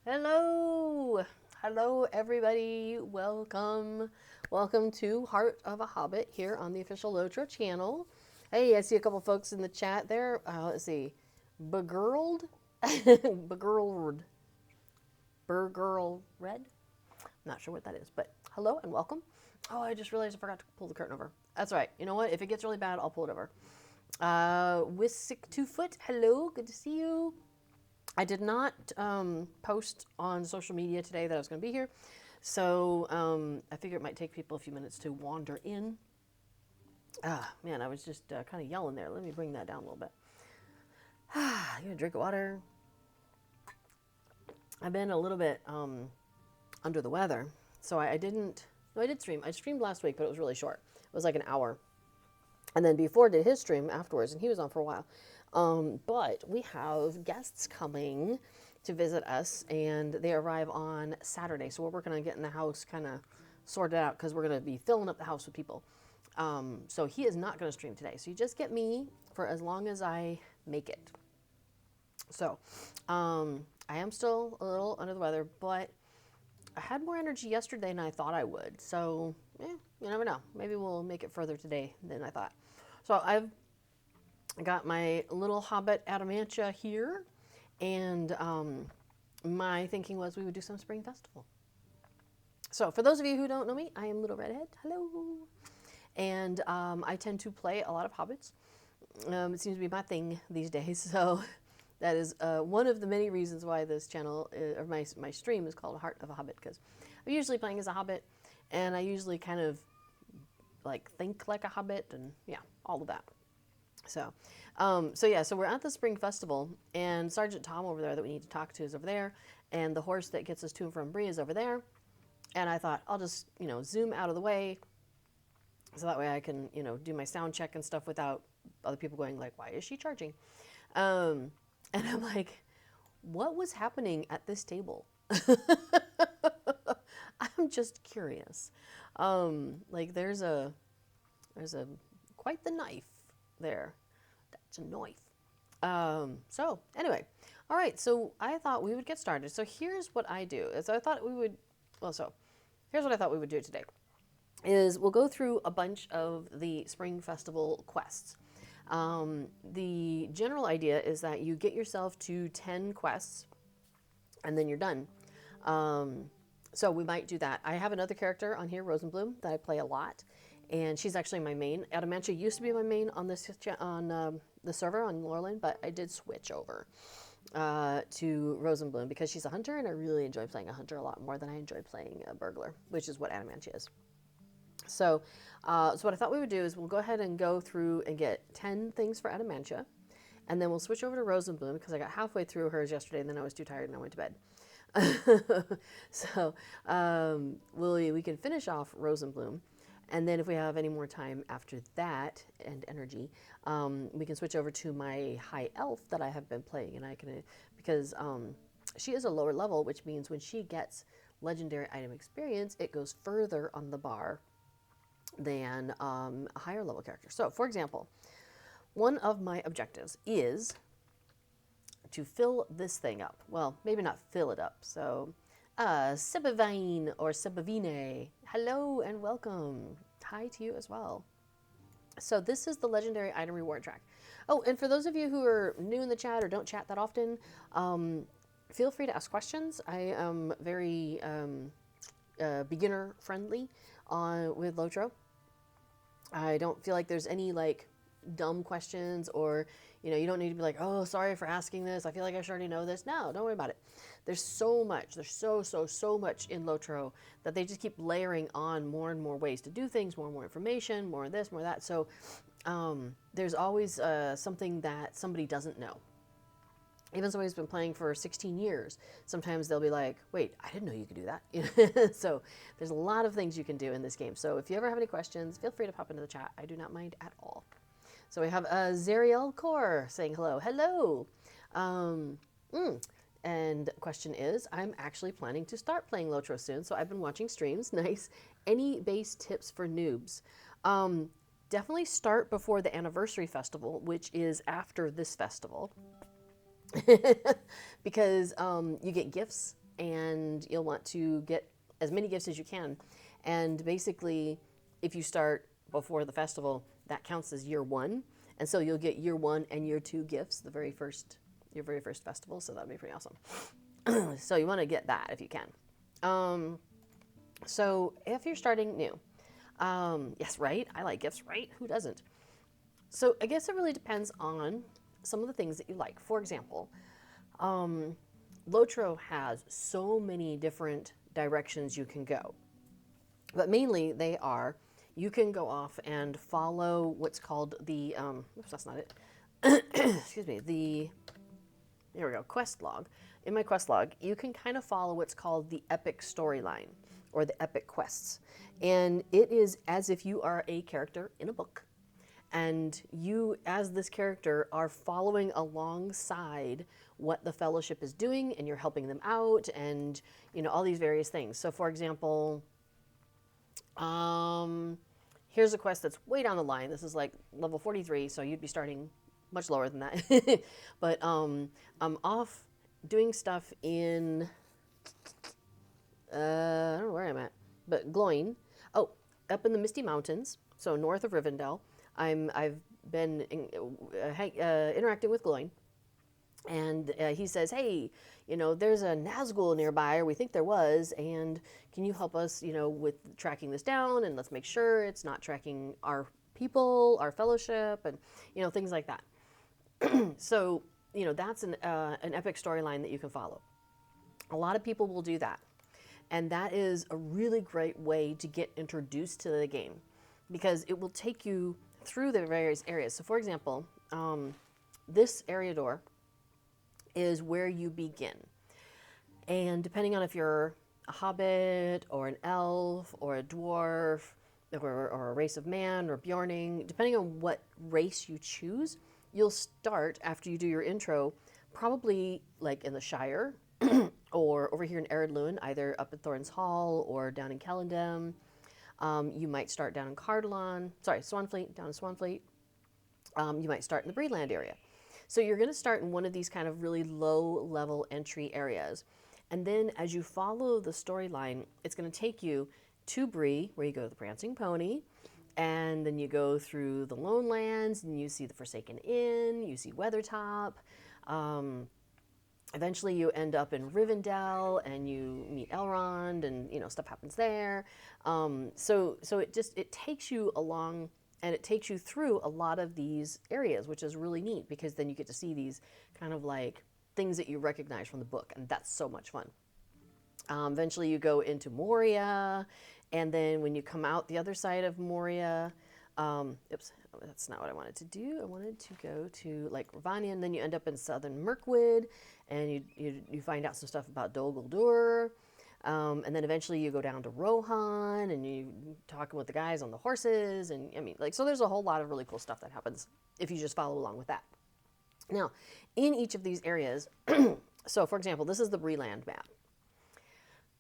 Hello. Hello, everybody. Welcome. Welcome to Heart of a Hobbit here on the official Lotro channel. Hey, I see a couple folks in the chat there. Let's see. Begirled? Begirled. Burgirl Red? Not sure what that is, but hello and welcome. Oh, I just realized I forgot to pull the curtain over. That's all right. You know what? If it gets really bad, I'll pull it over. Wissick 2 Foot, hello. Good to see you. I did not post on social media today that I was going to be here, so I figure it might take people a few minutes to wander in. Ah, man, I was just kind of yelling there. Let me bring that down a little bit. Ah, you gonna drink water? I've been a little bit under the weather, so I didn't. No, I did stream. I streamed last week, but it was really short. It was like an hour, and then before did his stream afterwards, and he was on for a while. But we have guests coming to visit us, and they arrive on Saturday. So we're working on getting the house kind of sorted out because we're going to be filling up the house with people. So he is not going to stream today. So you just get me for as long as I make it. So I am still a little under the weather, but I had more energy yesterday than I thought I would. So you never know. Maybe we'll make it further today than I thought. So I've got my little Hobbit Adamantia here, and my thinking was we would do some spring festival. So for those of you who don't know me, I am Little Redhead. Hello. And I tend to play a lot of Hobbits. It seems to be my thing these days. So that is one of the many reasons why this channel, or my stream is called Heart of a Hobbit, because I'm usually playing as a Hobbit, and I usually kind of like think like a Hobbit, and yeah, all of that. So, so we're at the spring festival, and Sergeant Tom over there that we need to talk to is over there, and the horse that gets us to and from Bree is over there. And I thought I'll just zoom out of the way, so that way I can do my sound check and stuff without other people going like, why is she charging? And I'm like, what was happening at this table? I'm just curious. Like there's a quite the knife there. That's a knife. So anyway, all right. So I thought we would get started. So here's what I do. So I thought we would. So here's what I thought we would do today. Is we'll go through a bunch of the Spring Festival quests. The general idea is that you get yourself to 10 quests, and then you're done. So we might do that. I have another character on here, Rosenbloom, that I play a lot. And she's actually my main. Adamantia used to be my main on this on the server on Lorland, but I did switch over to Rosenbloom because she's a hunter, and I really enjoy playing a hunter a lot more than I enjoy playing a burglar, which is what Adamantia is. So what I thought we would do is we'll go ahead and go through and get 10 things for Adamantia, and then we'll switch over to Rosenbloom because I got halfway through hers yesterday, and then I was too tired and I went to bed. So we can finish off Rosenbloom. And then if we have any more time after that and energy, we can switch over to my high elf that I have been playing. And I can, because she is a lower level, which means when she gets legendary item experience, it goes further on the bar than a higher level character. So for example, one of my objectives is to fill this thing up. Well, maybe not fill it up. So Sebavine or Sebavine, hello and welcome. Hi to you as well. So this is the legendary item reward track. Oh, and for those of you who are new in the chat or don't chat that often, feel free to ask questions. I am very beginner friendly with Lotro. I don't feel like there's any like dumb questions, or you don't need to be like, oh, sorry for asking this, I feel like I should already know this. No, don't worry about it. There's so much, there's so much in Lotro that they just keep layering on more and more ways to do things, more and more information, more of this, more of that. So there's always something that somebody doesn't know. Even somebody who's been playing for 16 years, sometimes they'll be like, wait, I didn't know you could do that. So there's a lot of things you can do in this game. So if you ever have any questions, feel free to pop into the chat. I do not mind at all. So we have Zariel Core saying hello. Hello. And question is, I'm actually planning to start playing Lotro soon, so I've been watching streams. Nice. Any base tips for noobs? Definitely start before the anniversary festival, which is after this festival. Because you get gifts and you'll want to get as many gifts as you can. And basically, if you start before the festival, that counts as year one. And so you'll get year one and year two gifts your very first festival. So that'd be pretty awesome. So you want to get that if you can. So if you're starting new, yes, right? I like gifts, right? Who doesn't? So I guess it really depends on some of the things that you like. For example, Lotro has so many different directions you can go. But mainly they are, you can go off and follow what's called the, oops, that's not it. Excuse me, here we go, quest log. In my quest log, you can kind of follow what's called the epic storyline or the epic quests. And it is as if you are a character in a book. And you, as this character, are following alongside what the Fellowship is doing, and you're helping them out, and all these various things. So, for example, here's a quest that's way down the line. This is like level 43, so you'd be starting much lower than that. But I'm off doing stuff in I don't know where I'm at, but Gloin. Oh, up in the Misty Mountains, so north of Rivendell. I've been interacting with Gloin, and he says, hey, there's a Nazgul nearby, or we think there was, and can you help us, with tracking this down, and let's make sure it's not tracking our people, our Fellowship, and, things like that. So, that's an epic storyline that you can follow. A lot of people will do that, and that is a really great way to get introduced to the game, because it will take you through the various areas. So, for example, this area door is where you begin. And depending on if you're a hobbit or an elf or a dwarf or a race of man or Bjorning, depending on what race you choose, you'll start after you do your intro, probably like in the Shire or over here in Eredluin, either up at Thorin's Hall or down in Kellendem. You might start down in Swanfleet, down in Swanfleet. You might start in the Breeland area. So you're going to start in one of these kind of really low-level entry areas. And then as you follow the storyline, it's going to take you to Bree, where you go to the Prancing Pony, and then you go through the Lone Lands, and you see the Forsaken Inn, you see Weathertop. Eventually you end up in Rivendell, and you meet Elrond, and stuff happens there. So it takes you along, and it takes you through a lot of these areas, which is really neat, because then you get to see these kind of like things that you recognize from the book, and that's so much fun. Eventually you go into Moria, and then when you come out the other side of Moria, oops, that's not what I wanted to do. I wanted to go to like Ravania, and then you end up in southern Mirkwood, and you find out some stuff about Dol Guldur. And then eventually you go down to Rohan, and you talking with the guys on the horses, and so there's a whole lot of really cool stuff that happens if you just follow along with that. Now, in each of these areas, so for example, this is the Breeland map.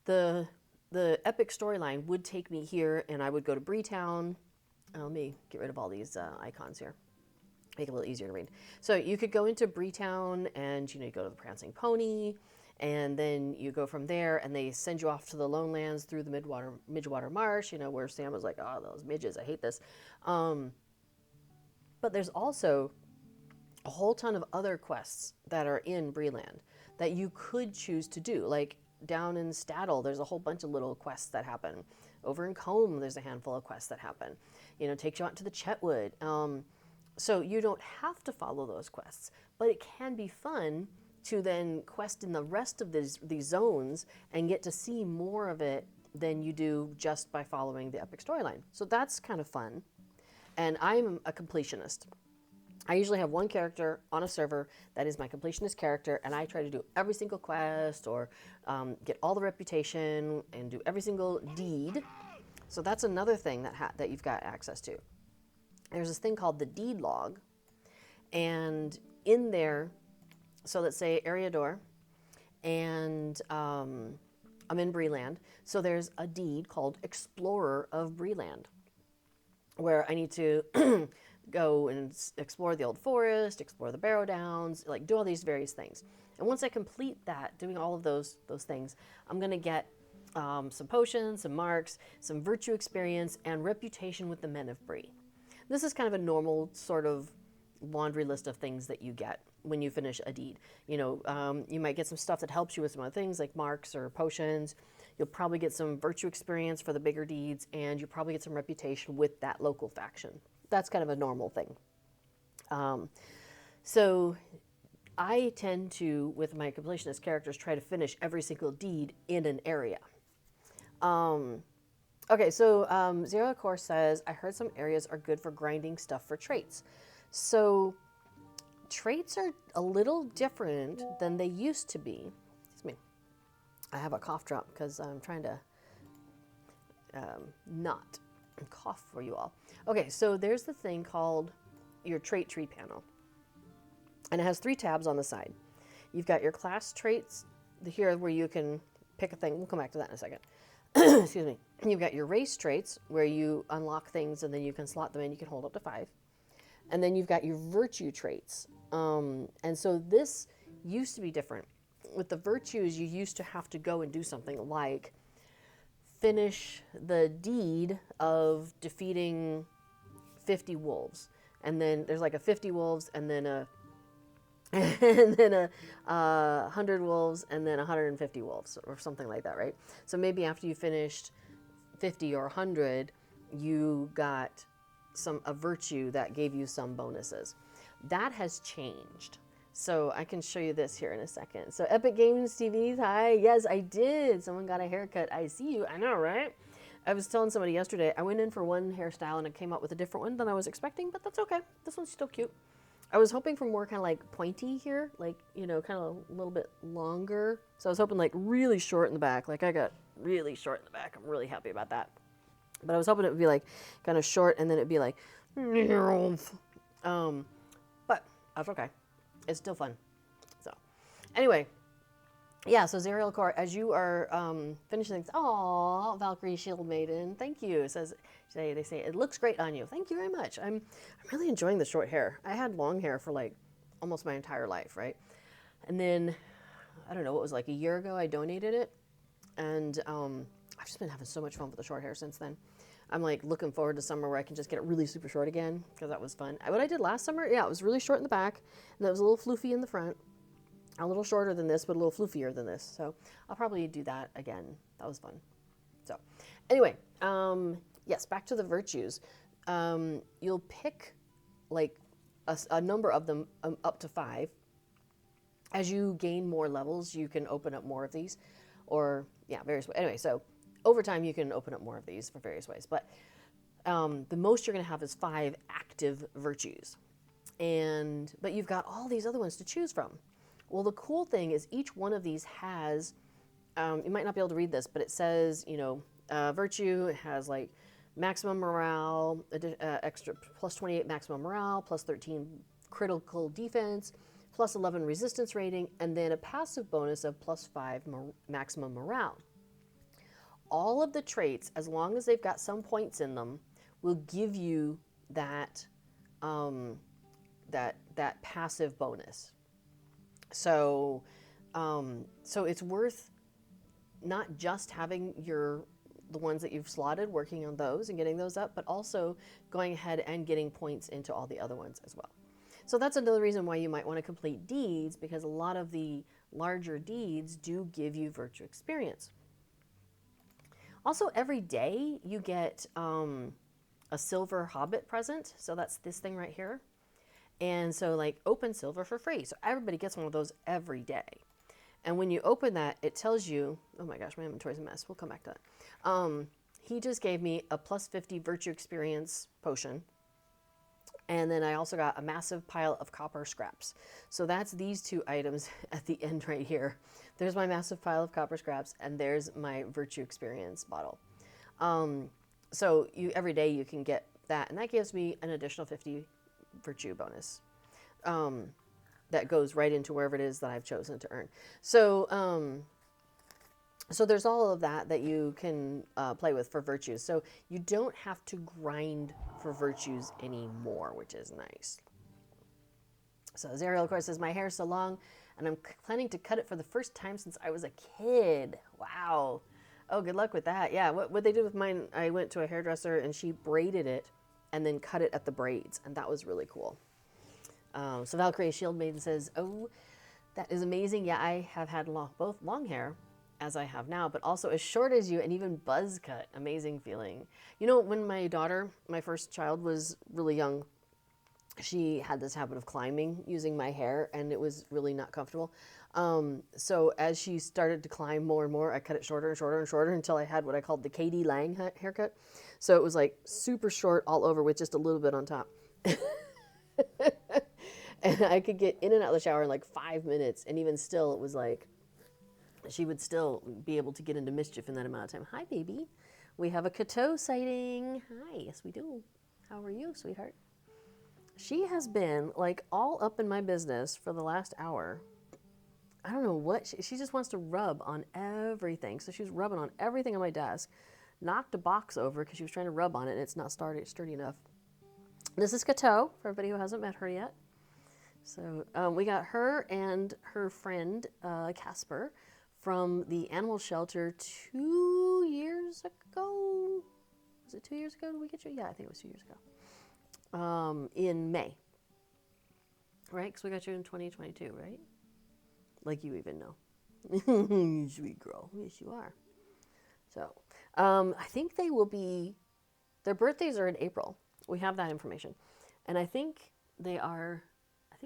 The epic storyline would take me here, and I would go to Breetown. Let me get rid of all these icons here. Make it a little easier to read. So you could go into Breetown, and you go to the Prancing Pony, and then you go from there, and they send you off to the Lone Lands through the Midgewater Marsh, where Sam was like, oh, those midges, I hate this. But there's also a whole ton of other quests that are in Breeland that you could choose to do. Like down in Staddle, there's a whole bunch of little quests that happen. Over in Combe, there's a handful of quests that happen. Takes you out to the Chetwood. So you don't have to follow those quests, but it can be fun to then quest in the rest of these zones and get to see more of it than you do just by following the epic storyline. So that's kind of fun. And I'm a completionist. I usually have one character on a server that is my completionist character, and I try to do every single quest or get all the reputation and do every single deed. So that's another thing that you've got access to. There's this thing called the deed log, and in there, so let's say Eriador, and I'm in Breeland, so there's a deed called Explorer of Breeland, where I need to go and explore the old forest, explore the Barrow Downs, like do all these various things. And once I complete that, doing all of those things, I'm going to get some potions, some marks, some virtue experience, and reputation with the men of Bree. This is kind of a normal sort of laundry list of things that you get when you finish a deed. You know, you might get some stuff that helps you with some other things like marks or potions. You'll probably get some virtue experience for the bigger deeds, and you'll probably get some reputation with that local faction. That's kind of a normal thing. So I tend to, with my completionist characters, try to finish every single deed in an area. Okay, so Zero Core says, I heard some areas are good for grinding stuff for traits. So traits are a little different than they used to be. Excuse me. I have a cough drop because I'm trying to not cough for you all. Okay, so there's the thing called your trait tree panel. And it has 3 tabs on the side. You've got your class traits here where you can pick a thing. We'll come back to that in a second. Excuse me. You've got your race traits where you unlock things and then you can slot them in. You can hold up to 5. And then you've got your virtue traits. And so this used to be different. With the virtues, you used to have to go and do something like finish the deed of defeating 50 wolves. And then there's like a 50 wolves and then a 100 wolves and then 150 wolves or something like that, right? So maybe after you finished 50 or 100, you got a virtue that gave you some bonuses. That has changed. So I can show you this here in a second. So Epic Games TVs, hi. Yes, I did. Someone got a haircut. I see you. I know, right? I was telling somebody yesterday, I went in for one hairstyle and it came out with a different one than I was expecting, but that's okay. This one's still cute. I was hoping for more kind of like pointy here, like, you know, kind of a little bit longer. So I was hoping like really short in the back. Like I got really short in the back. I'm really happy about that. But I was hoping it would be like kind of short and then it'd be like, but that's okay. It's still fun. So anyway, yeah, so Zerial Core, as you are finishing things, oh, Valkyrie Shield Maiden, thank you. It says, they say, it looks great on you. Thank you very much. I'm really enjoying the short hair. I had long hair for like almost my entire life, right? And then, I don't know, what was like a year ago, I donated it. And I've just been having so much fun with the short hair since then. I'm like looking forward to summer where I can just get it really super short again, because that was fun. What I did last summer, yeah, it was really short in the back, and it was a little floofy in the front. A little shorter than this, but a little floofier than this. So I'll probably do that again. That was fun. So anyway, yes, back to the virtues. You'll pick like a number of them up to 5. As you gain more levels, you can open up more of these, or yeah, various ways. Anyway, so over time you can open up more of these for various ways. But the most you're going to have is 5 active virtues, but you've got all these other ones to choose from. Well, the cool thing is each one of these has, you might not be able to read this, but it says, you know, virtue has like maximum morale, extra plus 28 maximum morale, plus 13 critical defense, plus 11 resistance rating, and then a passive bonus of plus 5 maximum morale. All of the traits, as long as they've got some points in them, will give you that, that passive bonus. So, so it's worth not just having the ones that you've slotted, working on those and getting those up, but also going ahead and getting points into all the other ones as well. So that's another reason why you might want to complete deeds, because a lot of the larger deeds do give you virtue experience. Also, every day you get a silver Hobbit present. So that's this thing right here. And so like open silver for free. So everybody gets one of those every day. And when you open that, it tells you, oh my gosh, my inventory's a mess. We'll come back to that. He just gave me a plus 50 virtue experience potion. And then I also got a massive pile of copper scraps. So that's these 2 items at the end right here. There's my massive pile of copper scraps, and there's my virtue experience bottle. So every day you can get that, and that gives me an additional 50 virtue bonus that goes right into wherever it is that I've chosen to earn. So So there's all of that that you can play with for virtues. So you don't have to grind for virtues anymore, which is nice. So Zariel, of course, says, my hair's so long, and I'm planning to cut it for the first time since I was a kid. Wow. Oh, good luck with that. Yeah, what they did with mine, I went to a hairdresser, and she braided it and then cut it at the braids, and that was really cool. So Valkyrie Shield Maiden says, oh, that is amazing. Yeah, I have had both long hair, as I have now, but also as short as you and even buzz cut. Amazing feeling. You know, when my daughter, my first child, was really young, she had this habit of climbing using my hair, and it was really not comfortable. So as she started to climb more and more, I cut it shorter and shorter and shorter until I had what I called the Katie Lang haircut. So it was like super short all over with just a little bit on top. And I could get in and out of the shower in like 5 minutes, and even still, it was like she would still be able to get into mischief in that amount of time. Hi, baby. We have a Cateau sighting. Hi, yes, we do. How are you, sweetheart? She has been like all up in my business for the last hour. I don't know what, she just wants to rub on everything. So she was rubbing on everything on my desk, knocked a box over because she was trying to rub on it and it's not sturdy enough. This is Cateau, for everybody who hasn't met her yet. So we got her and her friend Casper from the animal shelter 2 years ago. Was it 2 years ago? Did we get you? Yeah, I think it was 2 years ago. In May. Right? Because we got you in 2022, right? Like you even know. Sweet girl. Yes, you are. So I think they will be, their birthdays are in April. We have that information. And I think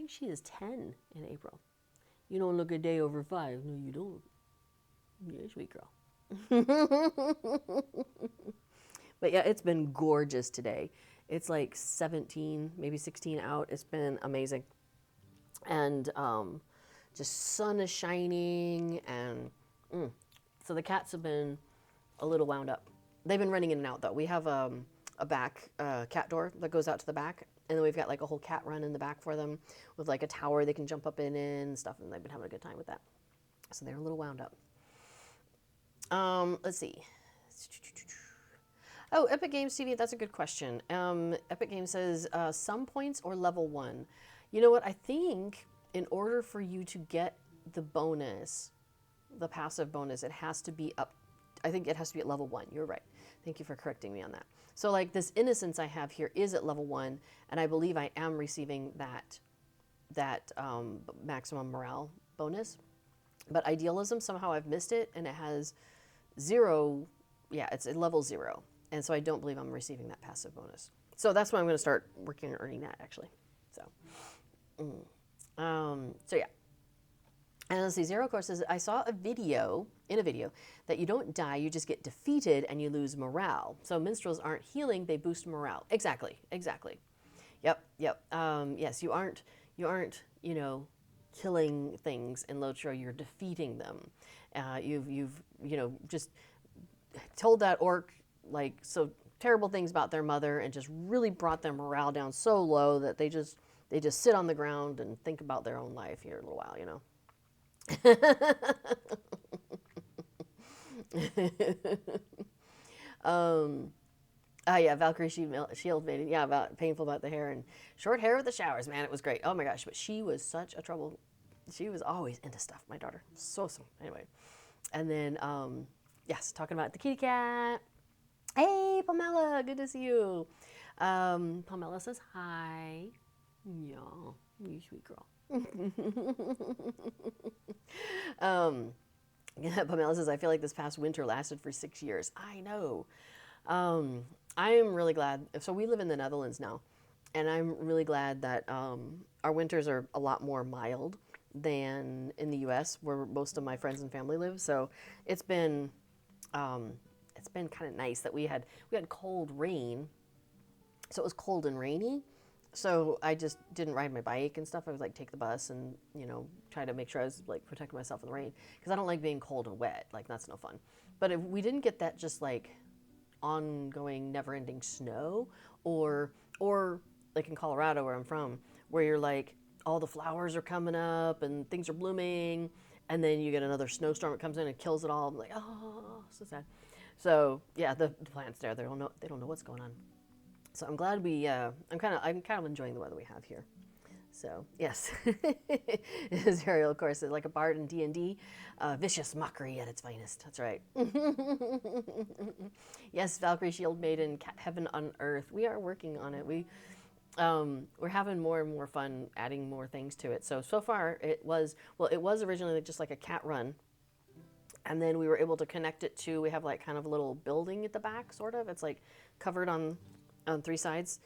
she is 10 in April. You don't look a day over 5. No, you don't. You're a sweet girl. But yeah, it's been gorgeous today. It's like 17, maybe 16 out. It's been amazing. And just sun is shining. And so the cats have been a little wound up. They've been running in and out, though. We have a back cat door that goes out to the back. And then we've got like a whole cat run in the back for them with like a tower they can jump up in and stuff. And they've been having a good time with that. So they're a little wound up. Let's see. Oh, Epic Games TV, that's a good question. Epic Games says some points or level 1. You know what? I think in order for you to get the bonus, the passive bonus, it has to be up. I think it has to be at level 1. You're right. Thank you for correcting me on that. So like this innocence I have here is at level 1, and I believe I am receiving that maximum morale bonus. But idealism, somehow I've missed it, and it has 0. Yeah, it's at level 0. And so I don't believe I'm receiving that passive bonus. So that's why I'm going to start working on earning that, actually. So, so yeah. And let's see, Zero Course says, I saw in a video, that you don't die, you just get defeated and you lose morale. So minstrels aren't healing, they boost morale. Exactly. Yep. Yes, you aren't, killing things in Lotro, you're defeating them. You've just told that orc like so terrible things about their mother and just really brought their morale down so low that they just sit on the ground and think about their own life here a little while, yeah, Valkyrie Shield Maiden. Yeah, painful about the hair and short hair with the showers. Man, it was great. Oh my gosh, but she was such a trouble. She was always into stuff, my daughter. So awesome. Anyway, and then, yes, talking about the kitty cat. Hey, Pamela, good to see you. Pamela says hi. Yeah, you sweet girl. Yeah, Pamela says, I feel like this past winter lasted for 6 years. I know. I am really glad. So we live in the Netherlands now, and I'm really glad that our winters are a lot more mild than in the U.S., where most of my friends and family live. So it's been kind of nice that we had cold rain, so it was cold and rainy. So I just didn't ride my bike and stuff. I would like take the bus and try to make sure I was like protecting myself in the rain because I don't like being cold and wet. Like that's no fun. But if we didn't get that just like ongoing, never-ending snow, or like in Colorado where I'm from, where you're like all the flowers are coming up and things are blooming, and then you get another snowstorm that comes in and kills it all. I'm like, oh, so sad. So yeah, the plants there, they don't know what's going on. So I'm glad I'm kind of enjoying the weather we have here. So yes, Zerial, of course, is like a bard in D&D, vicious mockery at its finest. That's right. Yes, Valkyrie, Shield Maiden, Cat Heaven on Earth. We are working on it. We're having more and more fun adding more things to it. So far it was originally just like a cat run, and then we were able to connect it to, we have like kind of a little building at the back, sort of. It's like covered on three sides.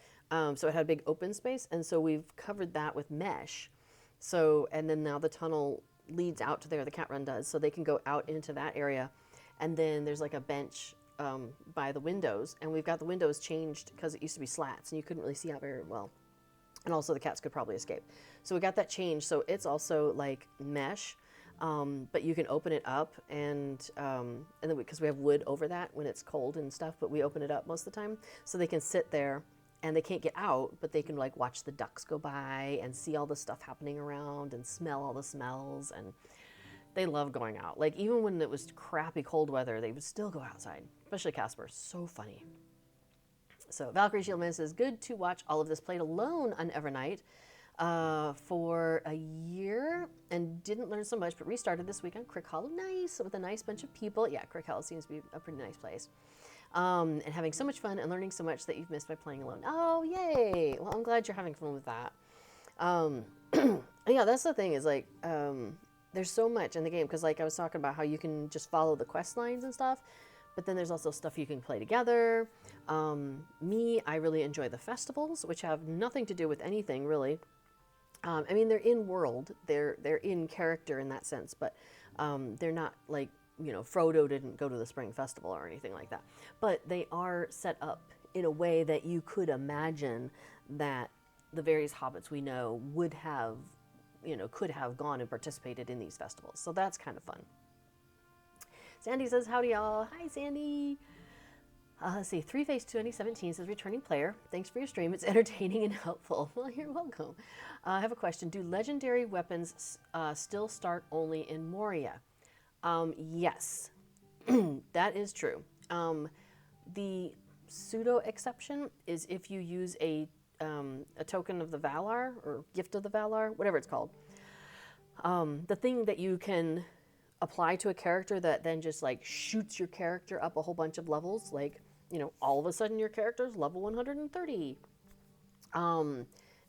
So it had a big open space, and so we've covered that with mesh. So, and then now the tunnel leads out to there, the cat run does, so they can go out into that area. And then there's like a bench by the windows, and we've got the windows changed because it used to be slats, and you couldn't really see out very well. And also the cats could probably escape. So we got that changed, so it's also like mesh. But you can open it up, and then because we have wood over that when it's cold and stuff, but we open it up most of the time so they can sit there, and they can't get out, but they can like watch the ducks go by and see all the stuff happening around and smell all the smells, and they love going out. Like even when it was crappy cold weather, they would still go outside, especially Casper. So funny. So Valkyrie Shieldman says, good to watch all of this played alone on Evernight for a year and didn't learn so much, but restarted this week on Crick Hollow. Nice, with a nice bunch of people. Yeah, Crick Hollow seems to be a pretty nice place. And having so much fun and learning so much that you've missed by playing alone. Oh, yay. Well, I'm glad you're having fun with that. Yeah, that's the thing is like, there's so much in the game because like I was talking about how you can just follow the quest lines and stuff, but then there's also stuff you can play together. I really enjoy the festivals, which have nothing to do with anything really. I mean, they're in world, they're in character in that sense, but they're not like, you know, Frodo didn't go to the Spring Festival or anything like that. But they are set up in a way that you could imagine that the various hobbits we know would have, you know, could have gone and participated in these festivals. So that's kind of fun. Sandy says, howdy y'all. Hi, Sandy. Let's see, 3Face2017 says, returning player. Thanks for your stream. It's entertaining and helpful. Well, you're welcome. I have a question. Do legendary weapons still start only in Moria? Yes, that is true. The pseudo exception is if you use a token of the Valar or gift of the Valar, whatever it's called. The thing that you can apply to a character that then just like shoots your character up a whole bunch of levels, like, you know, all of a sudden your character's level 130.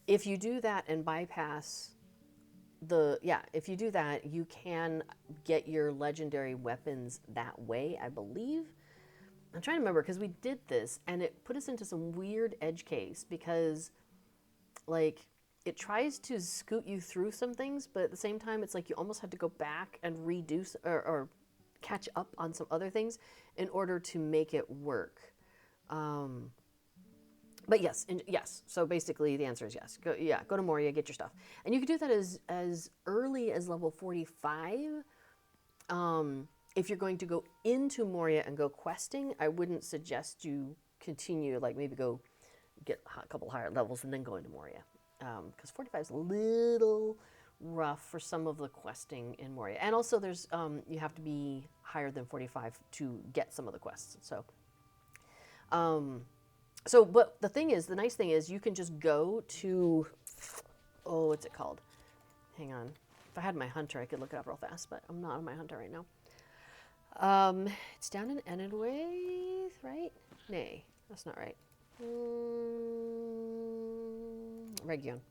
If you do that and bypass if you do that, you can get your legendary weapons that way, I believe. I'm trying to remember because we did this and it put us into some weird edge case because like it tries to scoot you through some things, but at the same time it's like you almost have to go back and redo or catch up on some other things in order to make it work. But yes, so basically the answer is yes. Go to Moria, get your stuff. And you can do that as early as level 45. If you're going to go into Moria and go questing, I wouldn't suggest you continue, like maybe go get a couple higher levels and then go into Moria. Because 45 is a little rough for some of the questing in Moria. And also there's, you have to be higher than 45 to get some of the quests. But the thing is, the nice thing is you can just go to, what's it called? Hang on. If I had my hunter, I could look it up real fast, but I'm not on my hunter right now. It's down in Enedwaith, right? Nay, that's not right. Region.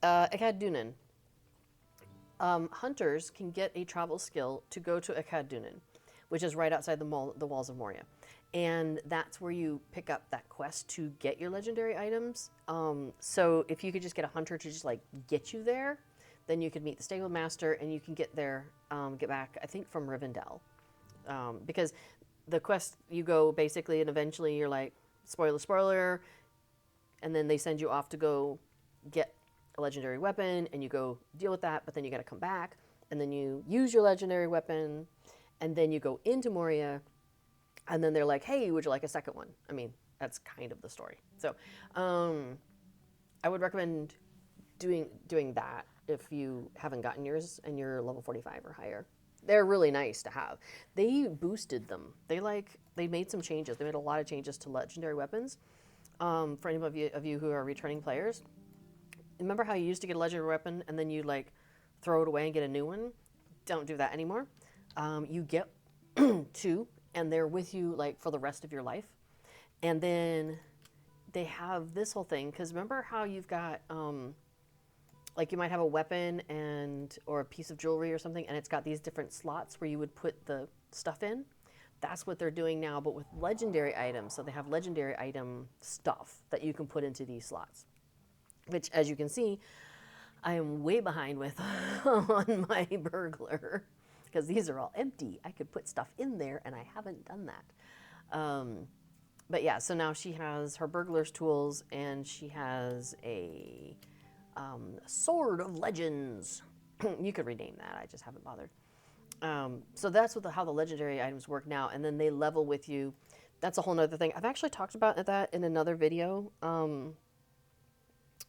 Ecad Dunan. Hunters can get a travel skill to go to Ecad Dunan, which is right outside the walls of Moria. And that's where you pick up that quest to get your legendary items. So if you could just get a hunter to just like get you there, then you could meet the stable master and you can get there, get back, I think from Rivendell. Because the quest, you go basically and eventually you're like, spoiler, and then they send you off to go get a legendary weapon and you go deal with that, but then you gotta come back and then you use your legendary weapon and then you go into Moria. And then they're like, hey, would you like a second one? I mean, that's kind of the story. So I would recommend doing that if you haven't gotten yours and you're level 45 or higher. They're really nice to have. They boosted them. They made some changes. They made a lot of changes to legendary weapons. For any of you who are returning players, remember how you used to get a legendary weapon and then you like throw it away and get a new one? Don't do that anymore. You get two, and they're with you like for the rest of your life. And then they have this whole thing, because remember how you've got like you might have a weapon or a piece of jewelry or something, and it's got these different slots where you would put the stuff in. That's what they're doing now, but with legendary items. So they have legendary item stuff that you can put into these slots, which, as you can see, I am way behind with on my burglar, because these are all empty. I could put stuff in there, and I haven't done that. But yeah, so now she has her burglar's tools, and she has a sword of legends. You could rename that. I just haven't bothered. So that's how the legendary items work now, and then they level with you. That's a whole nother thing. I've actually talked about that in another video.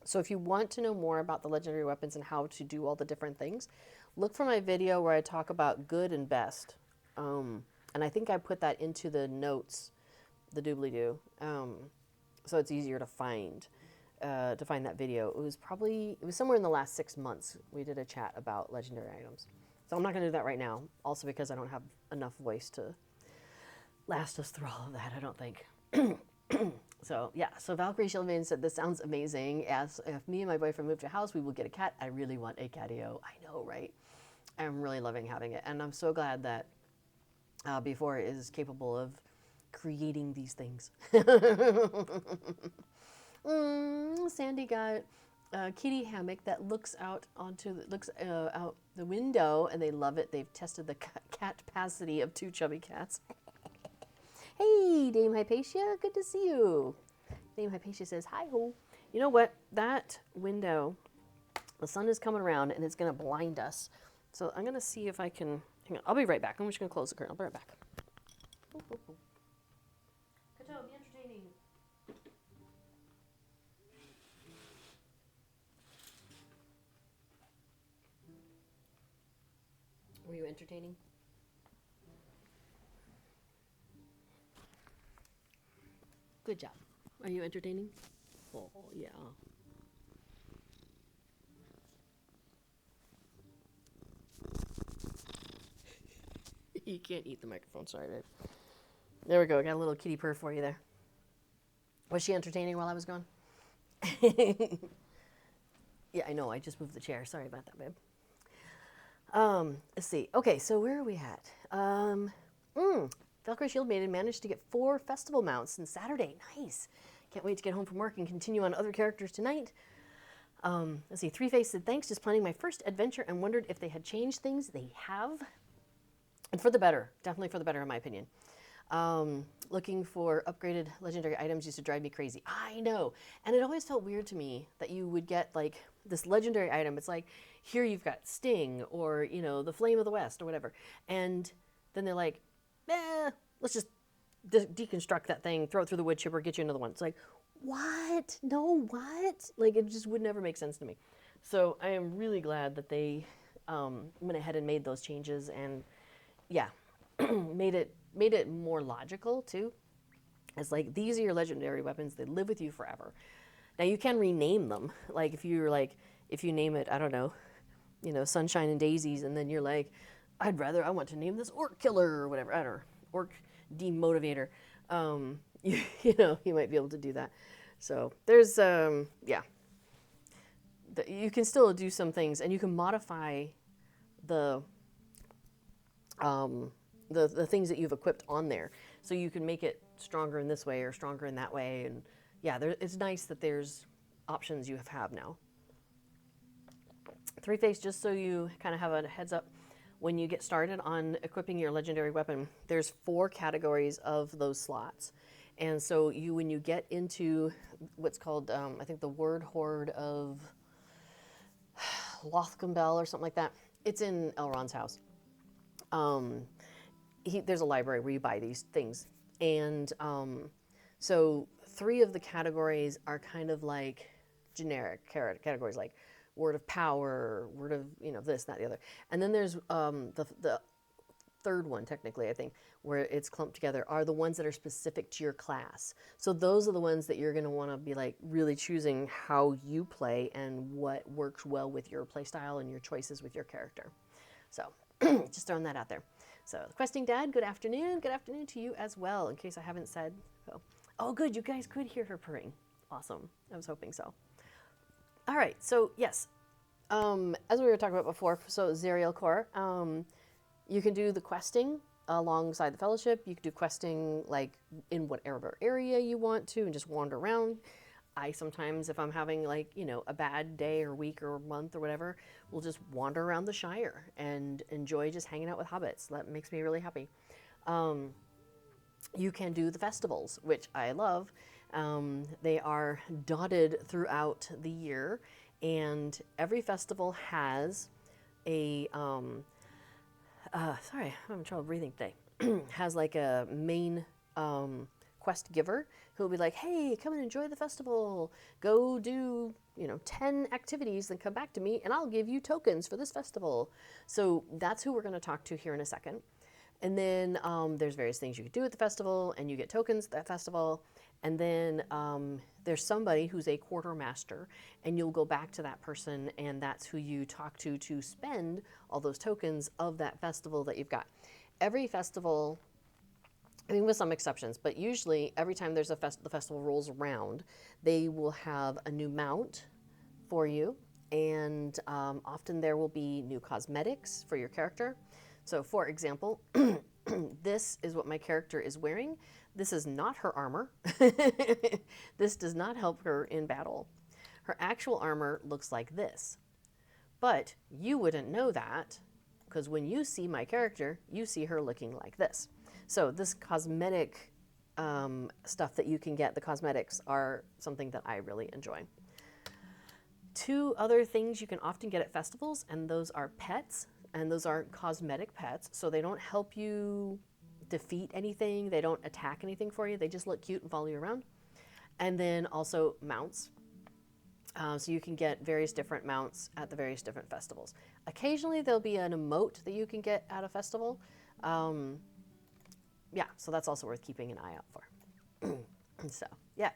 So if you want to know more about the legendary weapons and how to do all the different things, look for my video where I talk about good and best. And I think I put that into the notes, the doobly-doo. So it's easier to find that video. It was somewhere in the last 6 months we did a chat about legendary items. So I'm not going to do that right now, also because I don't have enough voice to last us through all of that, I don't think. So yeah, so Valkyrie Shieldmaiden said, this sounds amazing. As if me and my boyfriend move to a house, we will get a cat. I really want a catio. I know, right? I'm really loving having it. And I'm so glad that Before is capable of creating these things. Sandy got a kitty hammock that looks out out the window, and they love it. They've tested the cat capacity of 2 chubby cats. Hey, Dame Hypatia, good to see you. Dame Hypatia says, hi ho. You know what? That window, the sun is coming around and it's going to blind us. So I'm going to see if I can, hang on, I'll be right back. I'm just going to close the curtain. I'll be right back. Kato, be entertaining. Were you entertaining? Good job. Are you entertaining? Oh, yeah. You can't eat the microphone, sorry, babe. There we go. I got a little kitty purr for you there. Was she entertaining while I was gone? Yeah, I know. I just moved the chair. Sorry about that, babe. Let's see. Okay, so where are we at? Valkyrie Shieldmaiden managed to get 4 festival mounts on Saturday. Nice. Can't wait to get home from work and continue on other characters tonight. Let's see. Three-Face said, thanks, just planning my first adventure and wondered if they had changed things. They have. And for the better. Definitely for the better, in my opinion. Looking for upgraded legendary items used to drive me crazy. I know. And it always felt weird to me that you would get like this legendary item. It's like, here you've got Sting or, you know, the Flame of the West or whatever. And then they're like, let's just deconstruct that thing, throw it through the wood chipper, get you another one. It's like, what? No, what? Like, it just would never make sense to me. So I am really glad that they went ahead and made those changes, and yeah, made it more logical too. It's like, these are your legendary weapons. They live with you forever. Now you can rename them. Like if you name it, I don't know, you know, Sunshine and Daisies, and then you're like, I want to name this Orc Killer or whatever. I don't know, Orc Demotivator. You know, you might be able to do that. So there's, yeah. You can still do some things, and you can modify the things that you've equipped on there. So you can make it stronger in this way or stronger in that way. And yeah, it's nice that there's options you have now. Three-Face, just so you kind of have a heads up, when you get started on equipping your legendary weapon, there's 4 categories of those slots. And so when you get into what's called, I think the Word Horde of Lothgumbel or something like that, it's in Elrond's house. There's a library where you buy these things. And so 3 of the categories are kind of like generic categories, like word of power, word of, this, that, the other. And then there's the third one, technically, I think, where it's clumped together, are the ones that are specific to your class. So those are the ones that you're going to want to be like really choosing how you play and what works well with your play style and your choices with your character. So just throwing that out there. So Questing Dad, good afternoon. Good afternoon to you as well, in case I haven't said so. Oh, good. You guys could hear her purring. Awesome. I was hoping so. All right. So yes, as we were talking about before, so Zerial Core, you can do the questing alongside the fellowship. You can do questing like in whatever area you want to and just wander around. I sometimes, if I'm having like, a bad day or week or month or whatever, will just wander around the Shire and enjoy just hanging out with hobbits. That makes me really happy. You can do the festivals, which I love. They are dotted throughout the year, and every festival has a, sorry, I'm having trouble breathing today, has like a main quest giver who will be like, hey, come and enjoy the festival. Go do, 10 activities, then come back to me, and I'll give you tokens for this festival. So that's who we're going to talk to here in a second. And then there's various things you can do at the festival, and you get tokens at that festival. And then there's somebody who's a quartermaster, and you'll go back to that person, and that's who you talk to spend all those tokens of that festival that you've got. Every festival, I mean, with some exceptions, but usually every time there's the festival rolls around, they will have a new mount for you, and often there will be new cosmetics for your character. So, for example, this is what my character is wearing. This is not her armor. This does not help her in battle. Her actual armor looks like this. But you wouldn't know that, because when you see my character, you see her looking like this. So this cosmetic stuff that you can get, the cosmetics, are something that I really enjoy. Two other things you can often get at festivals, and those are pets. And those aren't cosmetic pets, so they don't help you defeat anything. They don't attack anything for you. They just look cute and follow you around. And then also mounts. So you can get various different mounts at the various different festivals. Occasionally there'll be an emote that you can get at a festival. Yeah, so that's also worth keeping an eye out for. So, yeah.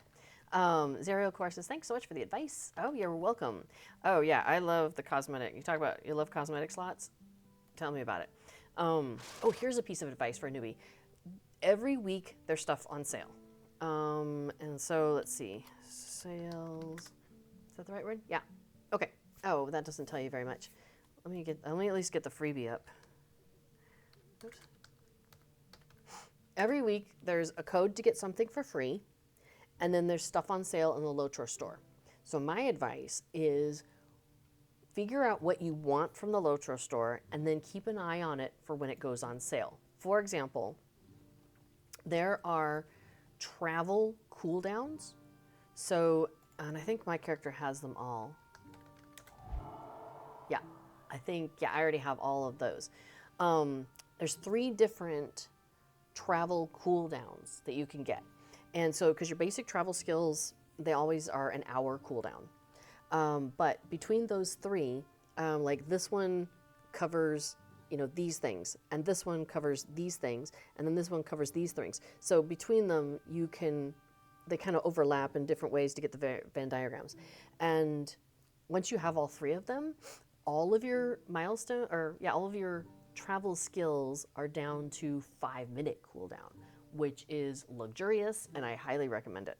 Zerial Core says, thanks so much for the advice. Oh, you're welcome. Oh, yeah, I love the cosmetic. You love cosmetic slots? Tell me about it. Oh, here's a piece of advice for a newbie. Every week, there's stuff on sale. And so, let's see. Sales. Is that the right word? Yeah. Okay. Oh, that doesn't tell you very much. Let me at least get the freebie up. Oops. Every week, there's a code to get something for free. And then there's stuff on sale in the Lotro store. So my advice is figure out what you want from the Lotro store and then keep an eye on it for when it goes on sale. For example, there are travel cooldowns. So, and I think my character has them all. Yeah, I already have all of those. There's 3 different travel cooldowns that you can get. And so, because your basic travel skills, they always are an hour cooldown. But between those 3, like this one covers, these things, and this one covers these things, and then this one covers these things. So between them, they kind of overlap in different ways to get the Venn diagrams. And once you have all 3 of them, all of your all of your travel skills are down to 5-minute cooldown, which is luxurious, and I highly recommend it.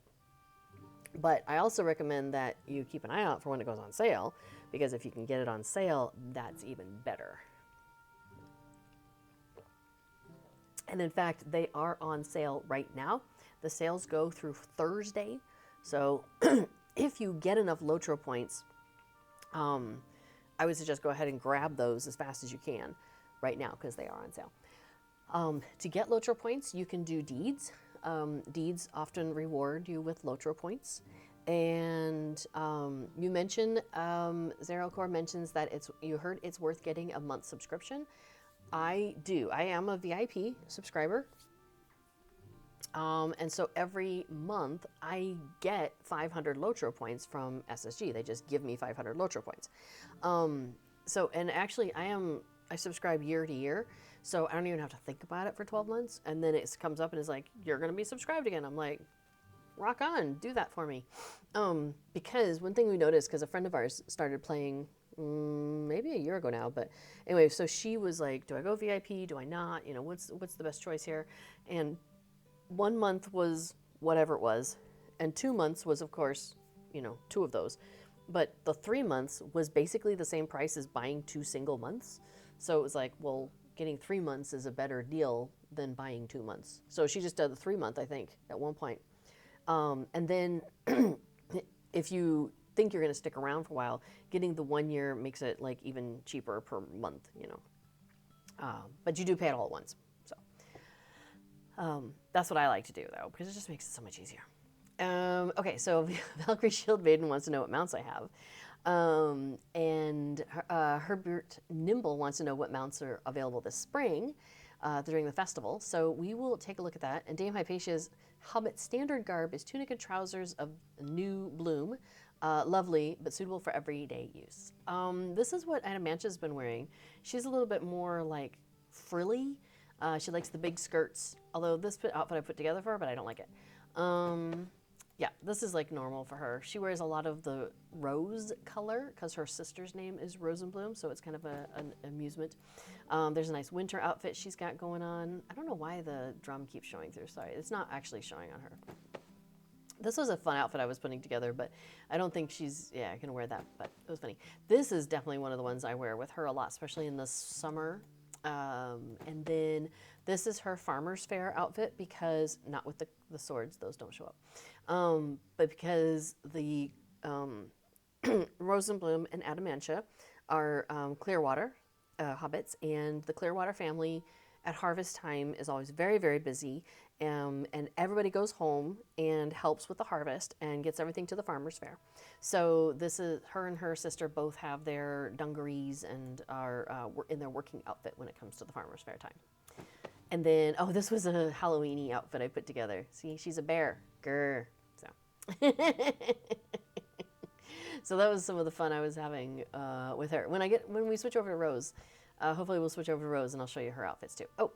But I also recommend that you keep an eye out for when it goes on sale, because if you can get it on sale, that's even better. And in fact, they are on sale right now. The sales go through Thursday. So if you get enough Lotro points, I would suggest go ahead and grab those as fast as you can right now, because they are on sale. To get Lotro points, you can do deeds. Deeds often reward you with Lotro points. And you mentioned, Zerial Core mentions that you heard it's worth getting a month subscription. I do. I am a VIP subscriber. And so every month I get 500 Lotro points from SSG. They just give me 500 Lotro points. And actually I subscribe year to year. So I don't even have to think about it for 12 months. And then it comes up and is like, you're going to be subscribed again. I'm like, rock on, do that for me. Because one thing we noticed, because a friend of ours started playing maybe a year ago now, but anyway, so she was like, do I go VIP? Do I not? You know, what's the best choice here? And 1 month was whatever it was, and 2 months was, of course, you know, 2 of those. But the 3 months was basically the same price as buying 2 single months. So it was like, well, getting 3 months is a better deal than buying 2 months. So she just did the 3 month, I think, at one point. And then if you think you're going to stick around for a while, getting the 1 year makes it like even cheaper per month, you know. But you do pay it all at once. That's what I like to do, though, because it just makes it so much easier. Okay, so Valkyrie Shield Maiden wants to know what mounts I have. And Herbert Nimble wants to know what mounts are available this spring during the festival. So we will take a look at that. And Dame Hypatia's Hobbit standard garb is tunic and trousers of new bloom. Lovely, but suitable for everyday use. This is what Adamantia's been wearing. She's a little bit more like frilly. She likes the big skirts, although this outfit I put together for her, but I don't like it. Yeah, this is like normal for her. She wears a lot of the rose color because her sister's name is Rosenbloom, so it's kind of an amusement. There's a nice winter outfit she's got going on. I don't know why the drum keeps showing through. Sorry, it's not actually showing on her. This was a fun outfit I was putting together, but I don't think she's, going to wear that, but it was funny. This is definitely one of the ones I wear with her a lot, especially in the summer. And then this is her Farmer's Fair outfit because, not with the swords, those don't show up, but because the Rosenbloom and Adamantia are Clearwater hobbits, and the Clearwater family at harvest time is always very, very busy, and everybody goes home and helps with the harvest and gets everything to the Farmer's Fair. So this is her and her sister both have their dungarees and are in their working outfit when it comes to the Farmer's Fair time. And then, this was a Halloween-y outfit I put together. See, she's a bear. Grr. So. So that was some of the fun I was having with her. When we switch over to Rose, hopefully we'll switch over to Rose and I'll show you her outfits too. Oh,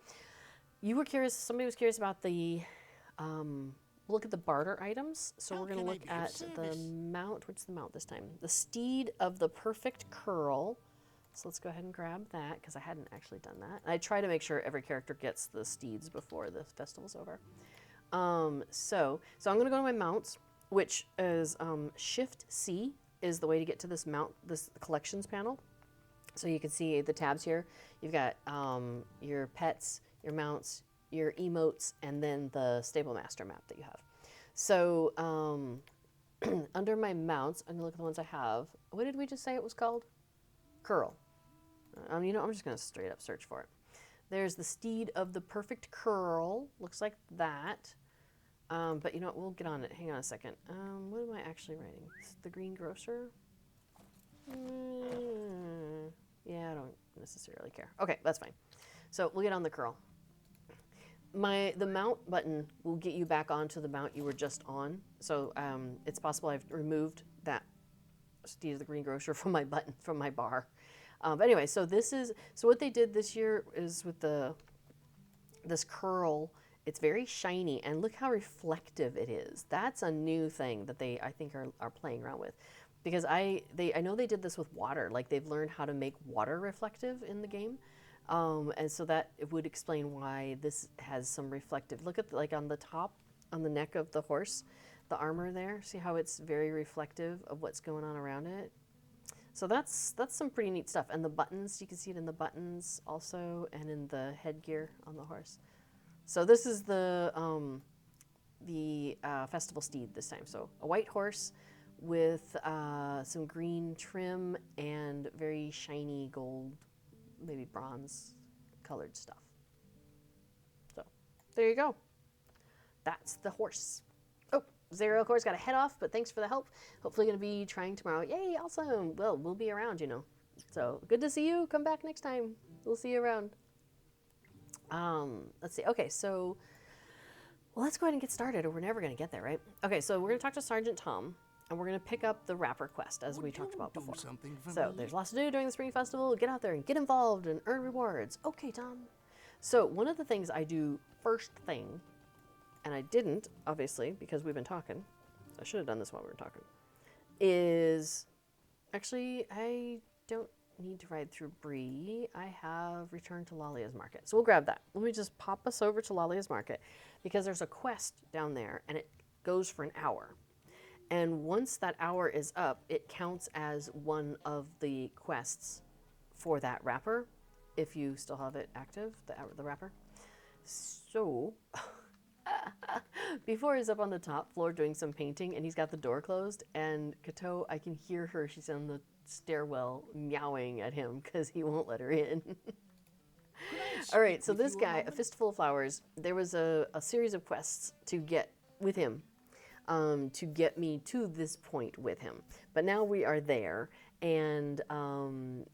you were curious, somebody was curious about the, look at the barter items. So we're going to look at the mount. What's the mount this time? The Steed of the Perfect Curl. So let's go ahead and grab that because I hadn't actually done that. I try to make sure every character gets the steeds before the festival's over. So I'm going to go to my mounts, which is Shift C is the way to get to this mount, this collections panel. So you can see the tabs here. You've got your pets, your mounts, your emotes, and then the Stable Master map that you have. So under my mounts, I'm gonna look at the ones I have. What did we just say it was called? Curl. I'm just gonna straight up search for it. There's the Steed of the Perfect Curl. Looks like that. But you know what? We'll get on it. Hang on a second. What am I actually writing? The Green Grocer? Yeah, I don't necessarily care. Okay, that's fine. So we'll get on the curl. The mount button will get you back onto the mount you were just on. So it's possible I've removed that Steed of the Green Grocer from my button, from my bar. But anyway, so what they did this year is with this curl, it's very shiny, and look how reflective it is. That's a new thing that they, I think, are playing around with. Because I know they did this with water. Like, they've learned how to make water reflective in the game. And so that it would explain why this has some reflective. Look at, like, on the top, on the neck of the horse, the armor there. See how it's very reflective of what's going on around it? So that's some pretty neat stuff. And the buttons, you can see it in the buttons also, and in the headgear on the horse. So this is the festival steed this time. So a white horse with some green trim and very shiny gold, maybe bronze colored stuff. So there you go. That's the horse. Oh, Zero, of course, got to head off, but thanks for the help. Hopefully going to be trying tomorrow. Yay, awesome. Well, we'll be around, you know. So good to see you. Come back next time. We'll see you around. Let's see. Okay, so Well, let's go ahead and get started, or we're never going to get there, right? Okay, so we're going to talk to Sergeant Tom, and we're going to pick up the Rapper quest, as we talked about before. So there's lots to do during the Spring Festival. Get out there and get involved and earn rewards. Okay, Tom. So one of the things I do first thing, and I didn't, obviously, because we've been talking. So I should have done this while we were talking. Is actually, I don't need to ride through Bree. I have returned to Lalia's Market. So we'll grab that. Let me just pop us over to Lalia's Market because there's a quest down there and it goes for an hour. And once that hour is up, it counts as one of the quests for that wrapper, if you still have it active, the wrapper. So, before he's up on the top floor doing some painting and he's got the door closed, and Kato, I can hear her, she's on the stairwell meowing at him because he won't let her in. All right, so this guy, A Fistful of Flowers, there was a series of quests to get with him, to get me to this point with him. But now we are there, and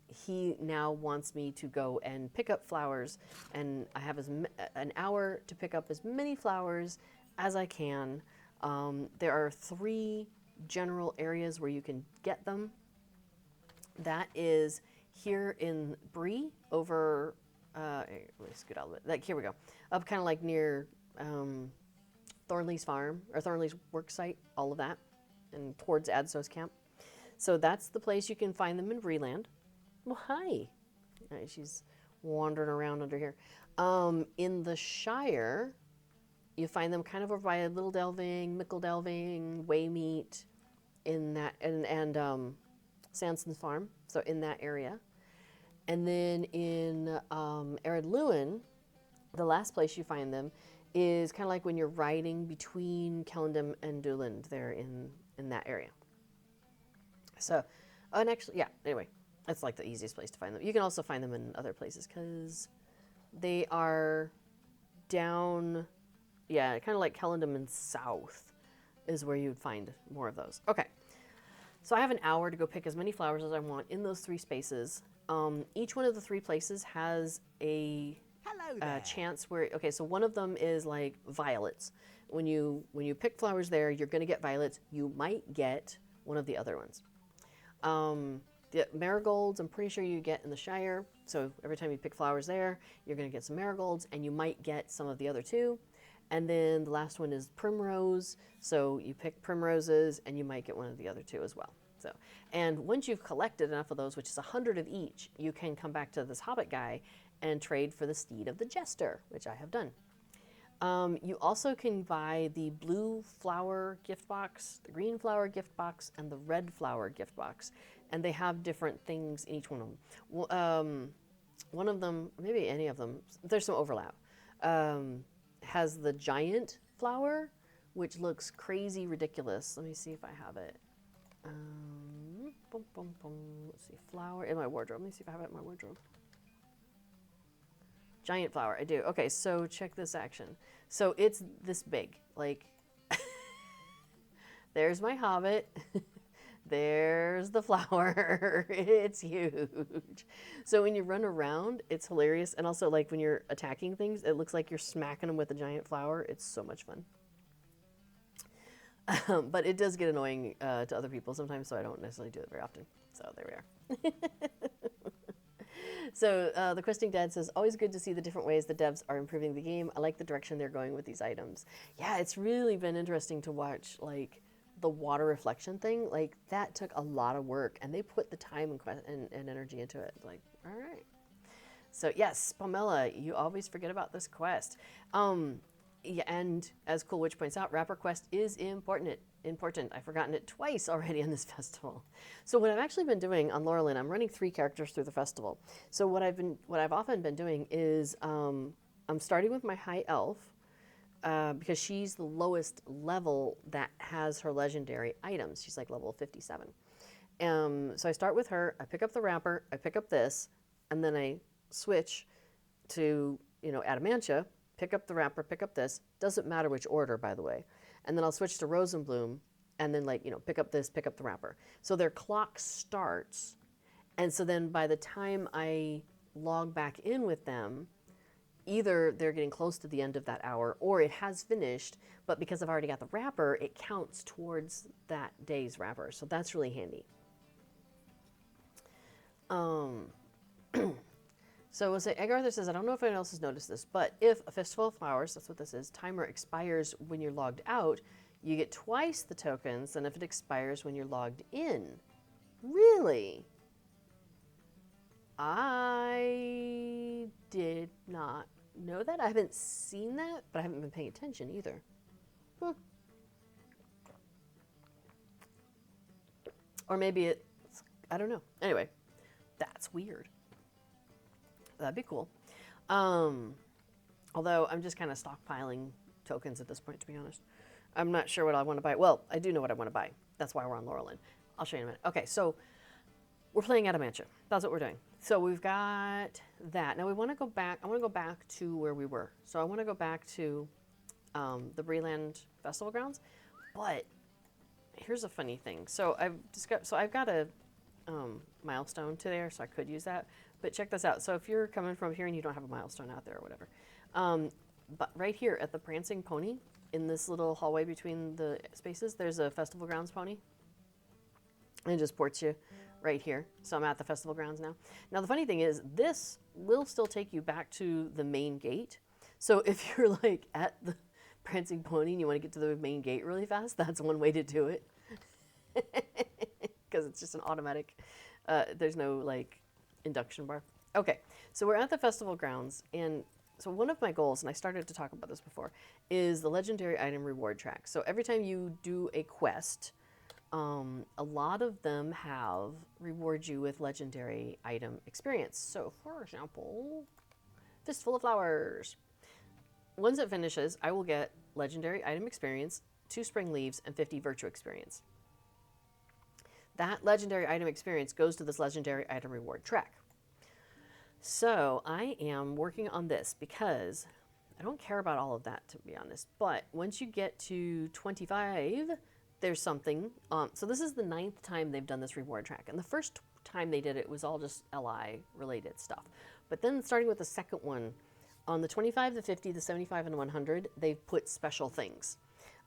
he now wants me to go and pick up flowers, and I have an hour to pick up as many flowers as I can. There are 3 general areas where you can get them. That is here in Bree, over, let me scoot out a bit. Like, here we go. Up kind of like near Thornley's farm, or Thornley's work site, all of that, and towards Adso's camp. So that's the place you can find them in Breeland. Well, hi. All right, she's wandering around under here. In the Shire, you find them kind of over by Little Delving, Mickle Delving, Waymeet, in that, and Sanson's farm, so in that area. And then in Ered Luin, the last place you find them is kind of like when you're riding between Kellendam and Duland there in that area. So, and actually, yeah, anyway, that's like the easiest place to find them. You can also find them in other places because they are down, yeah, kind of like Kellendam and south is where you would find more of those. Okay. So I have an hour to go pick as many flowers as I want in those 3 spaces. Each one of the 3 places has a chance where, okay, so one of them is like violets. When you pick flowers there, you're going to get violets. You might get one of the other ones. The marigolds, I'm pretty sure you get in the Shire. So every time you pick flowers there, you're going to get some marigolds, and you might get some of the other 2. And then the last one is primrose. So you pick primroses, and you might get one of the other 2 as well. So, and once you've collected enough of those, which is 100 of each, you can come back to this Hobbit guy and trade for the Steed of the Jester, which I have done. You also can buy the blue flower gift box, the green flower gift box, and the red flower gift box. And they have different things in each one of them. One of them, maybe any of them, there's some overlap, has the giant flower, which looks crazy ridiculous. Let me see if I have it. Let's see, flower in my wardrobe. Let me see if I have it in my wardrobe. Giant flower, I do. Okay, so check this action. So it's this big, like, there's my Hobbit. There's the flower. It's huge. So when you run around, it's hilarious. And also, like, when you're attacking things, it looks like you're smacking them with a giant flower. It's so much fun. But it does get annoying to other people sometimes, so I don't necessarily do it very often. So there we are. So the Questing Dad says, always good to see the different ways the devs are improving the game. I like the direction they're going with these items. Yeah, it's really been interesting to watch, like, the water reflection thing. Like, that took a lot of work, and they put the time and energy into it. Like, all right. So yes, Pomela, you always forget about this quest. Yeah, and as Cool Witch points out, Rapper Quest is important. I've forgotten it twice already on this festival. So what I've actually been doing on Laurelin, I'm running 3 characters through the festival. So what I've often been doing is I'm starting with my High Elf because she's the lowest level that has her legendary items. She's like level 57. So I start with her. I pick up the wrapper. I pick up this, and then I switch to Adamantia. Pick up the wrapper, pick up this. Doesn't matter which order, by the way. And then I'll switch to Rosenbloom, and then pick up this, pick up the wrapper. So their clock starts, and so then by the time I log back in with them, either they're getting close to the end of that hour or it has finished, but because I've already got the wrapper, it counts towards that day's wrapper. So that's really handy. So we'll say, Egg Arthur says, I don't know if anyone else has noticed this, but if a Festival of Flowers, that's what this is, timer expires when you're logged out, you get twice the tokens than if it expires when you're logged in. Really? I did not know that. I haven't seen that, but I haven't been paying attention either. Or maybe it's, I don't know. Anyway, that's weird. That'd be cool. Although I'm just kind of stockpiling tokens at this point, to be honest. I'm not sure what I want to buy. Well, I do know what I want to buy. That's why we're on Laurelin. I'll show you in a minute. Okay, so we're playing Adamantia. That's what we're doing. So we've got that. Now we want to go back. I want to go back to where we were. So I want to go back to the Breland Festival grounds. But here's a funny thing. So I've got a milestone to there, so I could use that. But check this out. So if you're coming from here and you don't have a milestone out there or whatever, but right here at the Prancing Pony, in this little hallway between the spaces, there's a Festival Grounds pony. And it just ports you right here. So I'm at the Festival Grounds now. Now the funny thing is, this will still take you back to the main gate. So if you're like at the Prancing Pony and you want to get to the main gate really fast, that's one way to do it. Because it's just an automatic, there's no like induction bar. Okay, so we're at the Festival Grounds, and so one of my goals, and I started to talk about this before, is the Legendary Item Reward Track. So every time you do a quest, a lot of them reward you with Legendary Item experience. So for example, Fistful of Flowers. Once it finishes, I will get Legendary Item experience, 2 Spring Leaves, and 50 Virtue experience. That Legendary Item experience goes to this Legendary Item Reward Track. So I am working on this because I don't care about all of that, to be honest. But once you get to 25, there's something. So this is the 9th time they've done this reward track. And the first time they did it was all just LI related stuff. But then starting with the second one, on the 25, the 50, the 75, and 100, they've put special things.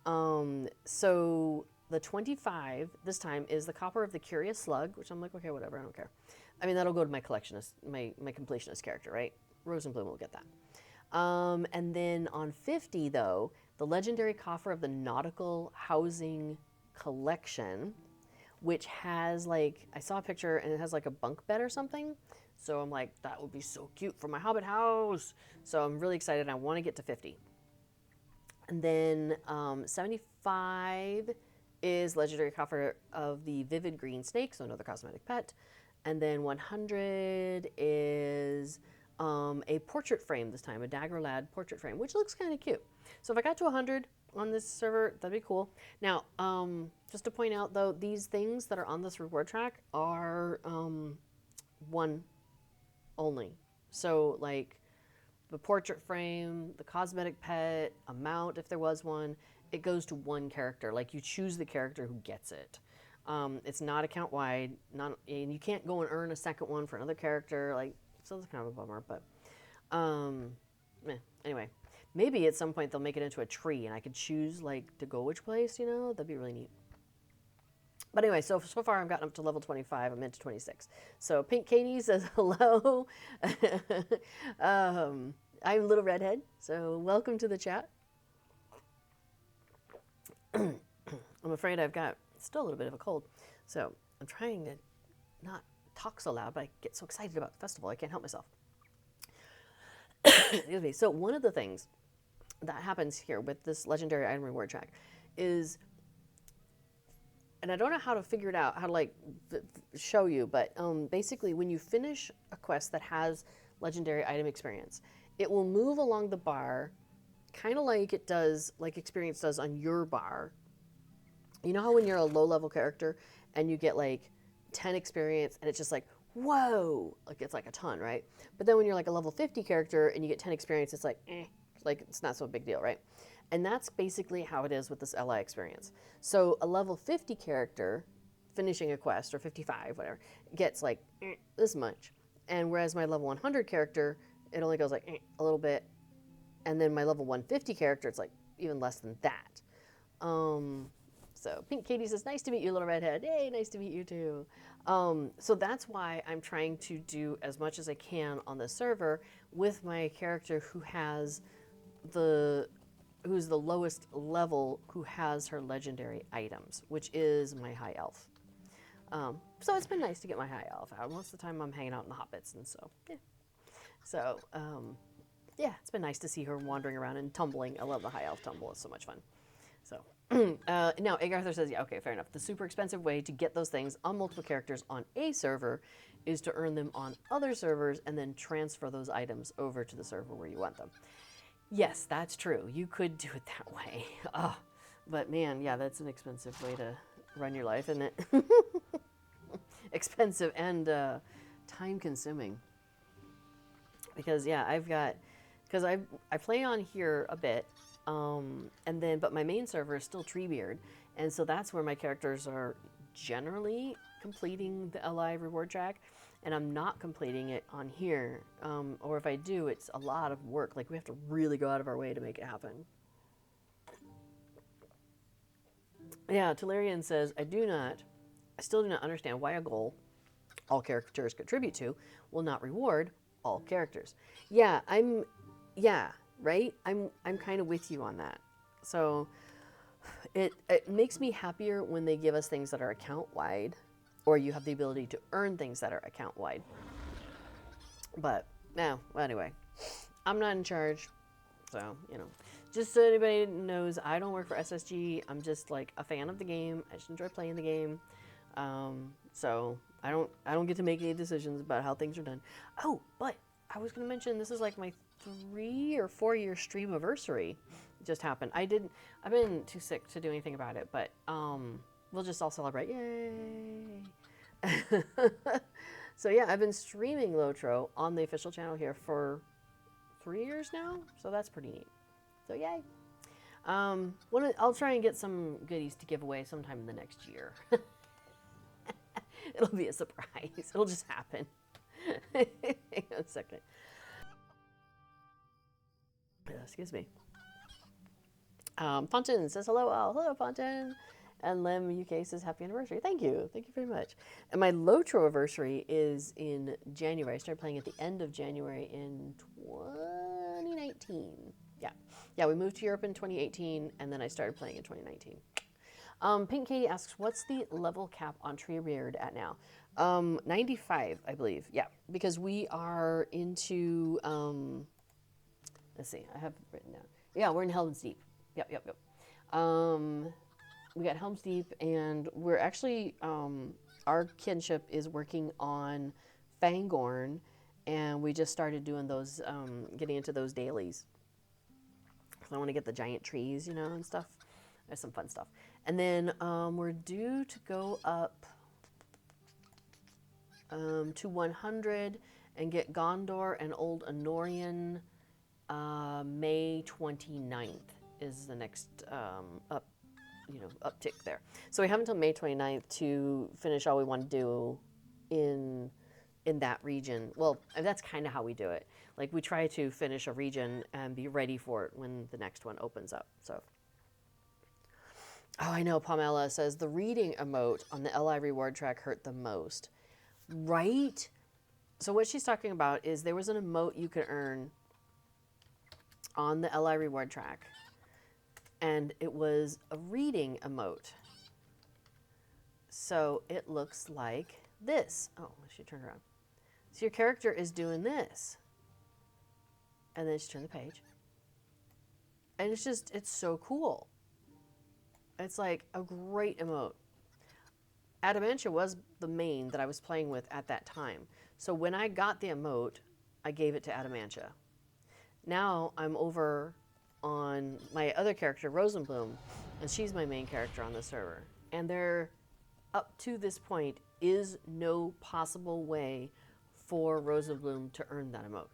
So the 25 this time is the Copper of the Curious Slug, which I'm like, okay, whatever, I don't care. I mean, that'll go to my collectionist, my completionist character, right? Rose and Bloom will get that. And then on 50, though, the Legendary Coffer of the Nautical Housing Collection, which has like, I saw a picture and it has like a bunk bed or something. So I'm like, that would be so cute for my Hobbit house. So I'm really excited. I want to get to 50. And then 75 is Legendary Coffer of the Vivid Green Snake, so another cosmetic pet. And then 100 is a portrait frame this time, a Dagger Lad portrait frame, which looks kind of cute. So if I got to 100 on this server, that'd be cool. Now, just to point out though, these things that are on this reward track are one only. So like the portrait frame, the cosmetic pet, a mount if there was one, it goes to one character. Like you choose the character who gets it. It's not account wide, and you can't go and earn a second one for another character. Like, so that's kind of a bummer, but anyway, maybe at some point they'll make it into a tree and I could choose like to go which place, you know, that'd be really neat. But anyway, so far I've gotten up to level 25, I'm into 26. So Pink Katie says hello. I'm Little Redhead, so welcome to the chat. I'm afraid I've got still a little bit of a cold, so I'm trying to not talk so loud, but I get so excited about the festival I can't help myself. Excuse me. So one of the things that happens here with this Legendary Item Reward track is, and I don't know how to figure it out, how to like show you, but basically when you finish a quest that has Legendary Item experience, it will move along the bar kind of like it does, like experience does on your bar. You know how when you're a low-level character and you get like 10 experience and it's just like, whoa, like it's like a ton, right? But then when you're like a level 50 character and you get 10 experience, it's like, like it's not so big deal, right? And that's basically how it is with this LI experience. So a level 50 character finishing a quest, or 55, whatever, gets like this much. And whereas my level 100 character it only goes like a little bit. And then my level 150 character, it's like even less than that. So Pink Katie says, nice to meet you, little redhead. Hey, nice to meet you too. So that's why I'm trying to do as much as I can on the server with my character who's the lowest level, who has her legendary items, which is my high elf. So it's been nice to get my high elf out. Most of the time I'm hanging out in the Hobbits, and so, yeah. So, yeah, it's been nice to see her wandering around and tumbling. I love the high elf tumble. It's so much fun. So, now Egg Arthur says, yeah, okay, fair enough. The super expensive way to get those things on multiple characters on a server is to earn them on other servers and then transfer those items over to the server where you want them. Yes, that's true. You could do it that way. Oh, but man, yeah, that's an expensive way to run your life, isn't it? Expensive and time consuming. Because yeah, I play on here a bit, but my main server is still Treebeard, and so that's where my characters are generally completing the LI reward track, and I'm not completing it on here, or if I do, it's a lot of work. Like, we have to really go out of our way to make it happen. Yeah, Talarian says, I still do not understand why a goal all characters contribute to will not reward all characters. Yeah, right? I'm kind of with you on that. So it makes me happier when they give us things that are account wide, or you have the ability to earn things that are account wide. But no, anyway, I'm not in charge. So, just so anybody knows, I don't work for SSG. I'm just like a fan of the game. I just enjoy playing the game. So I don't get to make any decisions about how things are done. Oh, but I was going to mention, this is like my 3 or 4 year stream anniversary just happened. I've been too sick to do anything about it, but we'll just all celebrate. Yay! So yeah, I've been streaming Lotro on the official channel here for 3 years now, so that's pretty neat. So yay! I'll try and get some goodies to give away sometime in the next year. It'll be a surprise. It'll just happen. Hang on a second. Excuse me. Fontaine says hello. Oh, hello, Fontaine. And Lem UK says happy anniversary. Thank you. Thank you very much. And my Lotro anniversary is in January. I started playing at the end of January in 2019. Yeah, we moved to Europe in 2018, and then I started playing in 2019. Pink Katie asks, what's the level cap on Treebeard at now? 95, I believe. Yeah, because we are into, let's see, I have it written down. Yeah, we're in Helm's Deep. Yep. We got Helm's Deep, and we're actually, our kinship is working on Fangorn, and we just started doing those, getting into those dailies. So I want to get the giant trees, and stuff. There's some fun stuff. And then we're due to go up to 100 and get Gondor and Old Anorian May 29th is the next uptick there. So we have until May 29th to finish all we want to do in that region. Well, that's kind of how we do it. Like, we try to finish a region and be ready for it when the next one opens up. So. Oh, I know, Pamela says, the reading emote on the LI reward track hurt the most. Right? So what she's talking about is there was an emote you could earn on the LI reward track, and it was a reading emote. So it looks like this. Oh, I should turn around. So your character is doing this. And then just turn the page. And it's so cool. It's like a great emote. Adamantia was the main that I was playing with at that time. So when I got the emote, I gave it to Adamantia. Now I'm over on my other character, Rosenbloom, and she's my main character on the server. And there, up to this point, is no possible way for Rosenbloom to earn that emote.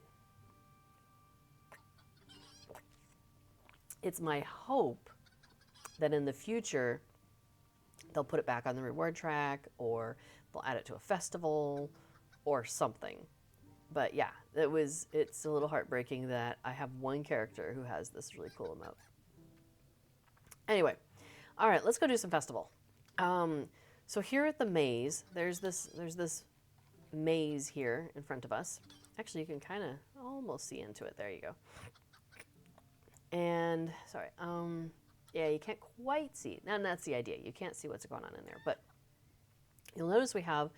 It's my hope that in the future, they'll put it back on the reward track, or they'll add it to a festival, or something. But yeah, it's a little heartbreaking that I have one character who has this really cool emote. Anyway, all right, let's go do some festival. So here at the maze, there's this maze here in front of us. Actually, you can kind of almost see into it. There you go. And sorry, yeah, you can't quite see. And that's the idea. You can't see what's going on in there, but you'll notice we have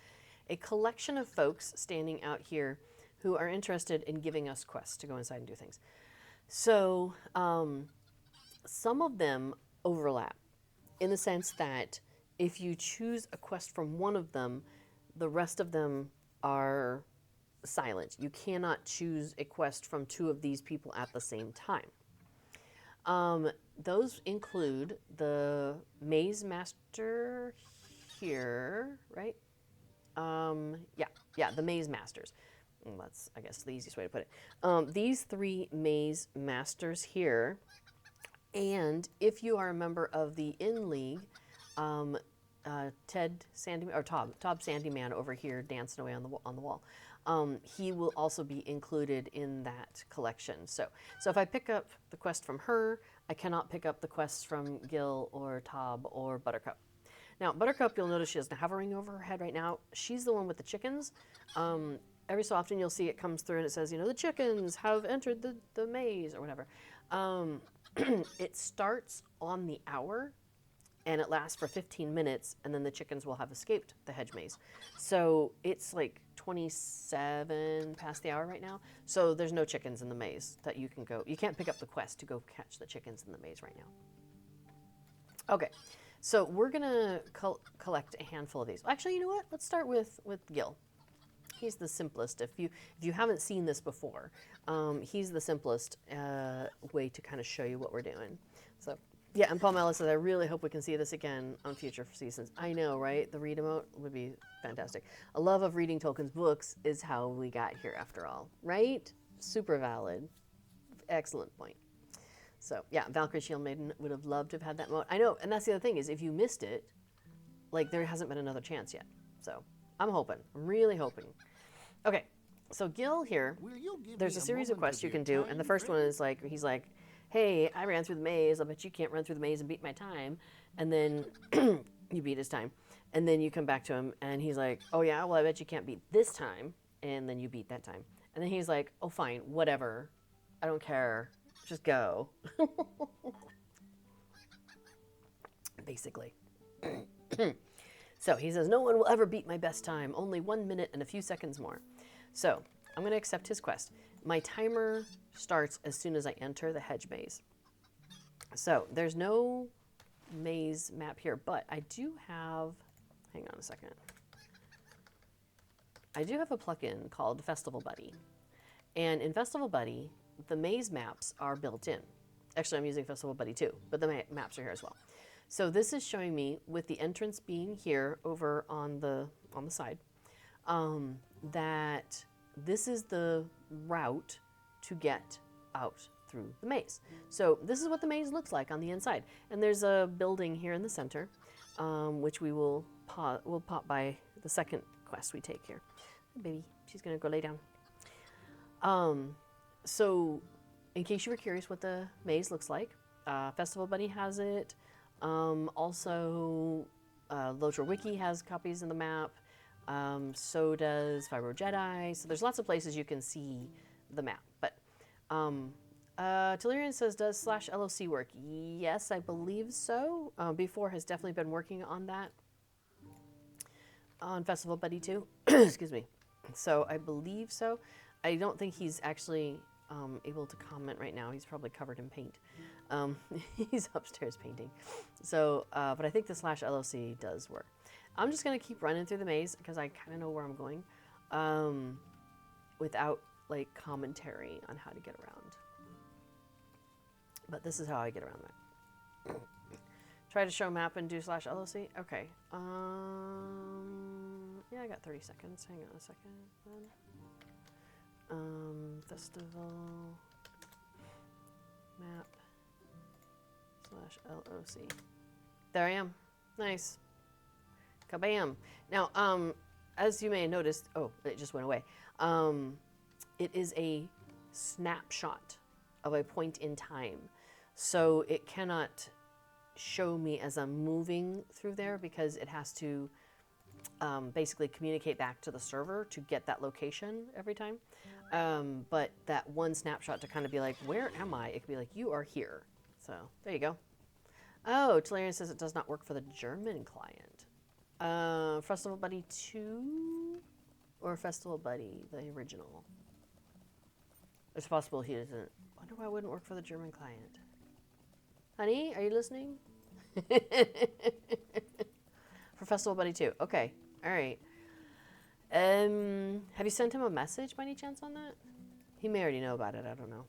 a collection of folks standing out here who are interested in giving us quests to go inside and do things. So some of them overlap in the sense that if you choose a quest from one of them, the rest of them are silent. You cannot choose a quest from two of these people at the same time. Those include the Maze Master here, right? Yeah, the Maze Masters. That's, I guess, the easiest way to put it. These three Maze Masters here, and if you are a member of the In League, Ted Sandy or Tob Sandyman over here dancing away on the wall. He will also be included in that collection. So if I pick up the quest from her, I cannot pick up the quests from Gil or Tob or Buttercup. Now, Buttercup, you'll notice she has a hovering over her head right now. She's the one with the chickens. Every so often you'll see it comes through and it says, the chickens have entered the maze or whatever. It starts on the hour and it lasts for 15 minutes, and then the chickens will have escaped the hedge maze. So it's like 27 past the hour right now. So there's no chickens in the maze that you can go. You can't pick up the quest to go catch the chickens in the maze right now. Okay, so we're gonna collect a handful of these. Actually, you know what? Let's start with Gil. He's the simplest. If you haven't seen this before, he's the simplest way to kind of show you what we're doing. So. Yeah, and Paul Mellis says, I really hope we can see this again on future seasons. I know, right? The read emote would be fantastic. A love of reading Tolkien's books is how we got here after all, right? Super valid. Excellent point. So, yeah, Valkyrie Shield Maiden would have loved to have had that emote. I know, and that's the other thing is if you missed it, like there hasn't been another chance yet. So, I'm hoping. I'm really hoping. Okay, so Gil here, there's a series of quests you can do, and the first one is like, he's like, hey, I ran through the maze. I bet you can't run through the maze and beat my time. And then you beat his time. And then you come back to him, and he's like, oh, yeah, well, I bet you can't beat this time. And then you beat that time. And then he's like, oh, fine, whatever. I don't care. Just go. Basically. So he says, no one will ever beat my best time. Only 1 minute and a few seconds more. So I'm going to accept his quest. My timer starts as soon as I enter the hedge maze. So there's no maze map here, but I do have, hang on a second. I do have a plugin called Festival Buddy. And in Festival Buddy, the maze maps are built in. Actually, I'm using Festival Buddy too, but the maps are here as well. So this is showing me, with the entrance being here over on the side, that this is the route to get out through the maze. So this is what the maze looks like on the inside. And there's a building here in the center, which we'll pop by the second quest we take here. Baby, she's gonna go lay down. So in case you were curious what the maze looks like, Festival Buddy has it. Also, Lotra Wiki has copies of the map. So does Fibro Jedi. So there's lots of places you can see the map. But Tellurian says, does /LOC work? Yes, I believe so. Before has definitely been working on that on Festival Buddy too. Excuse me. So I believe so. I don't think he's actually able to comment right now. He's probably covered in paint. He's upstairs painting. So, but I think the /LOC does work. I'm just gonna keep running through the maze because I kind of know where I'm going, without like commentary on how to get around. But this is how I get around that. Try to show map and do /LOC. Okay. Yeah, I got 30 seconds. Hang on a second. Festival map /LOC. There I am. Nice. Kabam. Now, as you may have noticed, oh, it just went away. it is a snapshot of a point in time. So it cannot show me as I'm moving through there because it has to basically communicate back to the server to get that location every time. But that one snapshot to kind of be like, where am I? It could be like, you are here. So there you go. Oh, Tellurian says it does not work for the German client. Festival Buddy 2 or Festival Buddy, the original? It's possible he doesn't. I wonder why it wouldn't work for the German client. Honey, are you listening? For Festival Buddy 2. Okay. All right. Have you sent him a message by any chance on that? He may already know about it. I don't know.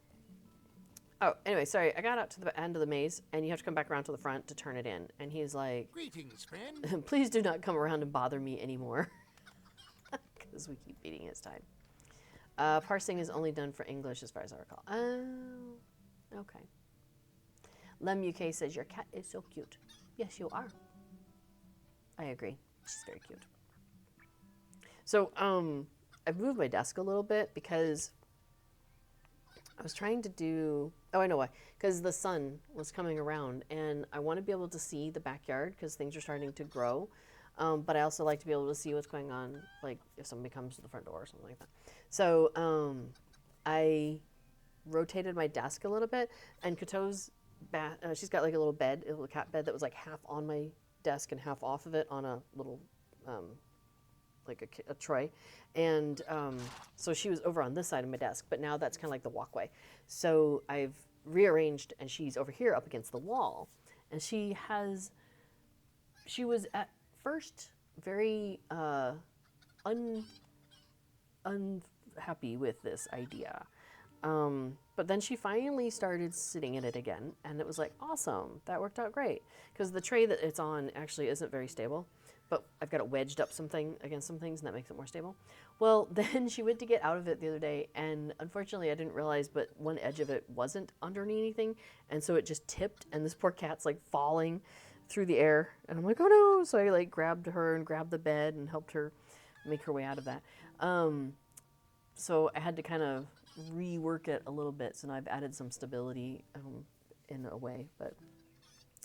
Oh, anyway, sorry. I got out to the end of the maze, and you have to come back around to the front to turn it in. And he's like, "Greetings, friend. Please do not come around and bother me anymore. Because we keep beating his time. Parsing is only done for English as far as I recall. Oh, okay. Lem UK says, your cat is so cute. Yes, you are. I agree. She's very cute. So, I've moved my desk a little bit because I was trying to do... Oh, I know why. Because the sun was coming around, and I want to be able to see the backyard because things are starting to grow. But I also like to be able to see what's going on, like if somebody comes to the front door or something like that. So I rotated my desk a little bit, and Kato's she's got like a little bed, a little cat bed that was like half on my desk and half off of it on a little like a tray. And so she was over on this side of my desk, but now that's kind of like the walkway. So I've rearranged, and she's over here up against the wall. And she was at first very unhappy with this idea. But then she finally started sitting in it again, and it was like, awesome, that worked out great. Because the tray that it's on actually isn't very stable, but I've got it wedged up against some things, and that makes it more stable. Well, then she went to get out of it the other day, and unfortunately I didn't realize, but one edge of it wasn't underneath anything, and so it just tipped, and this poor cat's like falling through the air, and I'm like, oh no! So I like grabbed her and grabbed the bed and helped her make her way out of that. So I had to kind of rework it a little bit, so now I've added some stability in a way. But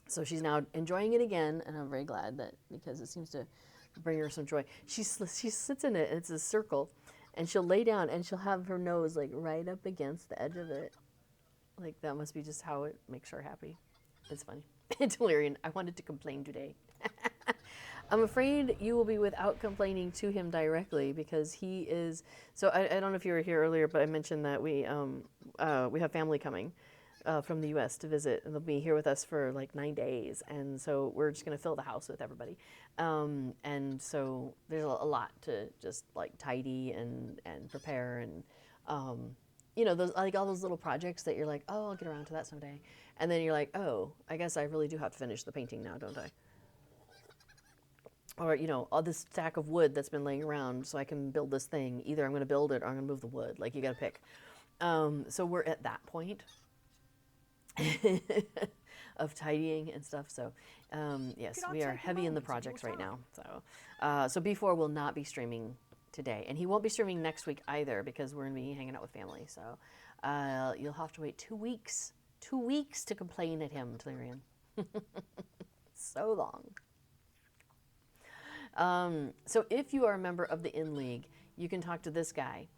so she's now enjoying it again, and I'm very glad that, because it seems to bring her some joy. She sits in it, and it's a circle, and she'll lay down, and she'll have her nose like right up against the edge of it. Like that must be just how it makes her happy. It's funny. Tellurian, I wanted to complain today. I'm afraid you will be without complaining to him directly, because he is... So I don't know if you were here earlier, but I mentioned that we have family coming from the U.S. to visit, and they'll be here with us for like 9 days. And so we're just going to fill the house with everybody. And so there's a lot to just like tidy and prepare, and you know, those, like all those little projects that you're like, oh, I'll get around to that someday. And then you're like, oh, I guess I really do have to finish the painting now, don't I? Or, you know, all this stack of wood that's been laying around so I can build this thing. Either I'm going to build it or I'm going to move the wood. Like, you got to pick. So we're at that point of tidying and stuff. So, yes, we are heavy in the projects right now. So B4 will not be streaming today. And he won't be streaming next week either, because we're going to be hanging out with family. So you'll have to wait 2 weeks. 2 weeks to complain at him, Tellurian. So long. So if you are a member of the In League, you can talk to this guy,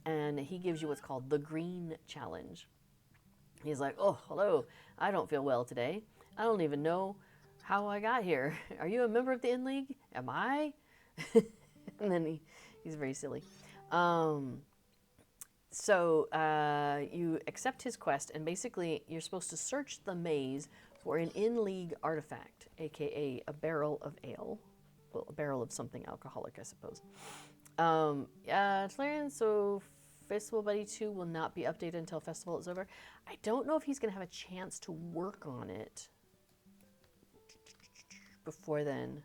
and he gives you what's called the Green Challenge. He's like, oh, hello, I don't feel well today. I don't even know how I got here. Are you a member of the In League? Am I? And then he's very silly. So you accept his quest, and basically you're supposed to search the maze for an in-league artifact, aka a barrel of ale. Well, a barrel of something alcoholic, I suppose. Tellurian, so Festival Buddy 2 will not be updated until Festival is over. I don't know if he's going to have a chance to work on it before then.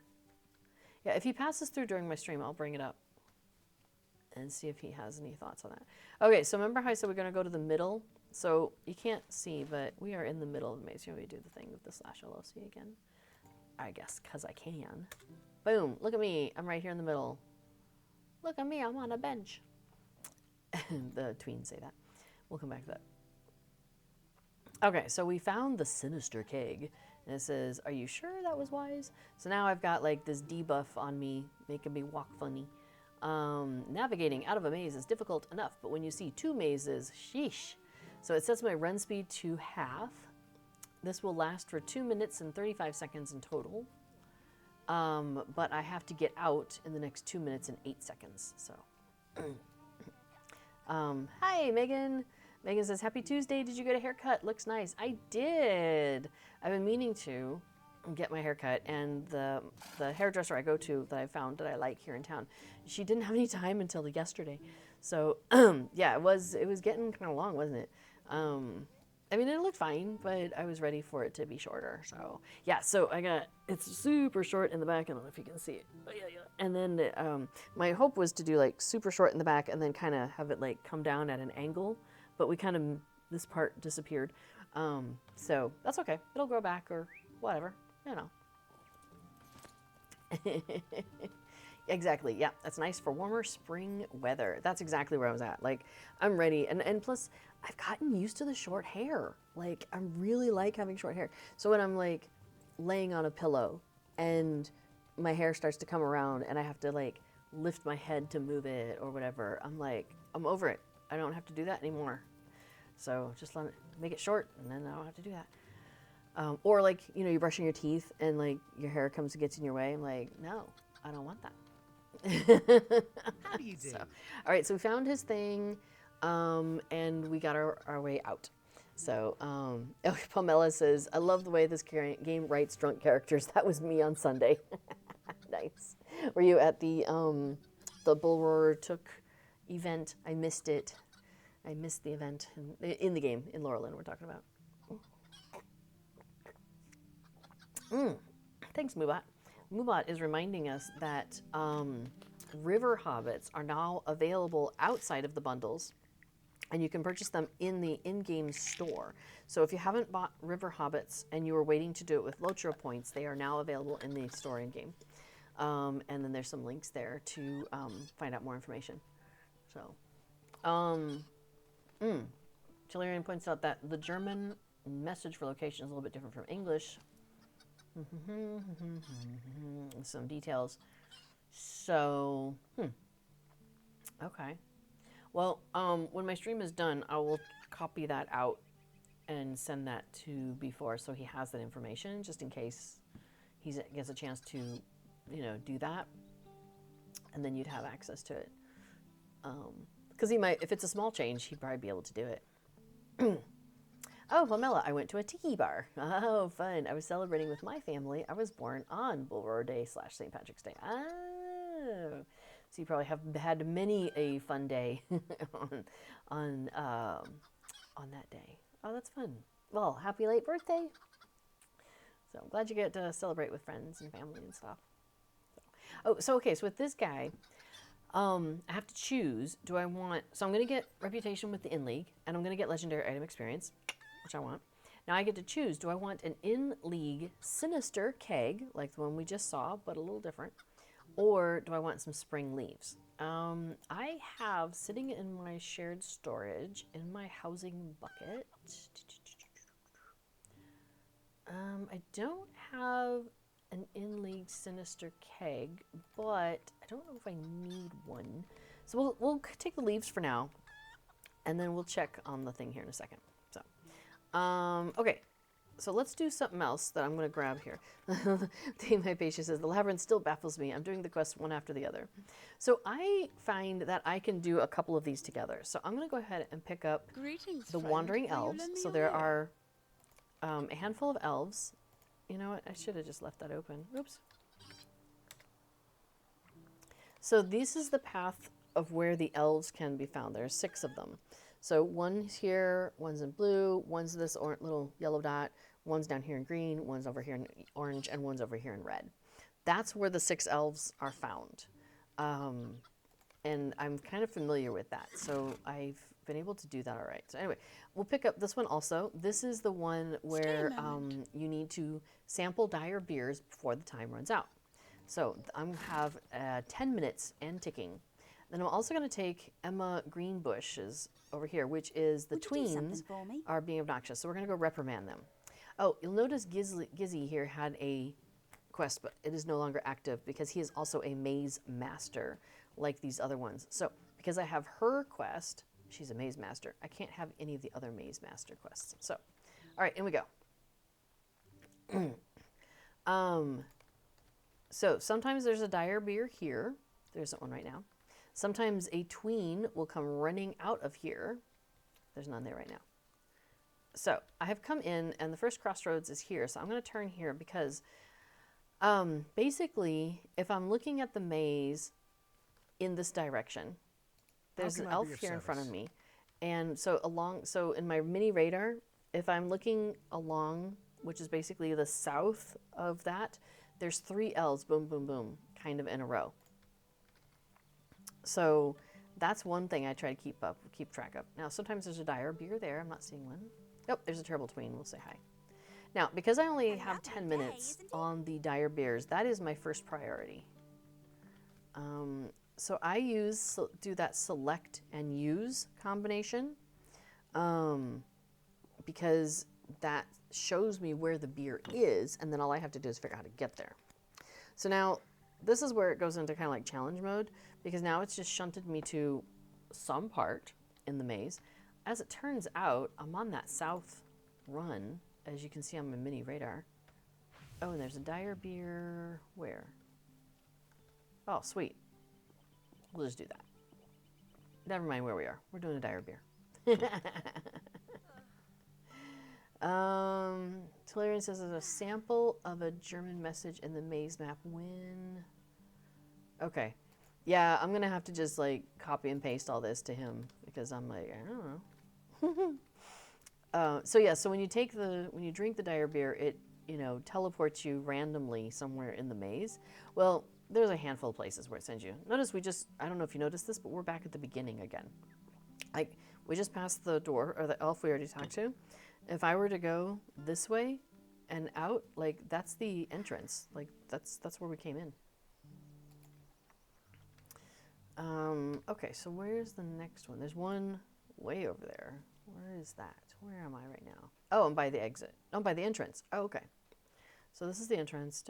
Yeah, if he passes through during my stream, I'll bring it up and see if he has any thoughts on that. Okay, so remember how I said we're going to go to the middle? So you can't see, but we are in the middle of the maze. You want me to do the thing with the /LOC again? I guess, because I can. Boom, look at me. I'm right here in the middle. Look at me, I'm on a bench. The tweens say that. We'll come back to that. Okay, so we found the sinister keg. And it says, are you sure that was wise? So now I've got like this debuff on me, making me walk funny. Navigating out of a maze is difficult enough, but when you see 2 mazes, sheesh. So it sets my run speed to half. This will last for 2 minutes and 35 seconds in total. But I have to get out in the next 2 minutes and 8 seconds. So, hi, Megan. Megan says, happy Tuesday. Did you get a haircut? Looks nice. I did. I've been meaning to get my haircut, and the hairdresser I go to that I found that I like here in town, she didn't have any time until yesterday. So, yeah, it was getting kind of long, wasn't it? I mean, it looked fine, but I was ready for it to be shorter. So, yeah, so it's super short in the back. I don't know if you can see it. And then my hope was to do like super short in the back and then kind of have it like come down at an angle. But this part disappeared. So that's okay. It'll grow back or whatever, Exactly. Yeah, that's nice for warmer spring weather. That's exactly where I was at. Like, I'm ready. And plus, I've gotten used to the short hair. Like, I really like having short hair. So when I'm like laying on a pillow and my hair starts to come around and I have to like lift my head to move it or whatever, I'm over it. I don't have to do that anymore. So just make it short, and then I don't have to do that. Or like, you're brushing your teeth, and like your hair comes and gets in your way. I'm like, no, I don't want that. How do you do? So, all right, so we found his thing, and we got our way out. So, Pamela says, I love the way this game writes drunk characters. That was me on Sunday. Nice. Were you at the Bull Roarer Took event? I missed it. I missed the event in the game in Laurelin we're talking about. Thanks, Moobot. Moobot is reminding us that river hobbits are now available outside of the bundles, and you can purchase them in the in-game store. So if you haven't bought river hobbits and you were waiting to do it with Lotro points, they are now available in the store in-game. And then there's some links there to find out more information. So, Chilerian points out that the German message for location is a little bit different from English. Some details. So, okay. Well, when my stream is done, I will copy that out and send that to B4 so he has that information just in case he gets a chance to, do that. And then you'd have access to it. Because he might, if it's a small change, he'd probably be able to do it. Oh, Pamela, I went to a tiki bar. Oh, fun. I was celebrating with my family. I was born on Bull Roarer Day / St. Patrick's Day. Oh. So you probably have had many a fun day on that day. Oh, that's fun. Well, happy late birthday. So I'm glad you get to celebrate with friends and family and stuff. So okay, so with this guy, I have to choose, so I'm going to get Reputation with the In-League, and I'm going to get Legendary Item Experience, which I want. Now I get to choose, do I want an In-League Sinister Keg, like the one we just saw, but a little different, or do I want some Spring Leaves? I have, sitting in my shared storage, in my housing bucket, I don't have an In-League Sinister Keg, but I don't know if I need one. So we'll take the leaves for now, and then we'll check on the thing here in a second. So, okay. So let's do something else that I'm going to grab here. My patient says, the labyrinth still baffles me. I'm doing the quests one after the other. So I find that I can do a couple of these together. So I'm going to go ahead and pick up the Wandering Elves. So there are a handful of elves. You know what? I should have just left that open. Oops. So this is the path of where the elves can be found. There are 6 of them. So one's here, one's in blue, one's this little yellow dot, one's down here in green, one's over here in orange, and one's over here in red. That's where the 6 elves are found. And I'm kind of familiar with that, so I've been able to do that all right. So anyway, we'll pick up this one also. This is the one where you need to sample dire beers before the time runs out. So I'm going to have 10 minutes and ticking. And I'm also going to take Emma Greenbush's over here, which is the Would you do something tweens for me? are being obnoxious. So we're going to go reprimand them. Oh, you'll notice Gizzy here had a quest, but it is no longer active because he is also a maze master like these other ones. So because I have her quest, she's a maze master, I can't have any of the other maze master quests. So, all right, in we go. So sometimes there's a dire beer here. There's one right now. Sometimes a tween will come running out of here. There's none there right now. So I have come in, and the first crossroads is here. So I'm going to turn here because basically, if I'm looking at the maze in this direction, there's an elf here in front of me. And so in my mini radar, if I'm looking along, which is basically the south of that, there's 3 elves, boom, boom, boom, kind of in a row. So that's one thing I try to keep track of. Now, sometimes there's a dire beer there. I'm not seeing one. Oh, there's a terrible tween. We'll say hi. Now, because I only have 10 minutes on the dire beers, that is my first priority. So I do that select and use combination because that shows me where the beer is, and then all I have to do is figure out how to get there. So now this is where it goes into kind of like challenge mode, because now it's just shunted me to some part in the maze. As it turns out, I'm on that south run, as you can see on my mini radar. Oh, and there's a dire beer. Where? Oh, sweet. We'll just do that. Never mind where we are. We're doing a dire beer. Tolarian says there's a sample of a German message in the maze map. When? Okay. Yeah, I'm going to have to just like copy and paste all this to him because I'm like, I don't know. So when you drink the dire beer, it, teleports you randomly somewhere in the maze. Well, there's a handful of places where it sends you. Notice I don't know if you noticed this, but we're back at the beginning again. We just passed the door, or the elf we already talked to. If I were to go this way and out, like, that's the entrance. Like, that's where we came in. Okay, so where's the next one? There's one way over there. Where is that? Where am I right now? Oh, I'm by the exit. Oh, I'm by the entrance. Oh, okay. So this is the entrance.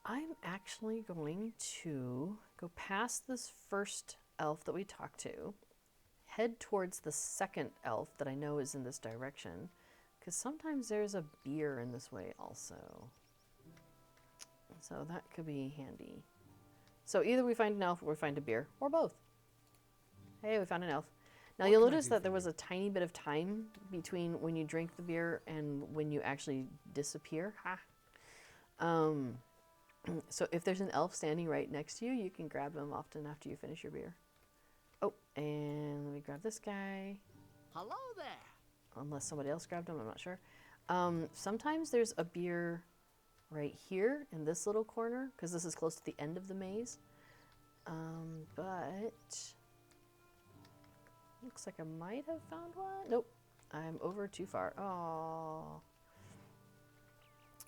I'm actually going to go past this first elf that we talked to, head towards the second elf that I know is in this direction, because sometimes there's a beer in this way also. So that could be handy. So either we find an elf or we find a beer, or both. Hey, we found an elf. Now you'll notice that there was a tiny bit of time between when you drink the beer and when you actually disappear. So if there's an elf standing right next to you, you can grab him often after you finish your beer. Oh, and let me grab this guy. Hello there. Unless somebody else grabbed him, I'm not sure. Sometimes there's a beer right here in this little corner, because this is close to the end of the maze. But looks like I might have found one. Nope, I'm over too far. Oh.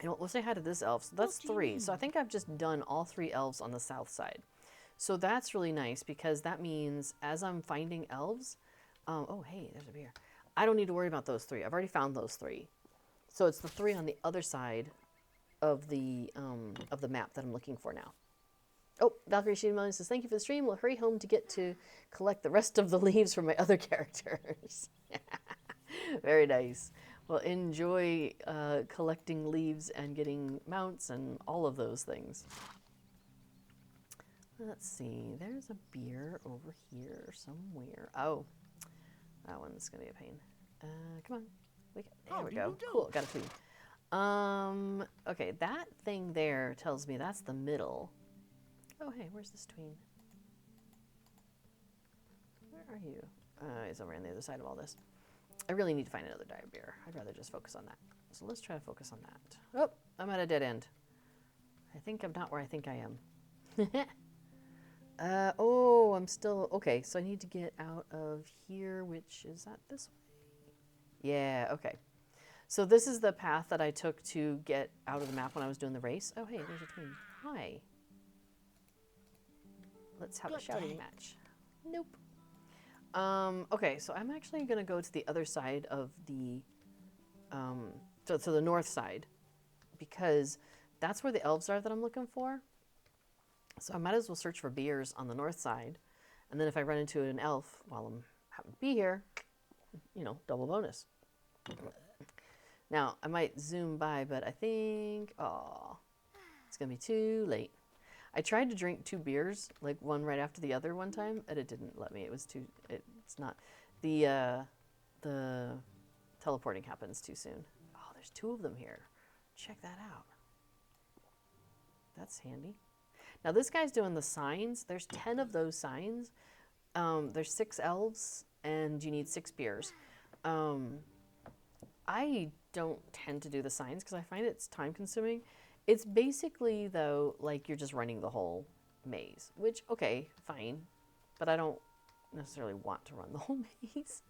We'll say hi to this elf. So that's 3. So I think I've just done all 3 elves on the south side. So that's really nice because that means as I'm finding elves, oh, hey, there's a beer. I don't need to worry about those 3. I've already found those 3. So it's the 3 on the other side of the map that I'm looking for now. Oh, Valkyrie Sheen Melanie says, thank you for the stream. We'll hurry home to get to collect the rest of the leaves from my other characters. Very nice. Well, enjoy collecting leaves and getting mounts and all of those things. Let's see. There's a beer over here somewhere. Oh, that one's going to be a pain. Come on. There we go. Cool. Got a tween. Okay, that thing there tells me that's the middle. Oh, hey, where's this tween? Where are you? He's over on the other side of all this. I really need to find another dire beer. I'd rather just focus on that. So let's try to focus on that. Oh, I'm at a dead end. I think I'm not where I think I am. Oh, I'm still... Okay, so I need to get out of here, which is that this way? Yeah, okay. So this is the path that I took to get out of the map when I was doing the race. Oh, hey, there's a tween. Hi. Let's have a Good shouting day. match. Nope. Okay, so I'm actually gonna go to the other side of the, to the north side, because that's where the elves are that I'm looking for. So I might as well search for beers on the north side, and then if I run into an elf while I'm happen to be here, you know, double bonus. Now I might zoom by, but I think, oh, it's gonna be too late. I tried to drink 2 beers, like one right after the other one time, and it didn't let me. It was too. It's not. The teleporting happens too soon. Oh, there's 2 of them here. Check that out. That's handy. Now this guy's doing the signs. There's 10 of those signs. There's 6 elves, and you need 6 beers. I don't tend to do the signs because I find it's time consuming. It's basically, though, like you're just running the whole maze, which, okay, fine, but I don't necessarily want to run the whole maze.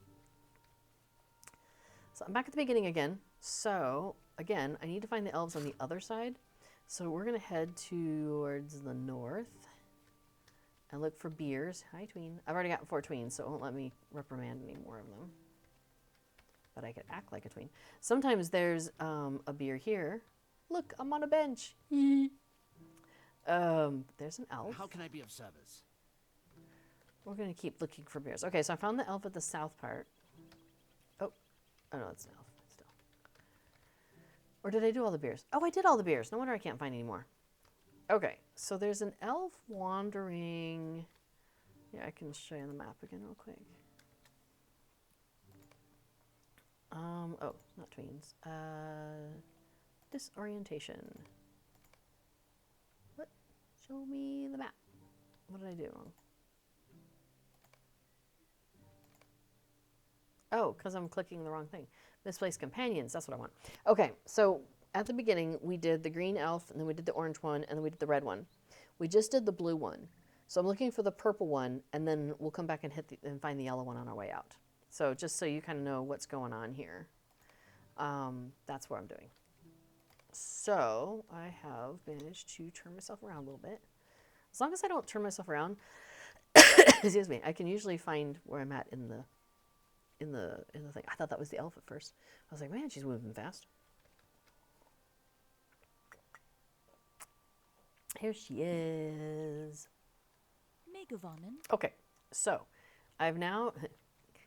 So I'm back at the beginning again. So, again, I need to find the elves on the other side. So we're going to head towards the north and look for beers. Hi, tween. I've already gotten 4 tweens, so it won't let me reprimand any more of them. But I could act like a tween. Sometimes there's a beer here. Look, I'm on a bench. There's an elf. How can I be of service? We're going to keep looking for beers. Okay, so I found the elf at the south part. Oh no, it's an elf still. Or did I do all the beers? Oh, I did all the beers. No wonder I can't find any more. Okay, so there's an elf wandering. Yeah, I can show you on the map again real quick. Oh, not tweens. Disorientation. What? Show me the map. What did I do wrong? Oh, because I'm clicking the wrong thing. Misplaced companions, that's what I want. Okay, so at the beginning, we did the green elf, and then we did the orange one, and then we did the red one. We just did the blue one. So I'm looking for the purple one, and then we'll come back and and find the yellow one on our way out. So just so you kind of know what's going on here. That's what I'm doing. So I have managed to turn myself around a little bit. As long as I don't turn myself around, excuse me, I can usually find where I'm at in the thing. I thought that was the elf at first. I was like, man, she's moving fast. Here she is. Megawonnen. Okay, so I've now,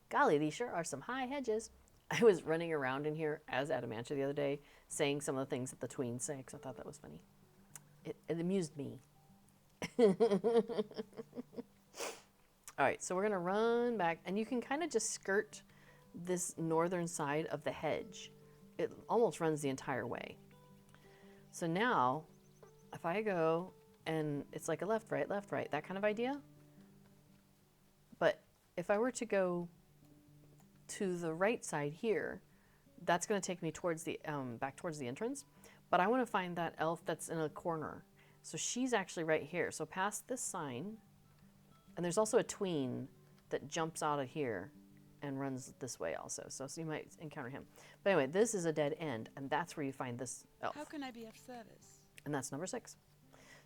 golly, these sure are some high hedges. I was running around in here as Adamantia the other day, saying some of the things that the tweens say, because I thought that was funny. It amused me. All right, so we're going to run back, and you can kind of just skirt this northern side of the hedge. It almost runs the entire way. So now, if I go, and it's like a left, right, that kind of idea. But if I were to go to the right side here, that's going to take me towards the back towards the entrance. But I want to find that elf that's in a corner. So she's actually right here. So past this sign, and there's also a tween that jumps out of here and runs this way also. So you might encounter him. But anyway, this is a dead end, and that's where you find this elf. How can I be of service? And that's number 6.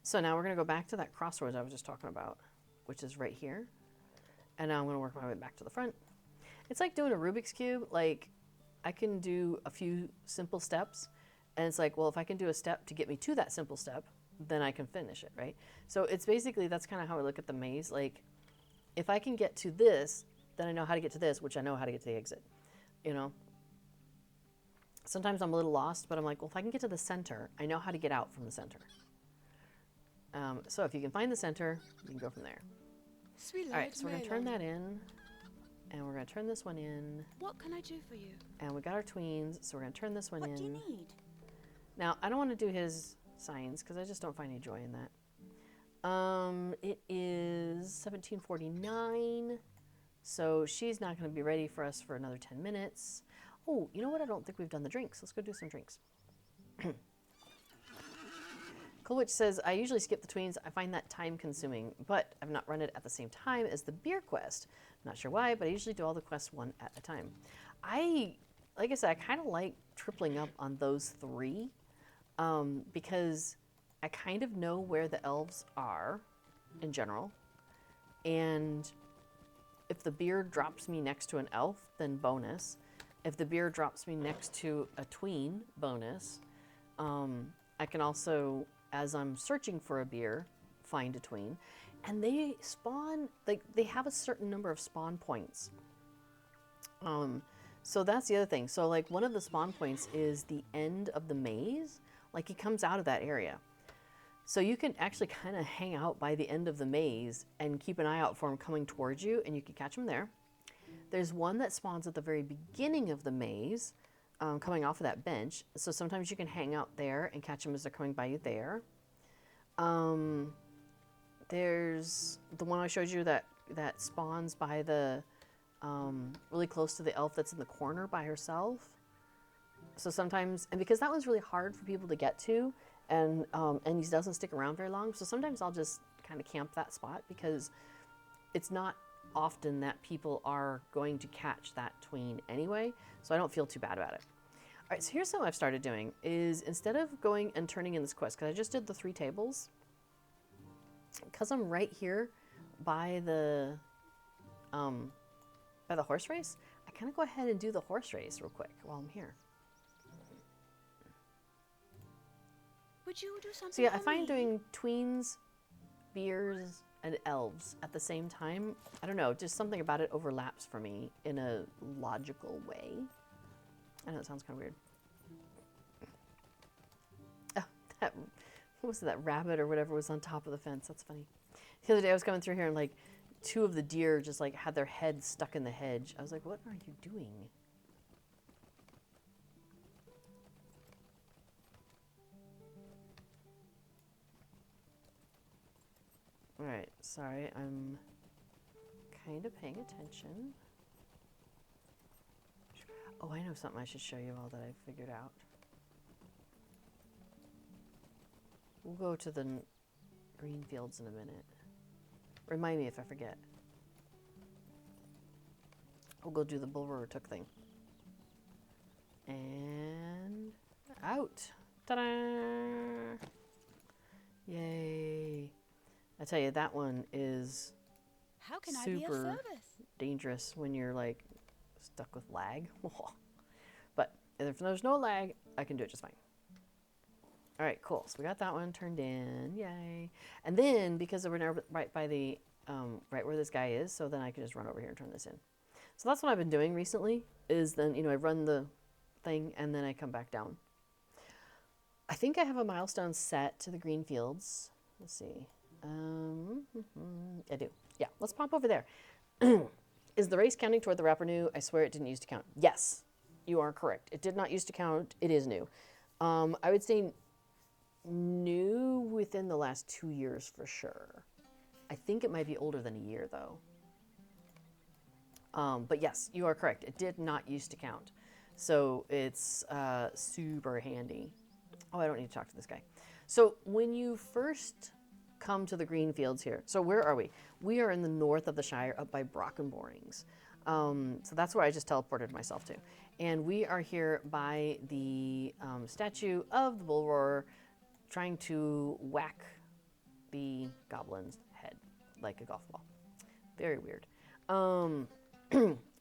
So now we're going to go back to that crossroads I was just talking about, which is right here. And now I'm going to work my way back to the front. It's like doing a Rubik's Cube. Like, I can do a few simple steps, and it's like, well, if I can do a step to get me to that simple step, then I can finish it, right? So it's basically, that's kind of how I look at the maze. Like, if I can get to this, then I know how to get to this, which I know how to get to the exit, you know? Sometimes I'm a little lost, but I'm like, well, if I can get to the center, I know how to get out from the center. So if you can find the center, you can go from there. Sweet All right, so we're going to turn that in, and we're going to turn this one in, What can I do for you? and we got our tweens, so we're going to turn this one What in. do you need? Now, I don't want to do his signs because I just don't find any joy in that. It is 17:49, so she's not going to be ready for us for another 10 minutes. Oh, you know what? I don't think we've done the drinks. Let's go do some drinks. Coolwitch says, I usually skip the tweens. I find that time consuming, but I've not run it at the same time as the beer quest. Not sure why, but I usually do all the quests one at a time. Like I said, I kind of like tripling up on those 3 because I kind of know where the elves are in general. And if the beard drops me next to an elf, then bonus. If the beard drops me next to a tween, bonus. I can also, as I'm searching for a beer, find a tween. And they spawn, like they have a certain number of spawn points. So that's the other thing. So like one of the spawn points is the end of the maze. Like he comes out of that area. So you can actually kind of hang out by the end of the maze and keep an eye out for him coming towards you, and you can catch him there. There's one that spawns at the very beginning of the maze, coming off of that bench. So sometimes you can hang out there and catch them as they're coming by you there. There's the one I showed you that spawns by the really close to the elf that's in the corner by herself. So sometimes, and because that one's really hard for people to get to, and he doesn't stick around very long, so sometimes I'll just kind of camp that spot because it's not often that people are going to catch that tween anyway, so I don't feel too bad about it. All right, so here's something I've started doing is instead of going and turning in this quest, because I just did the 3 tables, because I'm right here by the horse race, I kind of go ahead and do the horse race real quick while I'm here. Would you do something So yeah, I for find me? doing tweens, beers, and elves at the same time, I don't know, just something about it overlaps for me in a logical way. I know it sounds kind of weird. Oh, what was it, that rabbit or whatever was on top of the fence? That's funny. The other day I was coming through here and like 2 of the deer just like had their heads stuck in the hedge. I was like, what are you doing? All right, sorry, I'm kind of paying attention. Oh, I know something I should show you all that I figured out. We'll go to the green fields in a minute. Remind me if I forget. We'll go do the bull roarer took thing. And out. Ta-da! Yay. I tell you, that one is How can I be of super service? dangerous when you're like stuck with lag. But if there's no lag, I can do it just fine. All right, cool. So we got that one turned in. Yay. And then because we're now right by the, right where this guy is, so then I can just run over here and turn this in. So that's what I've been doing recently is then, I run the thing and then I come back down. I think I have a milestone set to the green fields. Let's see. I do. Yeah, let's pop over there. Is the race counting toward the wrapper new? I swear it didn't used to count. Yes, you are correct. It did not used to count. It is new. I would say new within the last 2 years for sure. I think it might be older than a year though. But yes, you are correct. It did not used to count. So it's super handy. Oh, I don't need to talk to this guy. So when you first come to the green fields here, so where are we? We are in the north of the Shire up by Brockenborings. So that's where I just teleported myself to. And we are here by the statue of the bull roarer trying to whack the goblin's head like a golf ball. Very weird.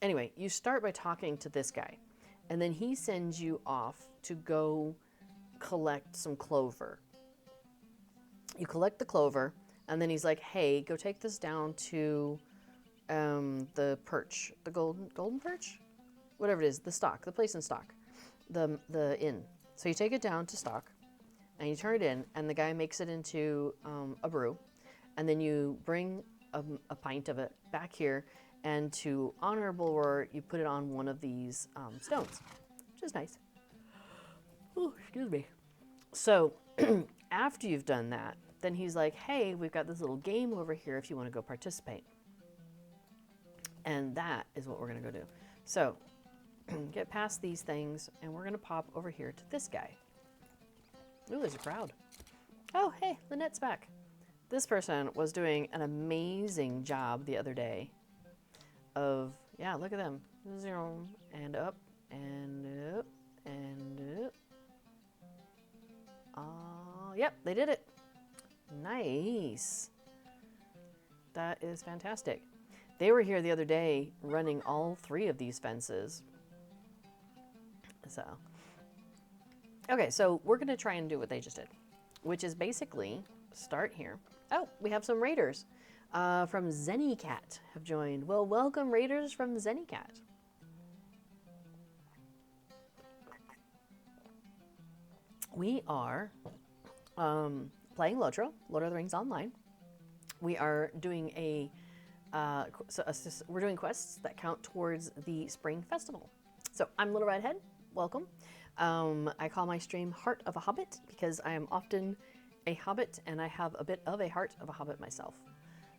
Anyway, you start by talking to this guy, and then he sends you off to go collect some clover. You collect the clover, and then he's like, hey, go take this down to the perch, the golden perch? Whatever it is, the stock, the place in stock, the inn. So you take it down to stock, and you turn it in, and the guy makes it into a brew, and then you bring a pint of it back here, and to honor bull roarer, you put it on one of these stones, which is nice. Oh, excuse me. So after you've done that, then he's like, hey, we've got this little game over here if you want to go participate. And that is what we're going to go do. So get past these things, and we're going to pop over here to this guy. Ooh, there's a crowd. Oh, hey, Lynette's back. This person was doing an amazing job the other day of, yeah, look at them. 0 and up and up and up. Yep, they did it. Nice. That is fantastic. They were here the other day running all 3 of these fences. So, okay, so we're going to try and do what they just did, which is basically start here. Oh, we have some raiders from Zennycat have joined. Well, welcome raiders from Zennycat. We are playing Lotro, Lord of the Rings Online. We are doing we're doing quests that count towards the Spring Festival. So I'm Little Redhead. Welcome. I call my stream Heart of a Hobbit because I am often a hobbit and I have a bit of a heart of a hobbit myself.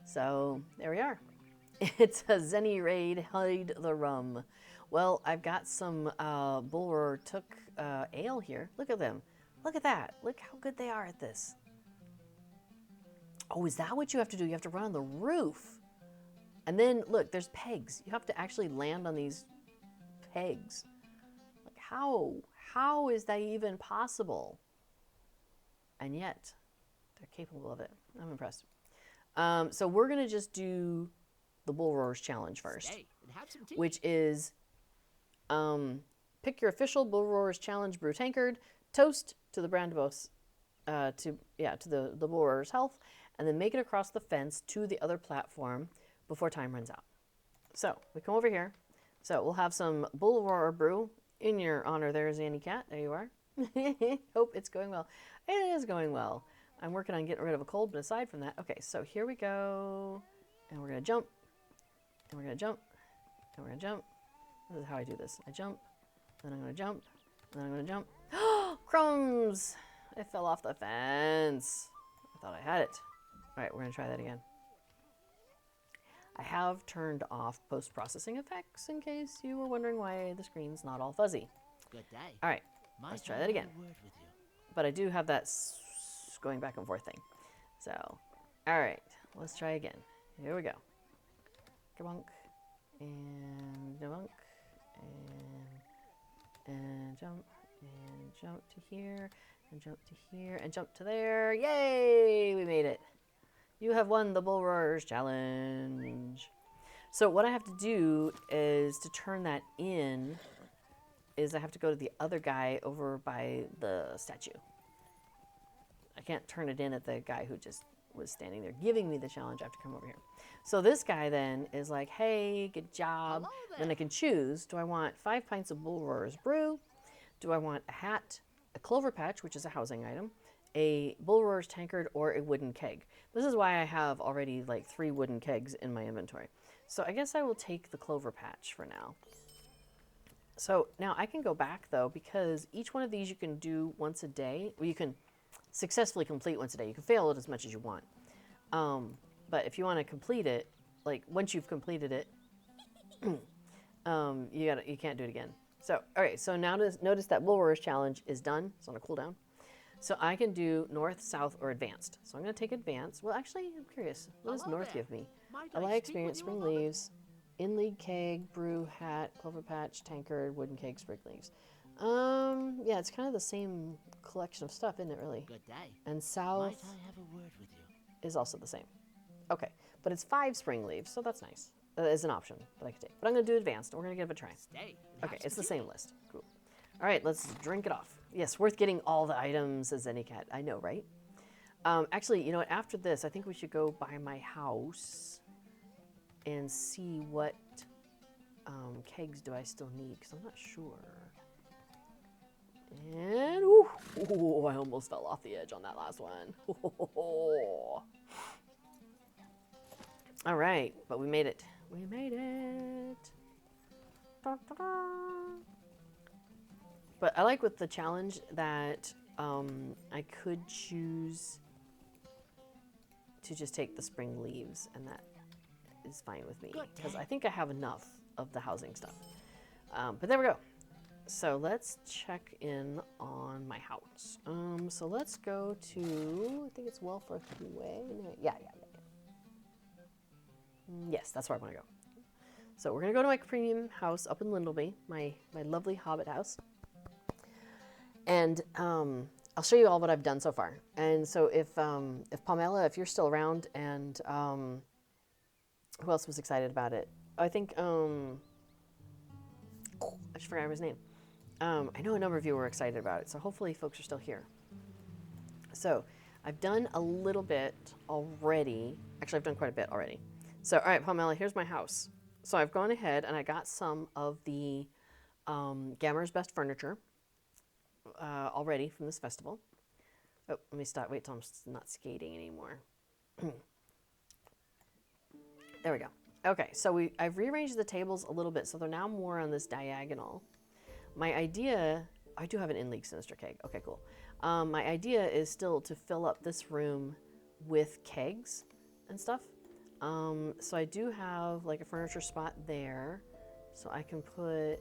So there we are. It's a Zenny raid, hide the rum. Well, I've got some Bulwer Took ale here. Look at them. Look at that. Look how good they are at this. Oh, is that what you have to do? You have to run on the roof. And then, look, there's pegs. You have to actually land on these pegs. Like, how? How is that even possible? And yet, they're capable of it. I'm impressed. So we're going to just do the Bull Roarers Challenge first, which is pick your official Bull Roarers Challenge brew tankard, toast to the brand boss, to the Bull Roarers health, and then make it across the fence to the other platform before time runs out. So we come over here. So we'll have some Bull Roarer brew in your honor there, Zanny Cat. There you are. Hope it's going well. It is going well. I'm working on getting rid of a cold, but aside from that, okay, so here we go. And we're going to jump. And we're going to jump. And we're going to jump. This is how I do this. I jump. Then I'm going to jump. Then I'm going to jump. Crumbs! I fell off the fence. I thought I had it. All right, we're going to try that again. I have turned off post-processing effects in case you were wondering why the screen's not all fuzzy. Good day. All right, let's try that again. But I do have that going back and forth thing. So, all right, let's try again. Here we go. Kabunk, and jump, and jump, and jump to here, and jump to here, and jump to there. Yay! We made it. You have won the Bull Roarers Challenge. So what I have to do is to turn that in is I have to go to the other guy over by the statue. I can't turn it in at the guy who just was standing there giving me the challenge. I have to come over here. So this guy then is like, hey, good job. Then I can choose, do I want 5 pints of Bull Roarers brew? Do I want a hat, a clover patch, which is a housing item, a Bull Roarers tankard, or a wooden keg? This is why I have already like 3 wooden kegs in my inventory. So I guess I will take the clover patch for now. So now I can go back though, because each one of these you can do once a day. Well, you can successfully complete once a day. You can fail it as much as you want. But if you want to complete it, like once you've completed it, you can't do it again. So, all right, so now notice that Bull Roarers Challenge is done. It's on a cooldown. So I can do north, south, or advanced. So I'm going to take advanced. Well, actually, I'm curious. What does north give me? Ally experience, spring leaves, in-league keg, brew, hat, clover patch, tankard, wooden keg, spring leaves. Yeah, it's kind of the same collection of stuff, isn't it, really? Good day. And south Might I have a word with you? is also the same. Okay, but it's 5 spring leaves, so that's nice. That is an option that I could take. But I'm going to do advanced, and we're going to give it a try. Stay. Okay, it's the same list. Cool. All right, let's drink it off. Yes, worth getting all the items as any cat. I know, right? Actually, you know what? After this, I think we should go by my house and see what kegs do I still need, because I'm not sure. And, ooh, I almost fell off the edge on that last one. All right, but we made it. We made it. Da, da, da. But I like with the challenge that I could choose to just take the spring leaves, and that is fine with me because I think I have enough of the housing stuff. But there we go. So let's check in on my house. So let's go to, I think it's Wellforth Way. Yeah. Yes, that's where I want to go. So we're going to go to my premium house up in Lindleby, my lovely Hobbit house. And I'll show you all what I've done so far. And so if Pamela, if you're still around and who else was excited about it? I think, I just forgot his name. I know a number of you were excited about it, so hopefully folks are still here. So I've done a little bit already. Actually, I've done quite a bit already. So, all right, Pamela, here's my house. So I've gone ahead and I got some of the Gammer's Best furniture already from this festival. Oh, let me stop. Wait till I'm not skating anymore. There we go. Okay, so I've rearranged the tables a little bit, so they're now more on this diagonal. My idea, I do have an in-league Sinister keg. Okay, cool. My idea is still to fill up this room with kegs and stuff. So I do have like a furniture spot there, so I can put,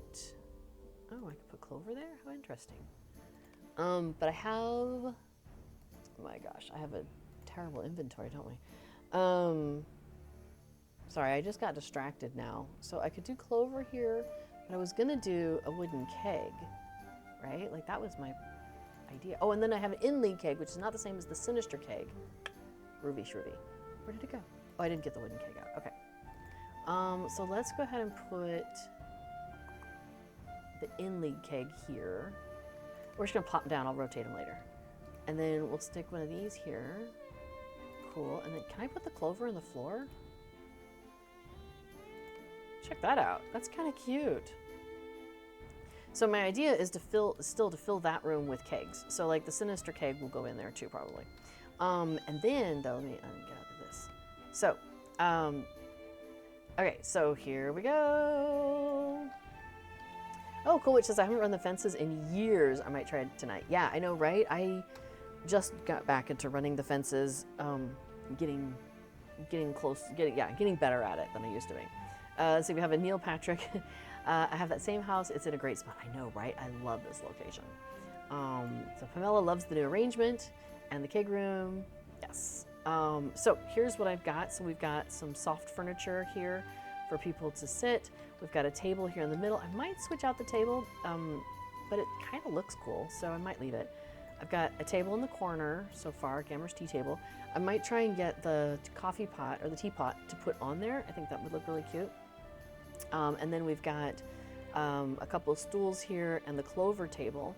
oh, I can put Clover there? How interesting. But I have, oh my gosh, I have a terrible inventory, don't we? Sorry, I just got distracted now. So I could do Clover here, but I was gonna do a wooden keg, right? Like that was my idea. Oh, and then I have an in-league keg, which is not the same as the Sinister keg. Groovy shrooby. Where did it go? Oh, I didn't get the wooden keg out. Okay. So let's go ahead and put the in-league keg here. We're just gonna pop them down. I'll rotate them later. And then we'll stick one of these here. Cool. And then can I put the Clover on the floor? Check that out. That's kind of cute. So my idea is to fill that room with kegs. So like the Sinister keg will go in there too, probably. And then though, let me get out of this. So, okay, so here we go. Oh, cool, which says I haven't run the fences in years. I might try it tonight. Yeah, I know, right? I just got back into running the fences, getting better at it than I used to be. So we have a Neil Patrick. I have that same house. It's in a great spot. I know, right? I love this location. So Pamela loves the new arrangement and the keg room. Yes. So here's what I've got. So we've got some soft furniture here for people to sit. We've got a table here in the middle. I might switch out the table, but it kind of looks cool, so I might leave it. I've got a table in the corner so far, Gammer's tea table. I might try and get the coffee pot or the teapot to put on there. I think that would look really cute. And then we've got a couple of stools here and the Clover table.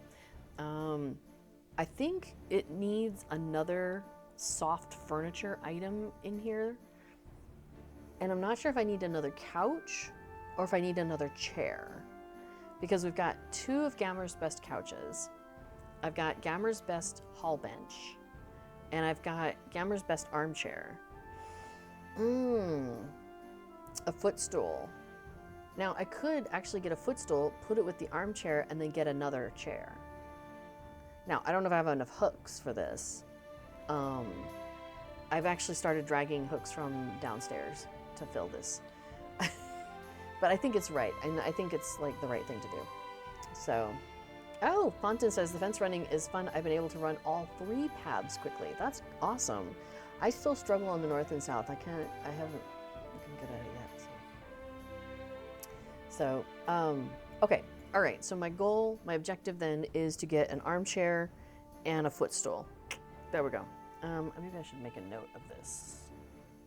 I think it needs another soft furniture item in here. And I'm not sure if I need another couch or if I need another chair. Because we've got two of Gammer's Best couches. I've got Gammer's Best hall bench. And I've got Gammer's Best armchair. A footstool. Now, I could actually get a footstool, put it with the armchair, and then get another chair. Now, I don't know if I have enough hooks for this. I've actually started dragging hooks from downstairs to fill this. But I think it's right, and I think it's like the right thing to do. So, oh, Fontaine says the fence running is fun. I've been able to run all 3 paths quickly. That's awesome. I still struggle on the north and south. I haven't been good at it yet. So, okay, all right. So my objective then is to get an armchair and a footstool. There we go. Maybe I should make a note of this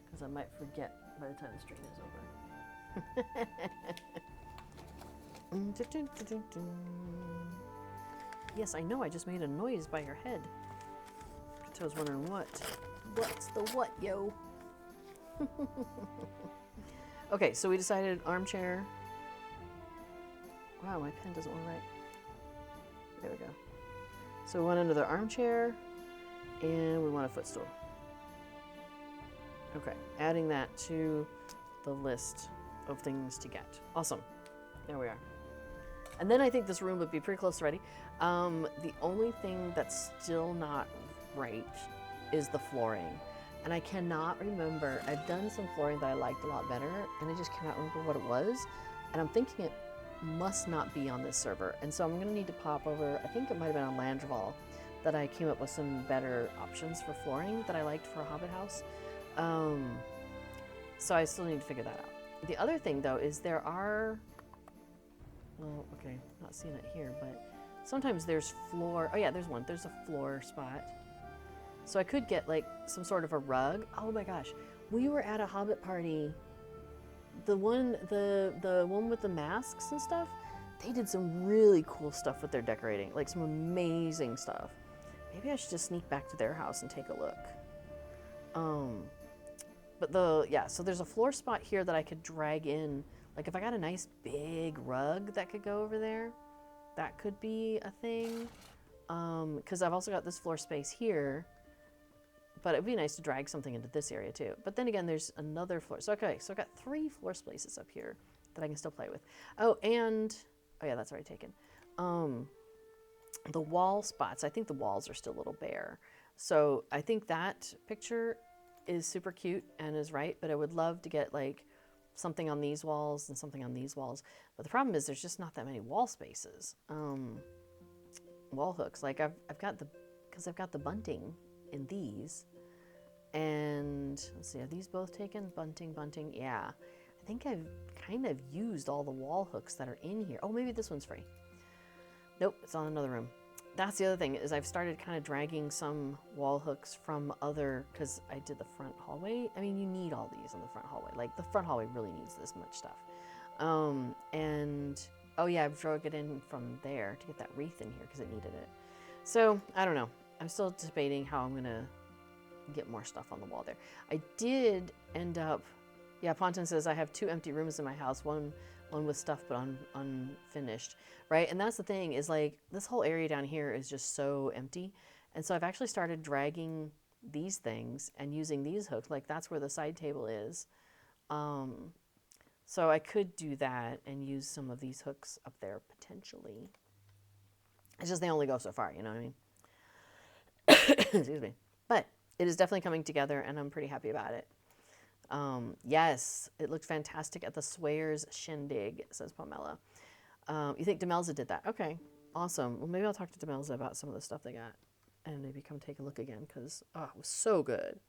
because I might forget by the time the stream is over. Yes, I know. I just made a noise by your head. So I was wondering what's the what, yo? Okay, so we decided armchair. Wow, my pen doesn't want to write. There we go. So we want another armchair, and we want a footstool. Okay, adding that to the list of things to get. Awesome. There we are. And then I think this room would be pretty close to ready. The only thing that's still not right is the flooring. And I cannot remember. I've done some flooring that I liked a lot better, and I just cannot remember what it was. And I'm thinking it must not be on this server. And so I'm going to need to pop over, I think it might have been on Landreval, that I came up with some better options for flooring that I liked for a Hobbit house. So I still need to figure that out. The other thing, though, is there are, well, okay, not seeing it here, but sometimes there's floor, oh yeah, there's one, there's a floor spot. So I could get like some sort of a rug. Oh my gosh, we were at a Hobbit party the one with the masks and stuff, they did some really cool stuff with their decorating, like some amazing stuff. Maybe I should just sneak back to their house and take a look. So there's a floor spot here that I could drag in. Like if I got a nice big rug that could go over there, that could be a thing. Because I've also got this floor space here, but it'd be nice to drag something into this area too. But then again, there's another floor. So okay, so I've got 3 floor spaces up here that I can still play with. Oh yeah, that's already taken. The wall spots, I think the walls are still a little bare. So I think that picture is super cute and is right, but I would love to get like something on these walls and something on these walls. But the problem is there's just not that many wall spaces. Wall hooks, like I've got the bunting in these. And let's see, are these both taken? Bunting, yeah. I think I've kind of used all the wall hooks that are in here. Oh, maybe this one's free. Nope, it's on another room. That's the other thing, is I've started kind of dragging some wall hooks from other, because I did the front hallway. I mean, you need all these in the front hallway. Like, the front hallway really needs this much stuff. Oh yeah, I've drug it in from there to get that wreath in here because it needed it. So, I don't know. I'm still debating how I'm going to get more stuff on the wall there. I did end up, yeah, Ponton says I have 2 empty rooms in my house, one with stuff but unfinished, right? And that's the thing, is like this whole area down here is just so empty. And so I've actually started dragging these things and using these hooks, like that's where the side table is. So I could do that and use some of these hooks up there potentially. It's just they only go so far, you know what I mean? Excuse me. But it is definitely coming together and I'm pretty happy about it. Yes, it looked fantastic at the Swayers Shindig, says Pamela. You think Demelza did that? Okay, awesome. Well, maybe I'll talk to Demelza about some of the stuff they got and maybe come take a look again because it was so good.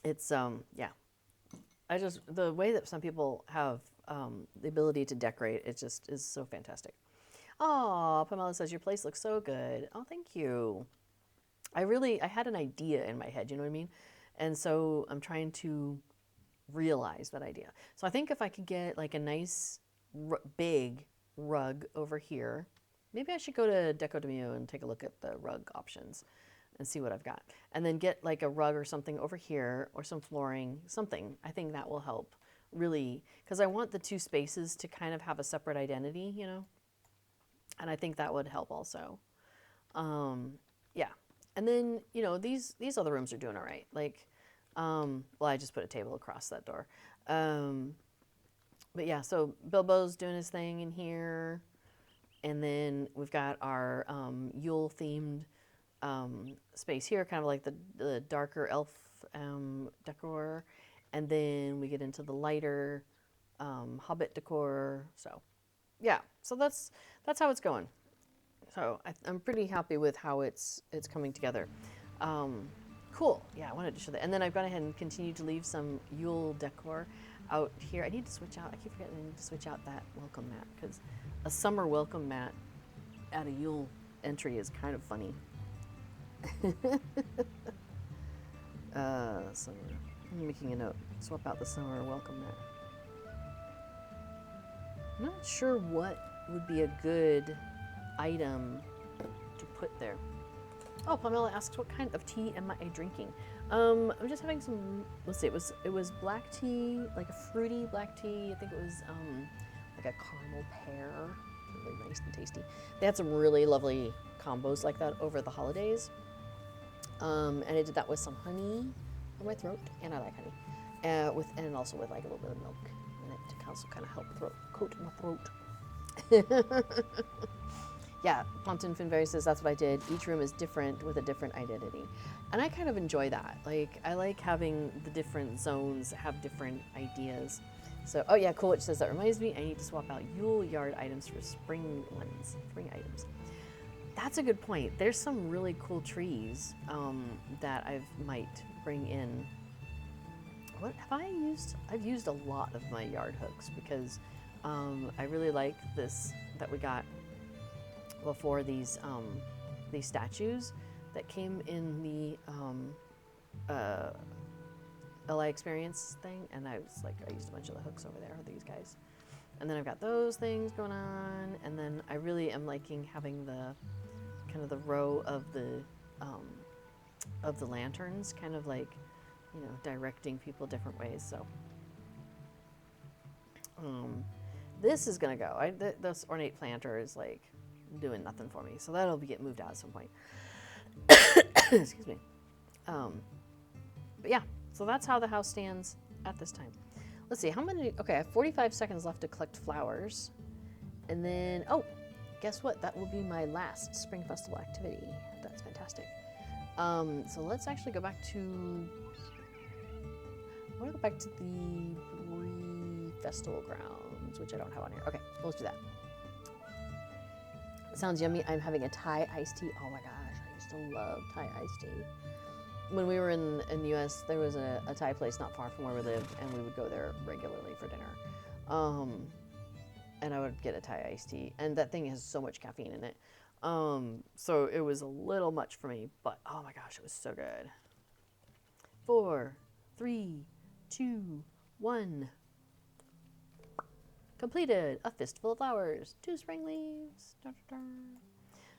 It's, yeah. The way that some people have the ability to decorate, it just is so fantastic. Oh, Pamela says, your place looks so good. Oh, thank you. I had an idea in my head, you know what I mean? And so I'm trying to realize that idea. So I think if I could get like a nice big rug over here, maybe I should go to Deco Demio and take a look at the rug options and see what I've got. And then get like a rug or something over here or some flooring, something. I think that will help really, because I want the 2 spaces to kind of have a separate identity, you know? And I think that would help also. Yeah. And then, you know, these other rooms are doing all right. Like, well, I just put a table across that door. But yeah, so Bilbo's doing his thing in here. And then we've got our Yule-themed space here, kind of like the darker elf decor. And then we get into the lighter Hobbit decor. So, yeah, so that's how it's going. So I'm pretty happy with how it's coming together. Cool. Yeah, I wanted to show that. And then I've gone ahead and continued to leave some Yule decor out here. I need to switch out. I keep forgetting I need to switch out that welcome mat because a summer welcome mat at a Yule entry is kind of funny. So I'm making a note. Swap out the summer welcome mat. I'm not sure what would be a good item to put there. Oh, Pamela asks, what kind of tea am I drinking? I'm just having some, let's see, it was black tea, like a fruity black tea. I think it was like a caramel pear, really nice and tasty. They had some really lovely combos like that over the holidays. And I did that with some honey on my throat, and I like honey. And also with like a little bit of milk in it to also kind of help coat my throat. Yeah, Ponton Finberry says that's what I did. Each room is different with a different identity. And I kind of enjoy that. Like, I like having the different zones have different ideas. So, oh yeah, Coolwitch says, that reminds me, I need to swap out Yule yard items for spring ones, spring items. That's a good point. There's some really cool trees that I might bring in. What have I used? I've used a lot of my yard hooks because I really like this that we got before these statues that came in LA Experience thing, and I was like, I used a bunch of the hooks over there, these guys. And then I've got those things going on, and then I really am liking having the kind of the row of the lanterns, kind of like, you know, directing people different ways. So this is gonna go. This ornate planter is like doing nothing for me, so that'll get moved out at some point. Excuse me. But yeah, so that's how the house stands at this time. Let's see, how many, okay, I have 45 seconds left to collect flowers. And then, oh, guess what? That will be my last Spring Festival activity. That's fantastic. So let's actually go back to, I want to go back to the festival grounds, which I don't have on here. Okay, let's do that. Sounds yummy. I'm having a Thai iced tea. Oh my gosh, I used to love Thai iced tea. When we were in the U.S., there was a Thai place not far from where we lived, and we would go there regularly for dinner. And I would get a Thai iced tea, and that thing has so much caffeine in it. So it was a little much for me, but oh my gosh, it was so good. 4, 3, 2, 1. Completed. A fistful of flowers. 2 spring leaves. Da, da, da.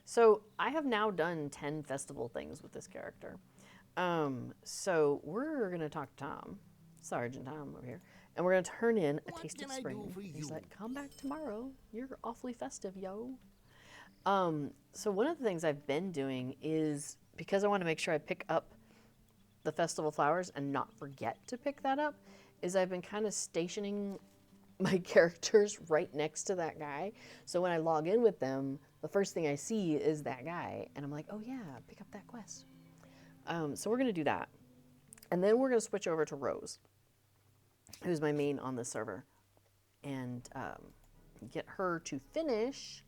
So I have now done 10 festival things with this character. So we're gonna talk to Tom, Sergeant Tom over here, and we're gonna turn in a taste of spring. He's like, come back tomorrow. You're awfully festive, yo. So one of the things I've been doing is, because I want to make sure I pick up the festival flowers and not forget to pick that up, is I've been kind of stationing my characters right next to that guy. So when I log in with them, the first thing I see is that guy, and I'm like, oh yeah, pick up that quest. So we're going to do that. And then we're going to switch over to Rose, who's my main on the server, and get her to finish,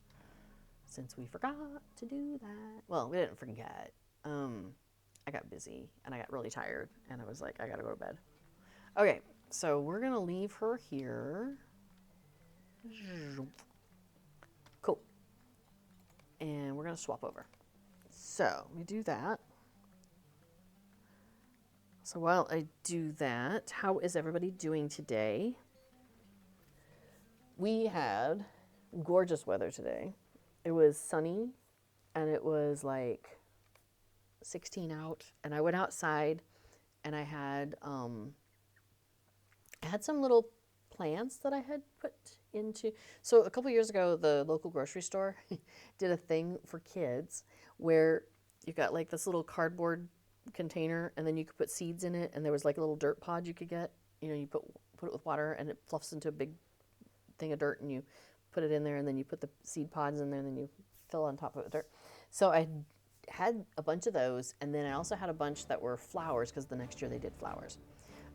since we forgot to do that. Well, we didn't forget. I got busy, and I got really tired, and I was like, I got to go to bed. Okay, so we're going to leave her here. Cool. And we're going to swap over. So we do that. So while I do that, how is everybody doing today? We had gorgeous weather today. It was sunny, and it was like 16 out, and I went outside, and I had some little plants that I had put into. So a couple years ago, the local grocery store did a thing for kids where you got like this little cardboard container, and then you could put seeds in it, and there was like a little dirt pod you could get. You know, you put it with water, and it fluffs into a big thing of dirt, and you put it in there, and then you put the seed pods in there, and then you fill on top of it with dirt. So I had a bunch of those, and then I also had a bunch that were flowers, because the next year they did flowers.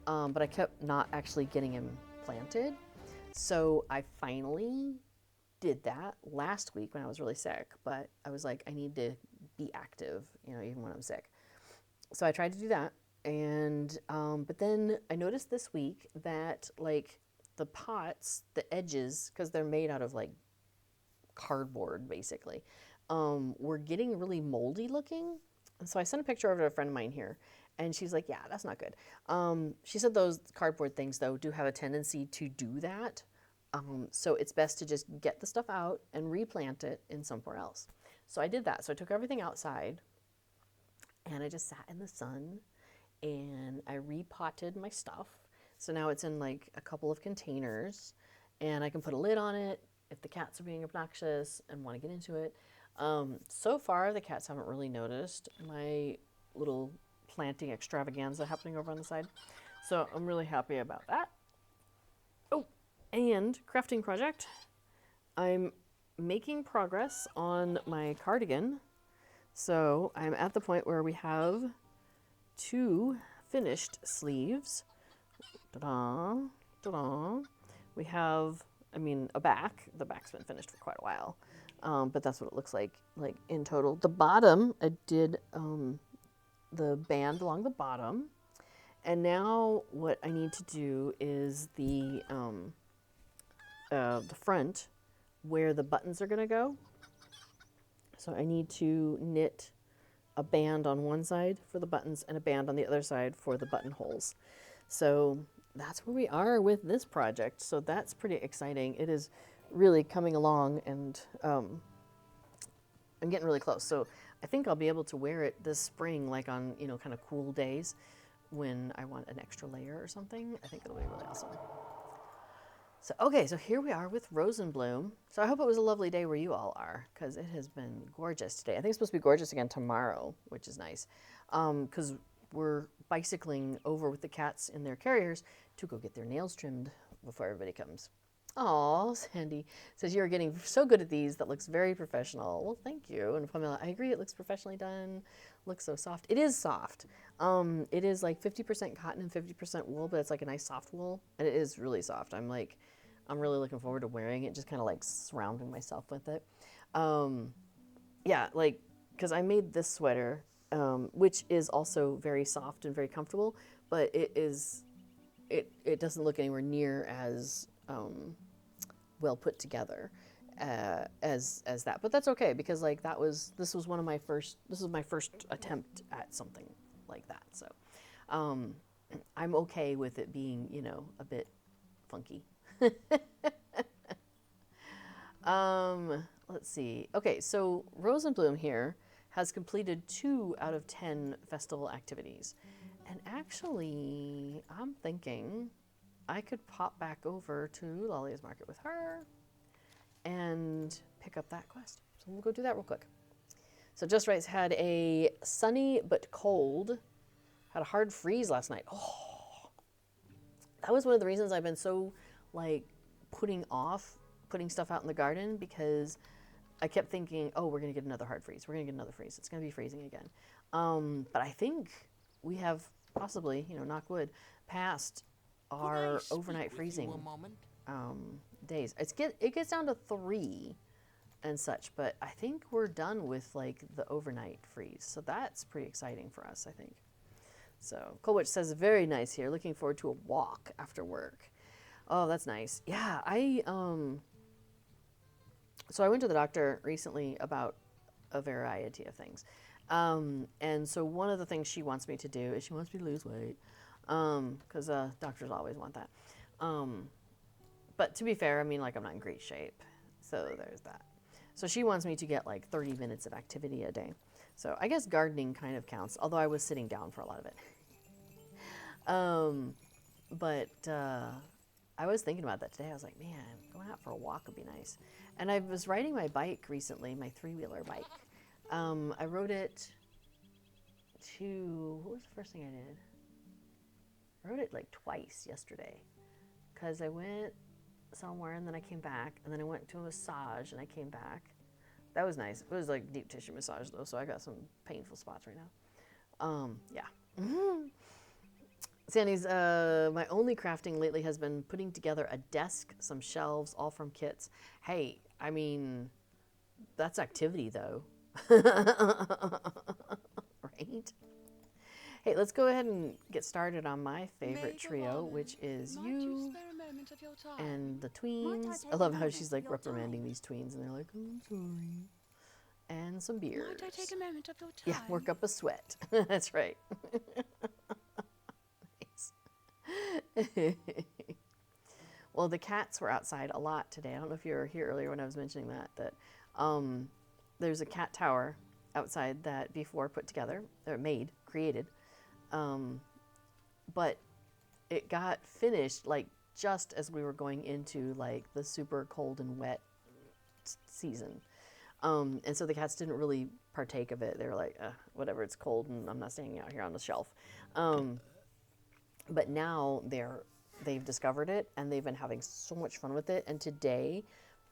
But I kept not actually getting them planted. So I finally did that last week when I was really sick, but I was like, I need to be active, you know, even when I'm sick. So I tried to do that, and but then I noticed this week that like the pots, the edges, because they're made out of like cardboard basically, were getting really moldy looking. And so I sent a picture over to a friend of mine here, and she's like, yeah, that's not good. She said those cardboard things though do have a tendency to do that. So it's best to just get the stuff out and replant it in somewhere else. So I did that. So I took everything outside, and I just sat in the sun, and I repotted my stuff. So now it's in like a couple of containers, and I can put a lid on it if the cats are being obnoxious and want to get into it. So far, the cats haven't really noticed my little planting extravaganza happening over on the side. So I'm really happy about that. Oh, and crafting project. I'm making progress on my cardigan. So I'm at the point where we have 2 finished sleeves. Ta-da, ta-da. We have, I mean, a back. The back's been finished for quite a while, but that's what it looks like in total. The bottom, I did the band along the bottom, and now what I need to do is the front, where the buttons are gonna go. So I need to knit a band on one side for the buttons and a band on the other side for the buttonholes. So that's where we are with this project. So that's pretty exciting. It is really coming along, and I'm getting really close. So I think I'll be able to wear it this spring, like on, kind of cool days when I want an extra layer or something. I think it'll be really awesome. So, okay, so here we are with Rosenbloom. So I hope it was a lovely day where you all are, because it has been gorgeous today. I think it's supposed to be gorgeous again tomorrow, which is nice, because we're bicycling over with the cats in their carriers to go get their nails trimmed before everybody comes. Aw, Sandy says, you're getting so good at these. That looks very professional. Well, thank you. And Pamela, I agree. It looks professionally done. Looks so soft. It is soft. It is like 50% cotton and 50% wool, but it's like a nice soft wool. And it is really soft. I'm really looking forward to wearing it, just kind of like surrounding myself with it. Yeah, like, because I made this sweater, which is also very soft and very comfortable, but it doesn't look anywhere near as well put together as that. But that's okay, because like this was my first attempt at something like that. So I'm okay with it being, a bit funky. Let's see. Okay, so Rosenbloom here has completed 2 out of 10 festival activities. And actually, I'm thinking I could pop back over to Lolly's Market with her and pick up that quest. So we'll go do that real quick. So Just Right's had a sunny but cold, had a hard freeze last night. Oh, that was one of the reasons I've been so like putting off putting stuff out in the garden, because I kept thinking, oh, we're going to get another hard freeze. We're going to get another freeze. It's going to be freezing again. But I think we have possibly, knock wood, passed our overnight freezing days. It gets down to 3 and such, but I think we're done with like the overnight freeze. So that's pretty exciting for us, I think. So Colwich says, very nice here. Looking forward to a walk after work. Oh, that's nice. Yeah, so I went to the doctor recently about a variety of things. And so one of the things she wants me to do is she wants me to lose weight, because doctors always want that. But to be fair, I'm not in great shape. So there's that. So she wants me to get like 30 minutes of activity a day. So I guess gardening kind of counts, although I was sitting down for a lot of it. But I was thinking about that today. I was like, man, going out for a walk would be nice. And I was riding my bike recently, my 3-wheeler bike. I rode it what was the first thing I did? I rode it like twice yesterday, because I went somewhere and then I came back, and then I went to a massage and I came back. That was nice. It was like deep tissue massage though, so I got some painful spots right now. Yeah. Sandy's, my only crafting lately has been putting together a desk, some shelves, all from kits. Hey, that's activity though. Right? Hey, let's go ahead and get started on my favorite trio, which is you and the tweens. I love how she's like reprimanding these tweens, and they're like, oh, I'm sorry. And some beers. Might I take a moment of your time? Yeah, work up a sweat. That's right. Nice. Well, the cats were outside a lot today. I don't know if you were here earlier when I was mentioning that there's a cat tower outside that before put together, or created, but it got finished like just as we were going into like the super cold and wet season. And so the cats didn't really partake of it. They were like, whatever, it's cold and I'm not standing out here on the shelf. But now they've discovered it, and they've been having so much fun with it. And today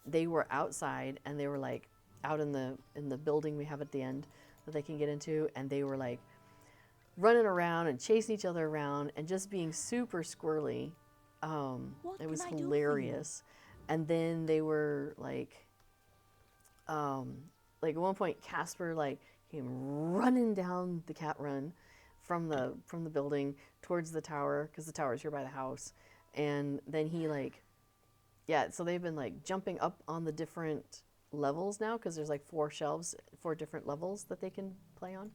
they were outside, and they were like out in the building we have at the end that they can get into, and they were like running around and chasing each other around and just being super squirrely. It was hilarious. And then they were like at one point Casper like came running down the cat run from the building towards the tower, because the tower is here by the house. And then he so they've been like jumping up on the different levels now because there's like 4 shelves, 4 different levels that they can play on.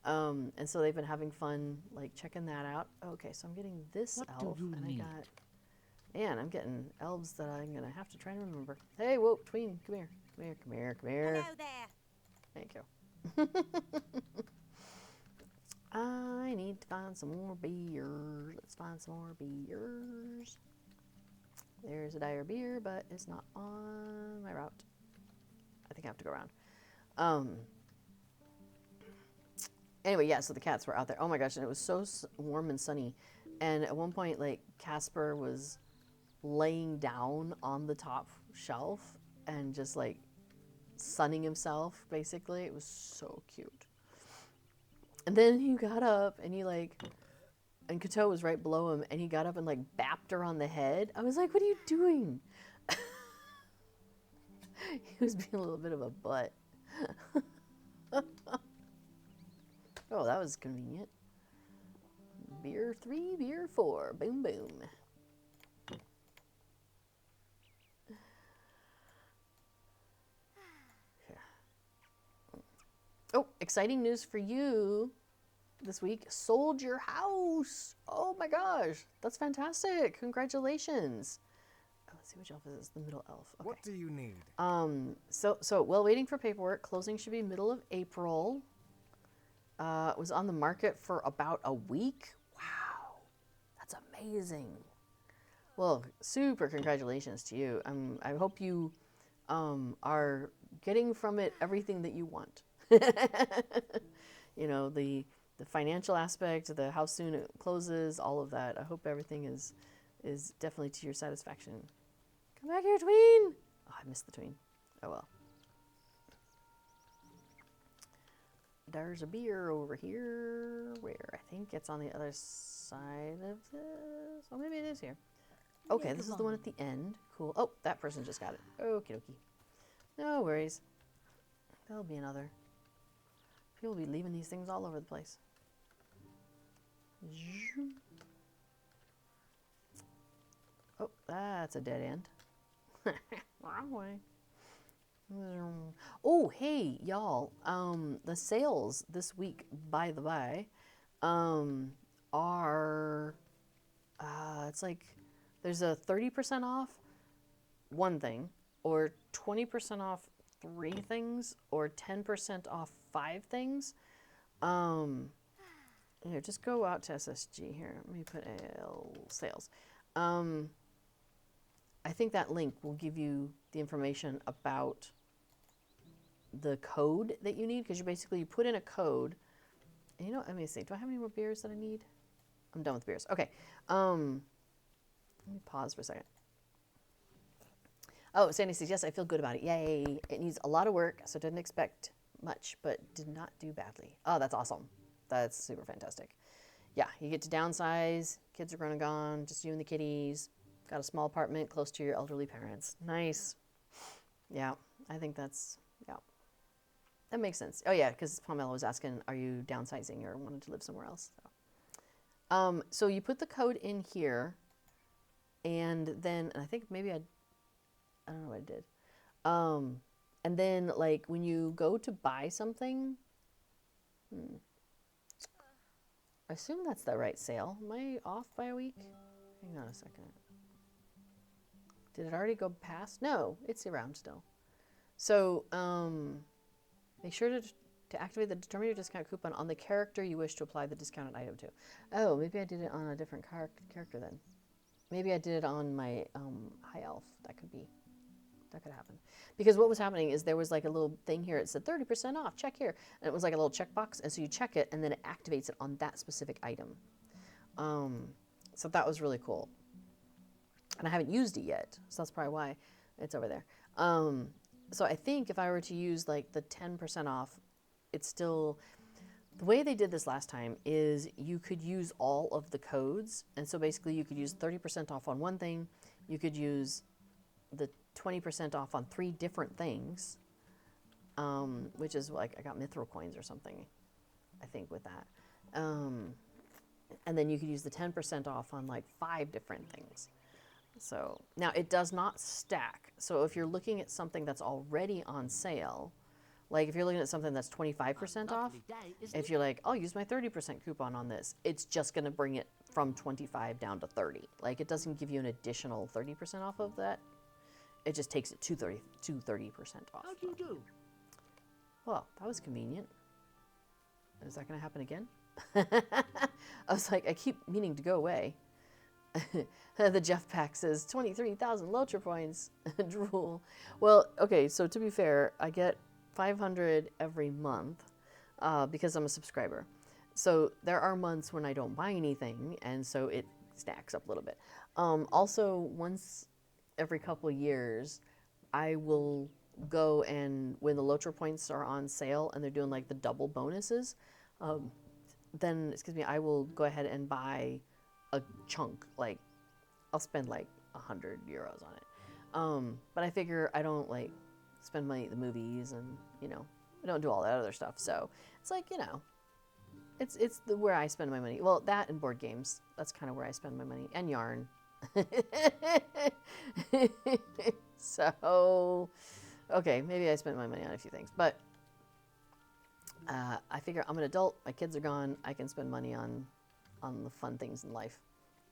And so they've been having fun, like checking that out. Okay, so I'm getting this What do elf, you and need? I got, man, I'm getting elves that I'm gonna have to try to remember. Hey, whoa, tween, come here, come here, come here, come here. Hello there. Thank you. I need to find some more beers. Let's find some more beers. There's a dire beer, but it's not on my route. I think I have to go around. Anyway, yeah, so the cats were out there. Oh my gosh, and it was so warm and sunny. And at one point, like, Casper was laying down on the top shelf and just, like, sunning himself, basically. It was so cute. And then he got up and he, like, and Kato was right below him, and he got up and, like, bapped her on the head. I was like, what are you doing? He was being a little bit of a butt. Oh, that was convenient. Beer 3, beer 4. Boom, boom. Oh, exciting news for you this week. Sold your house. Oh my gosh. That's fantastic. Congratulations. Oh, let's see which elf is this. The middle elf. Okay. What do you need? So while waiting for paperwork, closing should be middle of April. It was on the market for about a week. Wow, that's amazing. Well, super congratulations to you. I hope you are getting from it everything that you want. You know, the financial aspect, the how soon it closes, all of that. I hope everything is definitely to your satisfaction. Come back here, tween. Oh, I missed the tween. Oh well. There's a beer over here. Where? I think it's on the other side of this. Oh, maybe it is here. Okay, this is the one at the end. Cool. Oh, that person just got it. Okie dokie. No worries. There'll be another. People will be leaving these things all over the place. Oh, that's a dead end. Wrong way. Oh, hey, y'all. The sales this week, by the by, are, it's like, there's a 30% off one thing, or 20% off 3 things, or 10% off 5 things. Here, just go out to SSG here. Let me put sales. I think that link will give you the information about the code that you need, because you put in a code. And you know, let me see. Do I have any more beers that I need? I'm done with beers. Okay. Let me pause for a second. Oh, Sandy says, yes, I feel good about it. Yay. It needs a lot of work, so didn't expect much, but did not do badly. Oh, that's awesome. That's super fantastic. Yeah, you get to downsize. Kids are grown and gone. Just you and the kitties. Got a small apartment close to your elderly parents. Nice. Yeah, I think that's, yeah. That makes sense. Oh, yeah, because Pamela was asking, are you downsizing or wanted to live somewhere else? So you put the code in here, and then, and I think maybe I don't know what I did. And then, like, when you go to buy something, I assume that's the right sale. Am I off by a week? Hang on a second. Did it already go past? No, it's around still. So, make sure to activate the determine your discount coupon on the character you wish to apply the discounted item to. Oh, maybe I did it on a different character then. Maybe I did it on my high elf. That could happen. Because what was happening is there was like a little thing here. It said 30% off. Check here. And it was like a little checkbox. And so you check it, and then it activates it on that specific item. So that was really cool. And I haven't used it yet. So that's probably why it's over there. So I think if I were to use like the 10% off, it's still, the way they did this last time is you could use all of the codes. And so basically you could use 30% off on one thing. You could use the 20% off on 3 different things, which is like, I got mithril coins or something, I think, with that. And then you could use the 10% off on like 5 different things. So now it does not stack. So if you're looking at something that's already on sale, like if you're looking at something that's 25% off, Lovely day, isn't if it? you're like, I'll use my 30% coupon on this, it's just going to bring it from 25 down to 30. Like it doesn't give you an additional 30% off of that. It just takes it to 30% off. How do you do? Well, that was convenient. Is that going to happen again? I was like, I keep meaning to go away. The Jeff Pack says 23,000 Lotra points. Drool. Well, okay, so to be fair, I get 500 every month because I'm a subscriber. So there are months when I don't buy anything, and so it stacks up a little bit. Also, once every couple years, I will go and when the Lotra points are on sale and they're doing like the double bonuses, then I will go ahead and buy a chunk. Like I'll spend like 100 euros on it. But I figure I don't like spend money at the movies, and I don't do all that other stuff. So it's like it's where I spend my money. Well, that and board games. That's kind of where I spend my money, and yarn. So, okay, maybe I spent my money on a few things, but I figure I'm an adult. My kids are gone. I can spend money on the fun things in life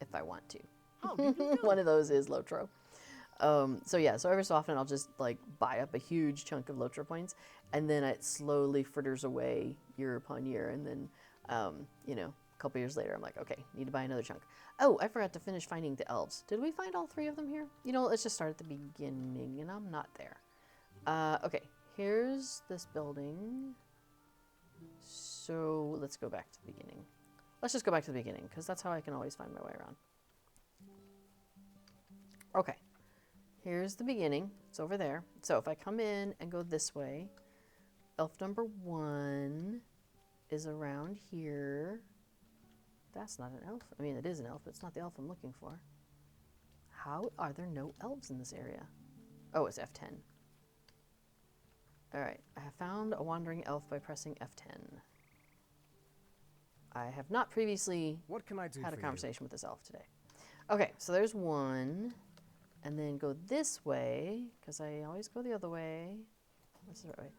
if I want to. How do you do? One of those is Lotro. So every so often I'll just like buy up a huge chunk of Lotra points, and then it slowly fritters away year upon year, and then a couple years later I'm like, okay, need to buy another chunk. Oh, I forgot to finish finding the elves. Did we find all 3 of them here? Let's just start at the beginning, and I'm not there. Okay, here's this building. So let's go back to the beginning. Let's just go back to the beginning, because that's how I can always find my way around. Okay, here's the beginning. It's over there. So if I come in and go this way, elf number 1 is around here. That's not an elf. I mean, it is an elf, but it's not the elf I'm looking for. How are there no elves in this area? Oh, it's F10. All right, I have found a wandering elf by pressing F10. I have not previously What can I do had a for conversation with this elf today. Okay, so there's one, and then go this way, because I always go the other way. What's the right way?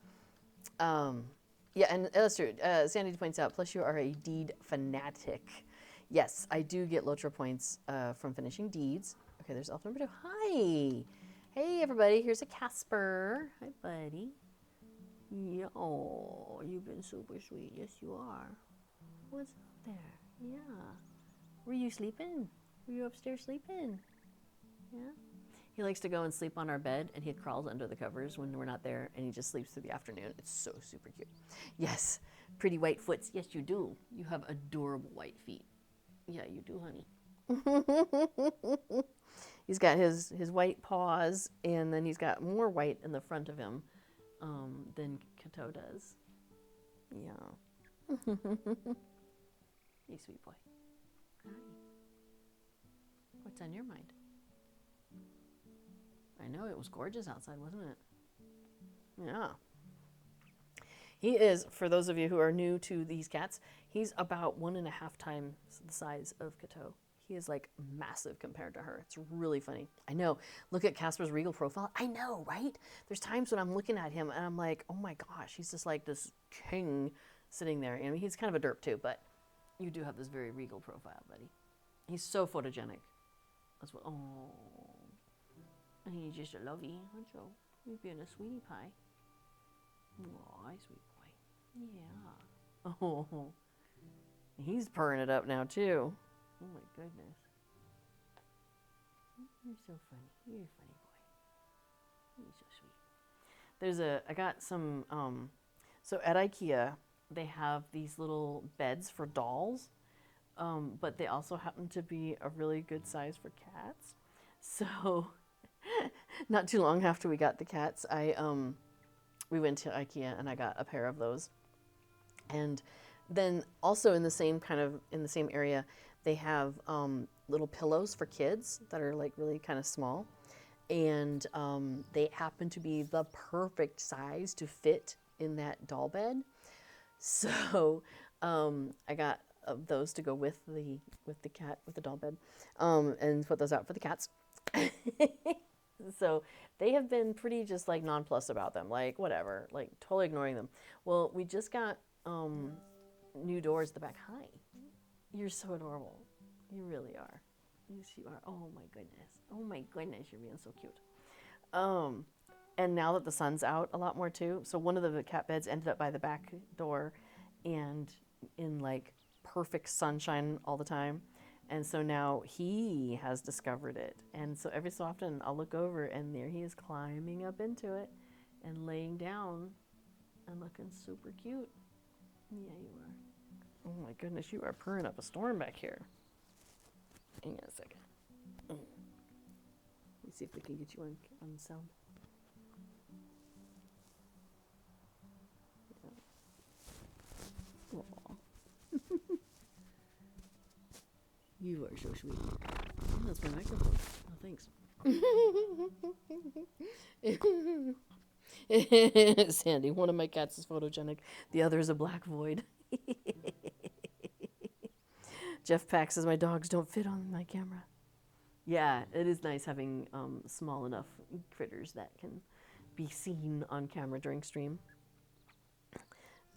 Yeah, and that's true. Sandy points out, plus you are a deed fanatic. Yes, I do get Lotra points from finishing deeds. Okay, there's elf number 2. Hi! Hey, everybody. Here's a Casper. Hi, buddy. Yeah, oh, you've been super sweet. Yes, you are. What's up there? Yeah. Were you sleeping? Were you upstairs sleeping? Yeah. He likes to go and sleep on our bed, and he crawls under the covers when we're not there, and he just sleeps through the afternoon. It's so super cute. Yes, pretty white foots. Yes, you do. You have adorable white feet. Yeah, you do, honey. He's got his white paws, and then he's got more white in the front of him than Kato does. Yeah. Hey, sweet boy. Hi. What's on your mind? I know, it was gorgeous outside, wasn't it? Yeah. He is, for those of you who are new to these cats, he's about 1.5 times the size of Kato. He is like massive compared to her. It's really funny. I know. Look at Casper's regal profile. I know, right? There's times when I'm looking at him and I'm like, oh my gosh, he's just like this king sitting there. I mean, he's kind of a derp too, but you do have this very regal profile, buddy. He's so photogenic. That's what. Oh, and he's just a lovey, aren't you? You've been a sweetie pie. Oh, sweet boy. Yeah. Oh, he's purring it up now too. Oh my goodness. You're so funny. You're a funny boy. You're so sweet. I got some, so at IKEA, they have these little beds for dolls, but they also happen to be a really good size for cats. So, not too long after we got the cats, we went to IKEA and I got a pair of those. And then also in the same area, they have little pillows for kids that are like really kind of small, and they happen to be the perfect size to fit in that doll bed. So I got those to go with the doll bed, and put those out for the cats. So they have been pretty just like nonplussed about them, like whatever, like totally ignoring them. Well, we just got new doors at the back. Hi, you're so adorable. You really are. Yes, you are. Oh my goodness. Oh my goodness, you're being so cute. And now that the sun's out a lot more too, so one of the cat beds ended up by the back door, and in like perfect sunshine all the time. And so now he has discovered it. And so every so often I'll look over and there he is climbing up into it and laying down and looking super cute. Yeah, you are. Oh my goodness, you are purring up a storm back here. Hang on a second. Let me see if we can get you on sound. Yeah. Aw. You are so sweet. Oh, that's my microphone. Oh, thanks. Sandy, one of my cats is photogenic. The other is a black void. Jeff Pack says my dogs don't fit on my camera. Yeah, it is nice having small enough critters that can be seen on camera during stream.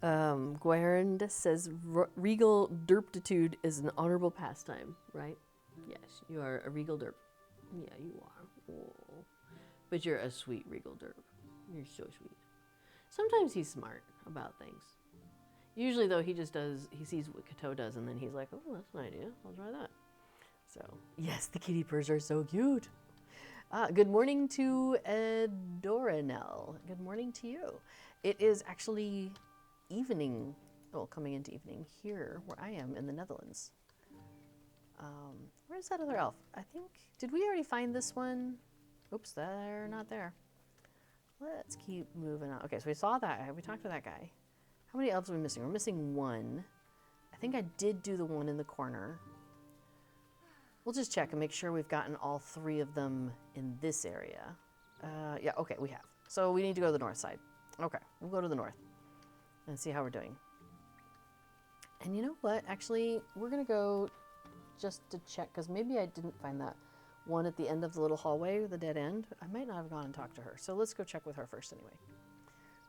Guerend says regal derptitude is an honorable pastime, right? Yes, you are a regal derp. Yeah, you are. Oh. But you're a sweet regal derp. You're so sweet. Sometimes he's smart about things. Usually, though, he just does, he sees what Kato does, and then he's like, oh, that's an idea. I'll try that. So, yes, the kitty purrs are so cute. Good morning to Doranel. Good morning to you. It is actually evening, well, coming into evening here where I am in the Netherlands. Where's that other elf? I think, did we already find this one? Oops, they're not there. Let's keep moving on. Okay, so we saw that. We talked to that guy. How many elves are we missing? We're missing one. I think I did do the one in the corner. We'll just check and make sure we've gotten all three of them in this area. Yeah, okay, we have. So we need to go to the north side. Okay, we'll go to the north and see how we're doing. And you know what? Actually, we're going to go just to check, because maybe I didn't find that one at the end of the little hallway, the dead end. I might not have gone and talked to her. So let's go check with her first anyway.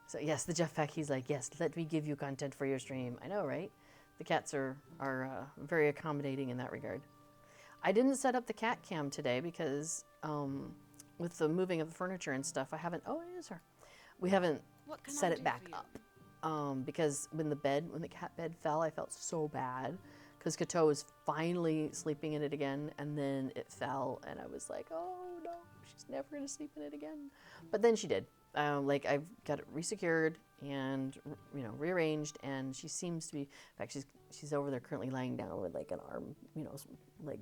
So yes, the Jeff Pack, he's like, yes, let me give you content for your stream. I know, right? The cats are very accommodating in that regard. I didn't set up the cat cam today because with the moving of the furniture and stuff, I haven't, oh, it is her. We haven't set it back up. Because when the cat bed fell, I felt so bad because Kato was finally sleeping in it again, and then it fell, and I was like, oh no, she's never gonna sleep in it again. But then she did. Like I've got it resecured and rearranged, and she seems to be. In fact, she's over there currently lying down with like an arm, leg,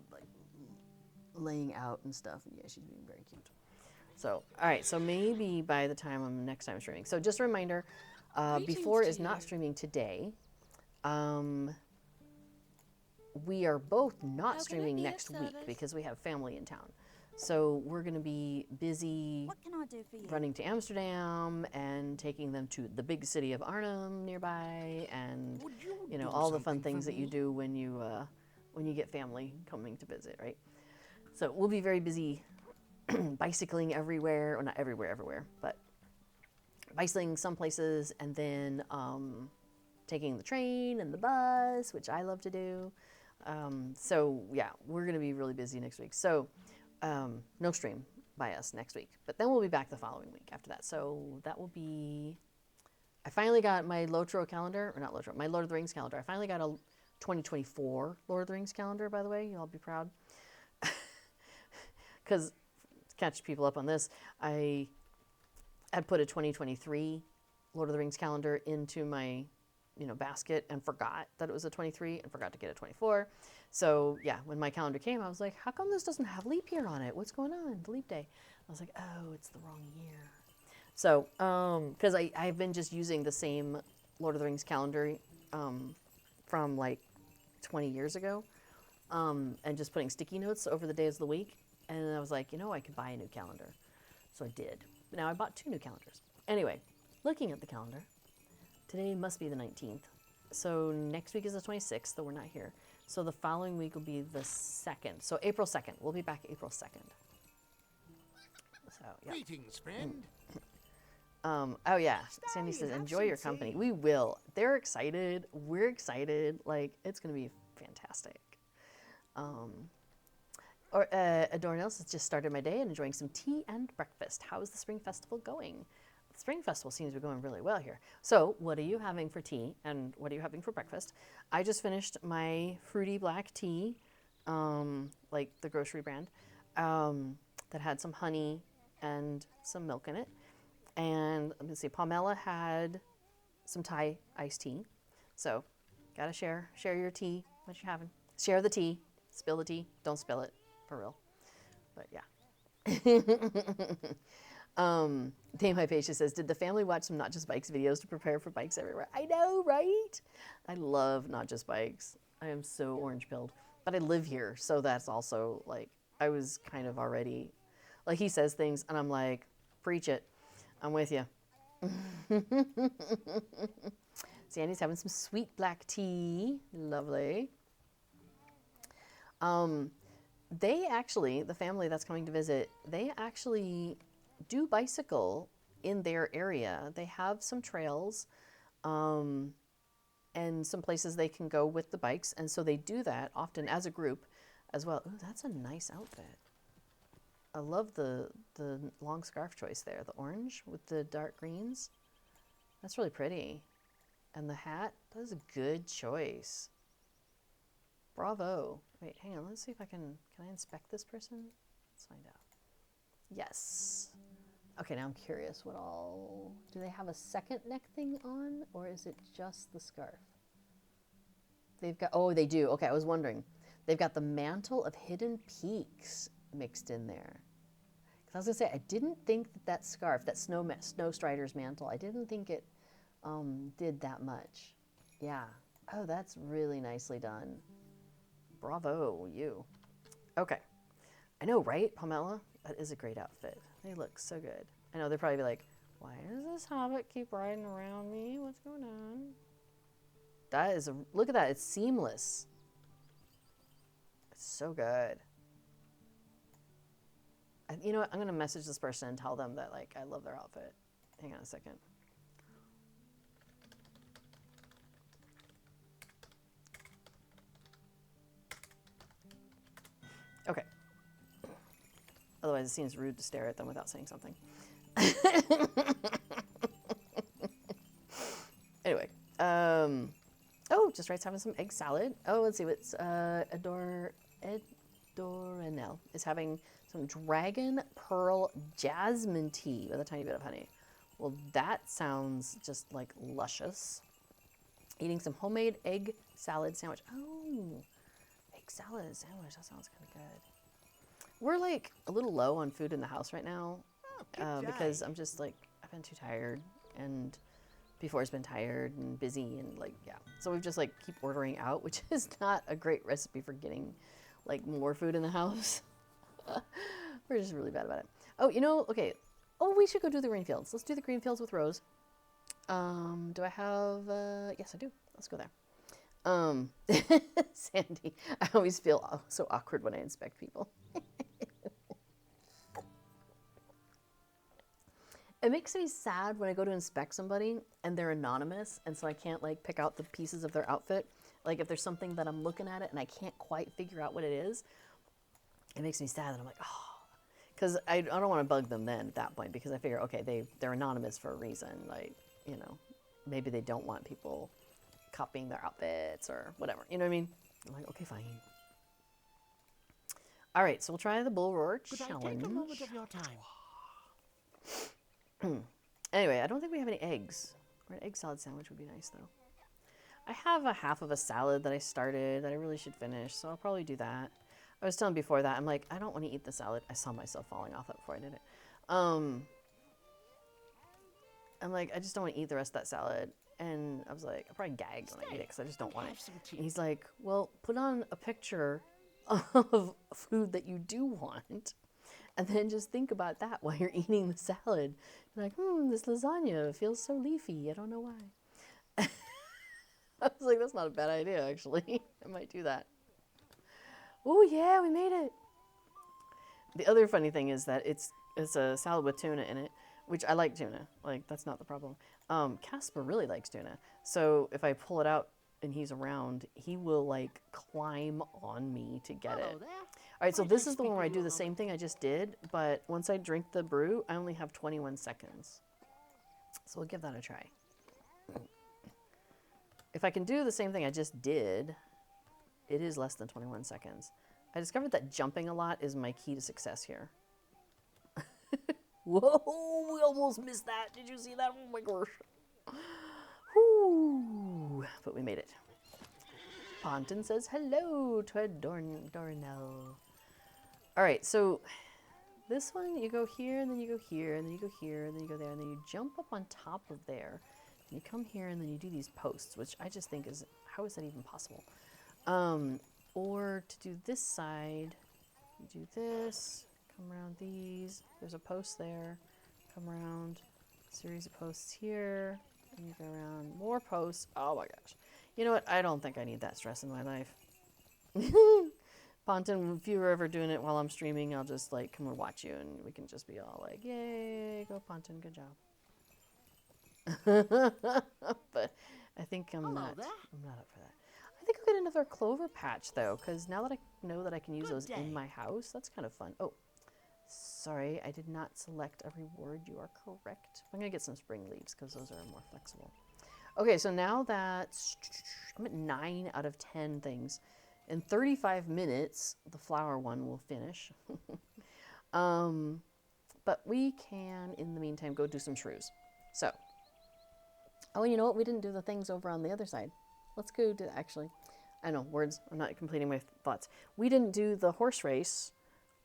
like laying out and stuff. And yeah, she's being very cute. So all right, so maybe by the time next time streaming. So just a reminder, Before is not streaming today. We are both not streaming next week because we have family in town. So we're going to be busy running to Amsterdam and taking them to the big city of Arnhem nearby, and all the fun things that you do when you get family coming to visit, right? So we'll be very busy bicycling everywhere, well, not everywhere, but bicycling some places, and then taking the train and the bus, which I love to do. So yeah, we're going to be really busy next week. So no stream by us next week, but then we'll be back the following week after that. So that will be, I finally got my Lotro calendar, or not Lotro, my Lord of the Rings calendar. I finally got a 2024 Lord of the Rings calendar, by the way. You'll all be proud. Because, to catch people up on this, I had put a 2023 Lord of the Rings calendar into my basket and forgot that it was a 23 and forgot to get a 24. So yeah, when my calendar came, I was like, how come this doesn't have leap year on it? What's going on? The leap day. I was like, oh, it's the wrong year. So, because I've been just using the same Lord of the Rings calendar from like 20 years ago, and just putting sticky notes over the days of the week. And I was like, I could buy a new calendar. So I did. But now I bought 2 new calendars. Anyway, looking at the calendar, today must be the 19th. So next week is the 26th, though we're not here. So the following week will be the 2nd. So April 2nd. We'll be back April 2nd. Oh, yeah. Greetings, friend. Oh yeah, Sandy says, enjoy your company. We will. They're excited. We're excited. Like, it's going to be fantastic. Adornell says, just started my day and enjoying some tea and breakfast. How is the Spring Festival going? The Spring Festival seems to be going really well here. So, what are you having for tea and what are you having for breakfast? I just finished my fruity black tea, like the grocery brand, that had some honey and some milk in it. And let me see, Pamela had some Thai iced tea. So, gotta share your tea, what you're having. Share the tea, spill the tea, don't spill it, for real. But yeah. Name My Patient says, did the family watch some Not Just Bikes videos to prepare for bikes everywhere? I know, right? I love Not Just Bikes. I am so orange pilled. But I live here, so that's also like, I was kind of already, like he says things and I'm like, preach it. I'm with you. Sandy's having some sweet black tea. Lovely. They actually, the family that's coming to visit, they actually do bicycle in their area. They have some trails and some places they can go with the bikes. And so they do that often as a group as well. Ooh, that's a nice outfit. I love the long scarf choice there. The orange with the dark greens. That's really pretty. And the hat, that is a good choice. Bravo. Wait, hang on. Let's see if I can I inspect this person? Let's find out. Yes. Okay, now I'm curious what all, do they have a second neck thing on or is it just the scarf? They've got, oh, they do. Okay, I was wondering. They've got the mantle of hidden peaks mixed in there. Because I was gonna say, I didn't think that scarf, that snow strider's mantle, I didn't think it did that much. Yeah. Oh, that's really nicely done. Bravo, you. Okay. I know, right, Pamela? That is a great outfit. They look so good. I know they'll probably be like, why does this hobbit keep riding around me? What's going on? That is a, look at that, it's seamless. It's so good. You know what, I'm gonna message this person and tell them that like I love their outfit. Hang on a second. Okay. Otherwise it seems rude to stare at them without saying something. Anyway, oh, just Right's having some egg salad. Oh, let's see what's Adoranel is having some dragon pearl jasmine tea with a tiny bit of honey. Well, that sounds just like luscious. Eating some homemade egg salad sandwich. Oh, egg salad sandwich. That sounds kind of good. We're like a little low on food in the house right now because I'm just like, I've been too tired and before's been tired and busy and like, yeah. So we've just like keep ordering out, which is not a great recipe for getting like more food in the house. We're just really bad about it. Oh, you know, okay. Oh, we should go do the green fields. Let's do the green fields with Rose. Do I have, yes, I do. Let's go there. Sandy, I always feel so awkward when I inspect people. It makes me sad when I go to inspect somebody and they're anonymous and so I can't like pick out the pieces of their outfit. Like if there's something that I'm looking at it and I can't quite figure out what it is, it makes me sad and I'm like, oh, because I don't want to bug them then at that point because I figure, okay, they're anonymous for a reason. Like, you know, maybe they don't want people copying their outfits or whatever. You know what I mean? I'm like, okay, fine. All right, so we'll try the bull roar challenge. Could I take a moment of your time? Anyway, I don't think we have any eggs. Or an egg salad sandwich would be nice, though. I have a half of a salad that I started that I really should finish, so I'll probably do that. I was telling before that, I'm like, I don't want to eat the salad. I saw myself falling off it before I did it. I'm like, I just don't want to eat the rest of that salad. And I was like, I'll probably gag when I eat it because I just don't want it. And he's like, well, put on a picture of food that you do want. And then just think about that while you're eating the salad. You're like, this lasagna feels so leafy. I don't know why. I was like, that's not a bad idea, actually. I might do that. Oh, yeah, we made it. The other funny thing is that it's It's a salad with tuna in it, which I like tuna. Like, that's not the problem. Casper really likes tuna. So if I pull it out and he's around, he will like climb on me to get Hello it. there. All right, so Might this I is the speak one where I with do you a the same moment? thing I just did, but once I drink the brew, I only have 21 seconds. So we'll give that a try. If I can do the same thing I just did, it is less than 21 seconds. I discovered that jumping a lot is my key to success here. Whoa, we almost missed that. Did you see that? Oh my gosh. Whew, but we made it. Ponton says hello to Dornell. All right, so this one, you go here, and then you go here, and then you go here, and then you go there, and then you jump up on top of there. And you come here, and then you do these posts, which I just think is, how is that even possible? Or to do this side, you do this, come around these, there's a post there, come around, series of posts here, and you go around more posts. Oh my gosh. You know what? I don't think I need that stress in my life. Ponton, if you were ever doing it while I'm streaming, I'll just like come and watch you and we can just be all like, yay, go Ponton, good job. But I think I'm Hello not there. up for that. I think I'll get another clover patch though, because now that I know that I can use Good those day. in my house, that's kind of fun. Oh, sorry, I did not select a reward. You are correct. I'm gonna get some spring leaves because those are more flexible. Okay, so now that I'm at 9 out of 10 things. In 35 minutes, the flower one will finish. But we can, in the meantime, go do some shrews. So, oh, you know what? We didn't do the things over on the other side. Let's go do, actually, I know, words. I'm not completing my thoughts. We didn't do the horse race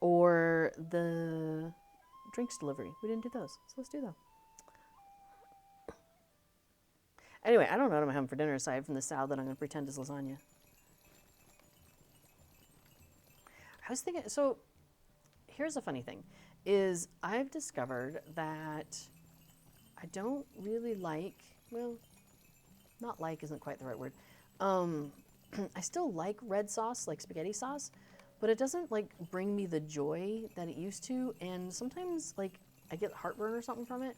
or the drinks delivery. We didn't do those. So let's do them. Anyway, I don't know what I'm having for dinner aside from the salad that I'm going to pretend is lasagna. I was thinking, so here's a funny thing, is I've discovered that I don't really like, well, not like isn't quite the right word. I still like red sauce, like spaghetti sauce, but it doesn't like bring me the joy that it used to. And sometimes like I get heartburn or something from it.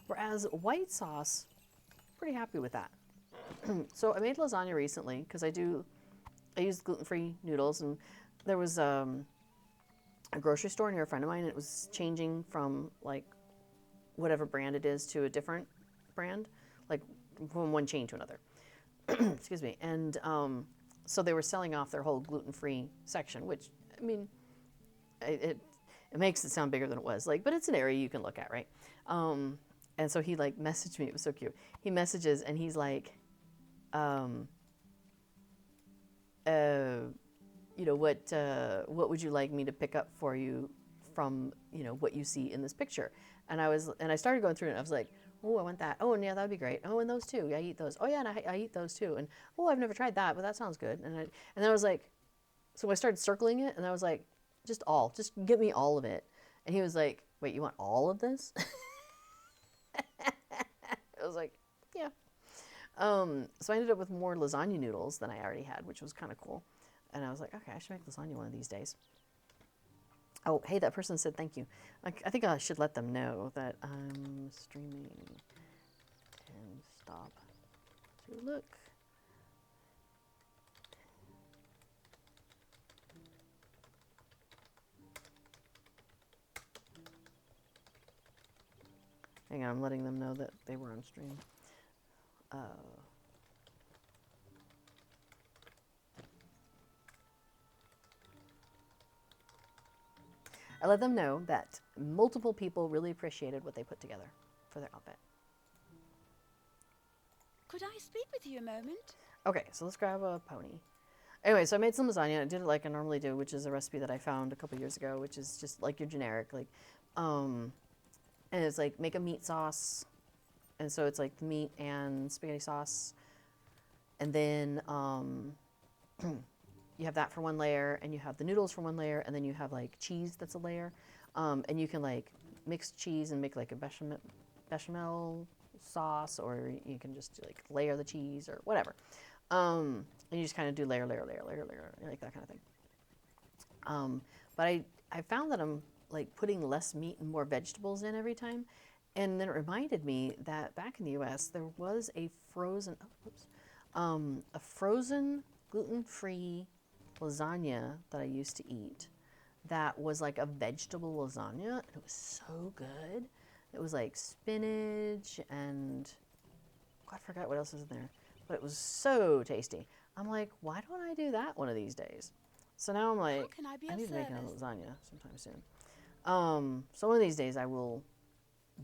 Whereas white sauce, pretty happy with that. So I made lasagna recently because I use gluten-free noodles, and there was a grocery store near a friend of mine, and it was changing from like whatever brand it is to a different brand, like from one chain to another. Excuse me. And so they were selling off their whole gluten-free section, which, I mean, it makes it sound bigger than it was. Like, but it's an area you can look at, right? And so he like messaged me. It was so cute. He messages and he's like, you know, what would you like me to pick up for you from, you know, what you see in this picture? And I started going through it and I was like, oh, I want that. Oh, and yeah, that'd be great. Oh, and those too. Yeah, I eat those. Oh, yeah, and I eat those too. And oh, I've never tried that, but that sounds good. And then I was like, so I started circling it, and I was like, just give me all of it. And he was like, wait, you want all of this? I was like, yeah. So I ended up with more lasagna noodles than I already had, which was kind of cool. And I was like, okay, I should make lasagna one of these days. Oh, hey, that person said thank you. I think I should let them know that I'm streaming and stop to look. Hang on, I'm letting them know that they were on stream. I let them know that multiple people really appreciated what they put together for their outfit. Could I speak with you a moment? Okay, so let's grab a pony. Anyway, so I made some lasagna. I did it like I normally do, which is a recipe that I found a couple years ago, which is just like your generic, like, and it's like make a meat sauce, and so it's like the meat and spaghetti sauce, and then you have that for one layer, and you have the noodles for one layer, and then you have like cheese that's a layer, and you can like mix cheese and make like a bechamel sauce, or you can just like layer the cheese or whatever, and you just kind of do layer, like that kind of thing. But I found that I'm like putting less meat and more vegetables in every time. And then it reminded me that back in the U.S. there was a frozen, a frozen gluten-free lasagna that I used to eat. That was like a vegetable lasagna, and it was so good. It was like spinach and God, I forgot what else was in there, but it was so tasty. I'm like, why don't I do that one of these days? So now I'm like, can I be I of need to make another service? lasagna sometime soon. So one of these days I will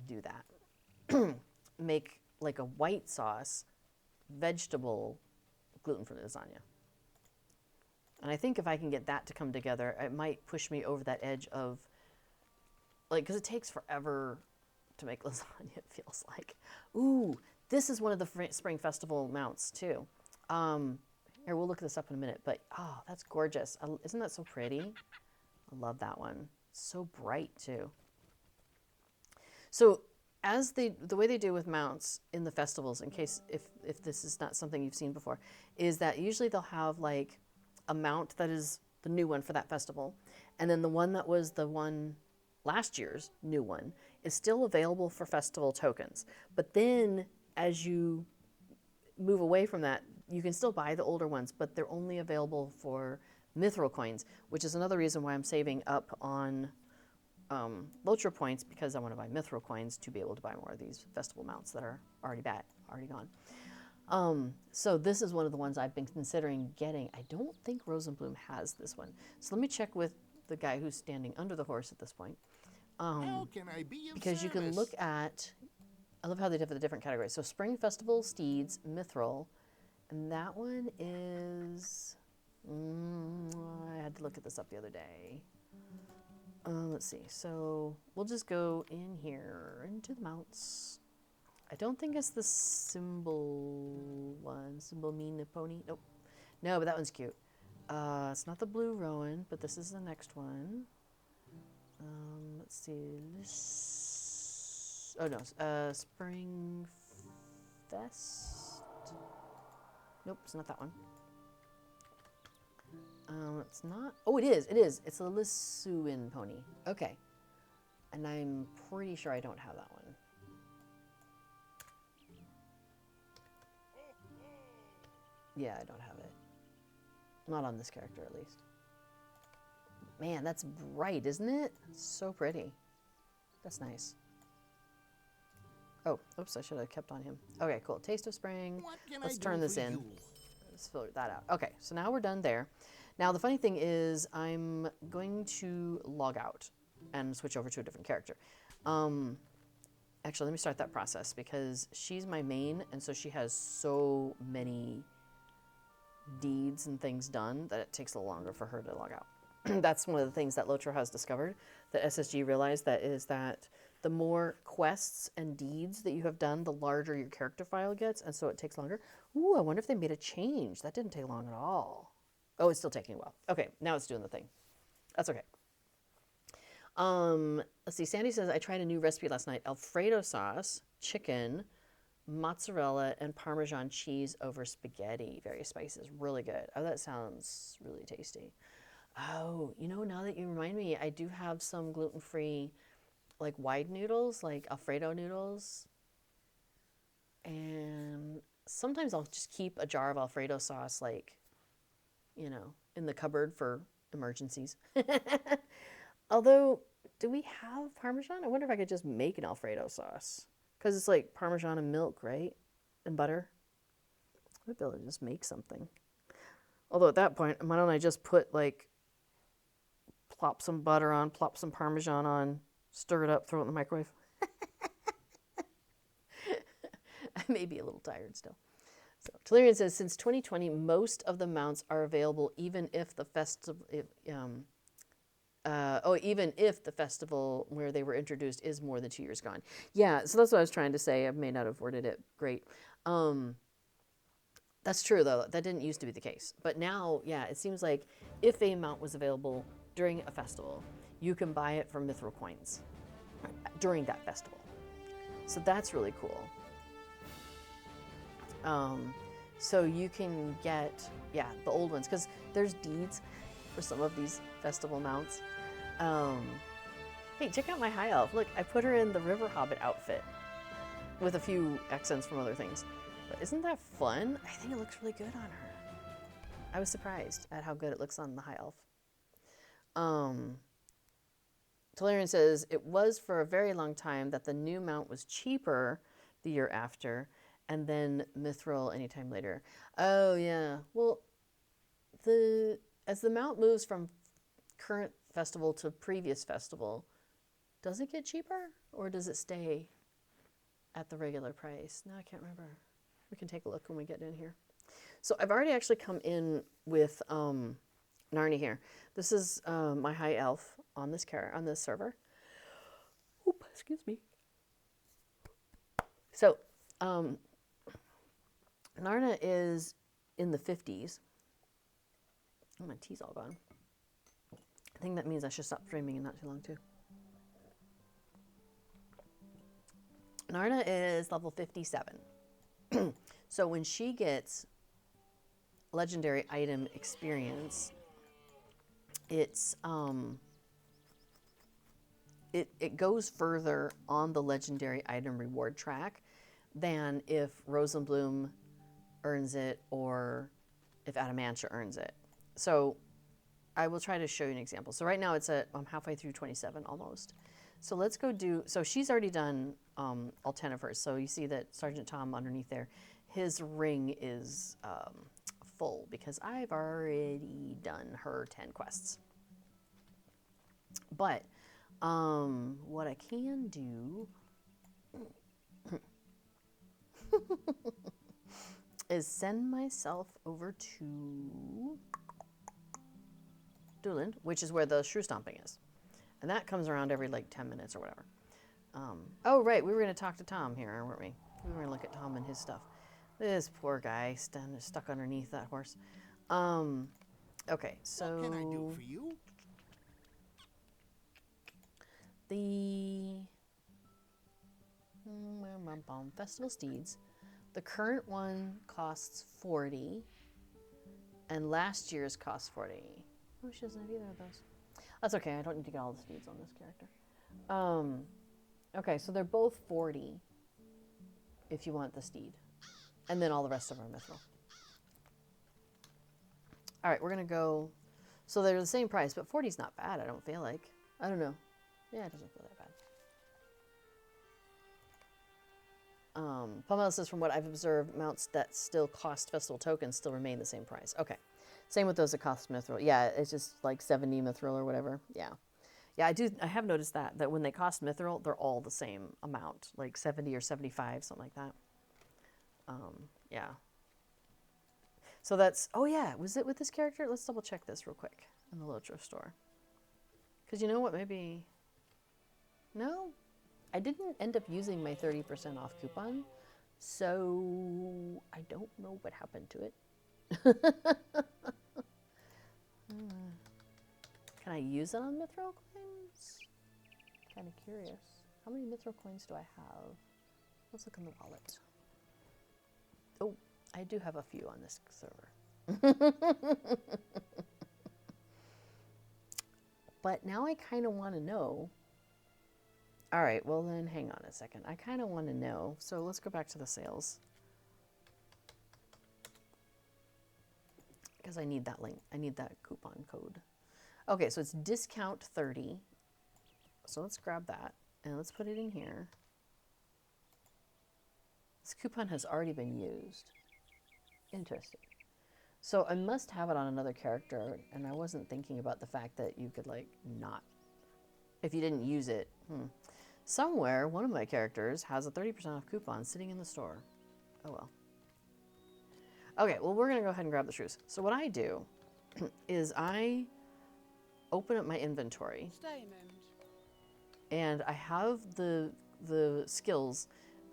do that. Make like a white sauce, vegetable, gluten-free lasagna. And I think if I can get that to come together, it might push me over that edge of, like, because it takes forever to make lasagna, it feels like. Ooh, this is one of the Spring Festival mounts, too. Here, we'll look this up in a minute, but, oh, that's gorgeous. Isn't that so pretty? I love that one. So bright, too. So, as the way they do with mounts in the festivals, in case if this is not something you've seen before, is that usually they'll have, like, a mount that is the new one for that festival, and then the one that was the one last year's new one is still available for festival tokens. But then as you move away from that, you can still buy the older ones, but they're only available for mithril coins, which is another reason why I'm saving up on Lotra points, because I want to buy mithril coins to be able to buy more of these festival mounts that are already gone. So this is one of the ones I've been considering getting. I don't think Rosenblum has this one. So let me check with the guy who's standing under the horse at this point. How can I be of Because you can service? look at, I love how they have the different categories. So Spring Festival, Steeds, Mithril, and that one is, I had to look at this up the other day. Let's see, so we'll just go in here into the mounts. I don't think it's the symbol one. Symbol mean pony? Nope. No, but that one's cute. It's not the blue Rowan, but this is the next one. Let's see. Oh no, Spring Fest. Nope, it's not that one. It's not. Oh, it is. It is. It's a Lisuin pony. Okay. And I'm pretty sure I don't have that one. Yeah, I don't have it. Not on this character, at least. Man, that's bright, isn't it? So pretty. That's nice. Oh, oops, I should have kept on him. Okay, cool. Taste of Spring. What can Let's I turn do this for in. you? Let's filter that out. Okay, so now we're done there. Now, the funny thing is I'm going to log out and switch over to a different character. Actually, let me start that process because she's my main, and so she has so many deeds and things done that it takes a little longer for her to log out. That's one of the things that Lotra has discovered, that SSG realized, that is that the more quests and deeds that you have done, the larger your character file gets, and so it takes longer. Ooh, I wonder if they made a change. That didn't take long at all. Oh, it's still taking a while. Okay, now it's doing the thing. That's okay. Let's see. Sandy says, I tried a new recipe last night. Alfredo sauce, chicken, mozzarella, and Parmesan cheese over spaghetti. Various spices. Really good. Oh, that sounds really tasty. Oh, you know, now that you remind me, I do have some gluten-free, like, wide noodles, like Alfredo noodles. And sometimes I'll just keep a jar of Alfredo sauce, like, you know, in the cupboard for emergencies. Although, do we have Parmesan? I wonder if I could just make an Alfredo sauce. Because it's like Parmesan and milk, right? And butter. I would be able to just make something. Although at that point, why don't I just put, like, plop some butter on, plop some Parmesan on, stir it up, throw it in the microwave. I may be a little tired still. So Tellurian says, since 2020, most of the mounts are available, even if the festival, even if the festival where they were introduced is more than 2 years gone. Yeah, so that's what I was trying to say. I may not have worded it great. That's true, though. That didn't used to be the case. But now, yeah, it seems like if a mount was available during a festival, you can buy it for mithril coins during that festival. So that's really cool. So you can get, yeah, the old ones, because there's deeds for some of these festival mounts. Hey, check out my high elf. Look, I put her in the River Hobbit outfit with a few accents from other things. But isn't that fun? I think it looks really good on her. I was surprised at how good it looks on the high elf. Tolarian says, it was for a very long time that the new mount was cheaper the year after, and then Mithril anytime later. Oh, yeah. Well, as the mount moves from current festival to previous festival, does it get cheaper, or does it stay at the regular price? No, I can't remember. We can take a look when we get in here. So I've already actually come in with Narni here. This is my high elf on this server. Oop, excuse me. So Narna is in the 50s. Oh, my tea's all gone. I think that means I should stop streaming in not too long too. Narna is level 57. So when she gets legendary item experience, it's it goes further on the legendary item reward track than if Rosenbloom earns it or if Adamantia earns it. So I will try to show you an example. So right now it's I'm halfway through 27 almost. So let's go do, so she's already done all 10 of hers. So you see that Sergeant Tom underneath there, his ring is full because I've already done her 10 quests. But what I can do is send myself over to Dooland, which is where the shrew stomping is. And that comes around every like 10 minutes or whatever. Oh, right, we were going to talk to Tom here, weren't we? We were going to look at Tom and his stuff. This poor guy stuck underneath that horse. Okay, so... What can I do for you? The Festival Steeds. The current one costs 40, and last year's cost 40. Oh, she doesn't have either of those. That's okay. I don't need to get all the steeds on this character. Okay, so they're both 40 if you want the steed, and then all the rest of them are mithril. All right, we're gonna go. So they're the same price, but 40 is not bad. I don't feel like. I don't know. Yeah, it doesn't feel that bad. Pamela says, from what I've observed, mounts that still cost festival tokens still remain the same price. Okay. Same with those that cost mithril. Yeah, it's just like 70 mithril or whatever. Yeah. Yeah, I have noticed that when they cost mithril, they're all the same amount, like 70 or 75, something like that. Yeah. So that's, oh yeah, was it with this character? Let's double check this real quick in the Lotro store. Because you know what, maybe, no, I didn't end up using my 30% off coupon, so I don't know what happened to it. Can I use it on mithril coins? Kind of curious. How many mithril coins do I have? Let's look in the wallet. Oh, I do have a few on this server. But now I kind of want to know. All right, well then hang on a second. I kind of want to know. So let's go back to the sales. Because I need that link. I need that coupon code. Okay, so it's discount 30. So let's grab that and let's put it in here. This coupon has already been used. Interesting. So I must have it on another character, and I wasn't thinking about the fact that you could like not, if you didn't use it. Somewhere, one of my characters has a 30% off coupon sitting in the store. Oh well. Okay, well we're gonna go ahead and grab the shrews. So what I do is I open up my inventory. Stay a moment. And I have the skills.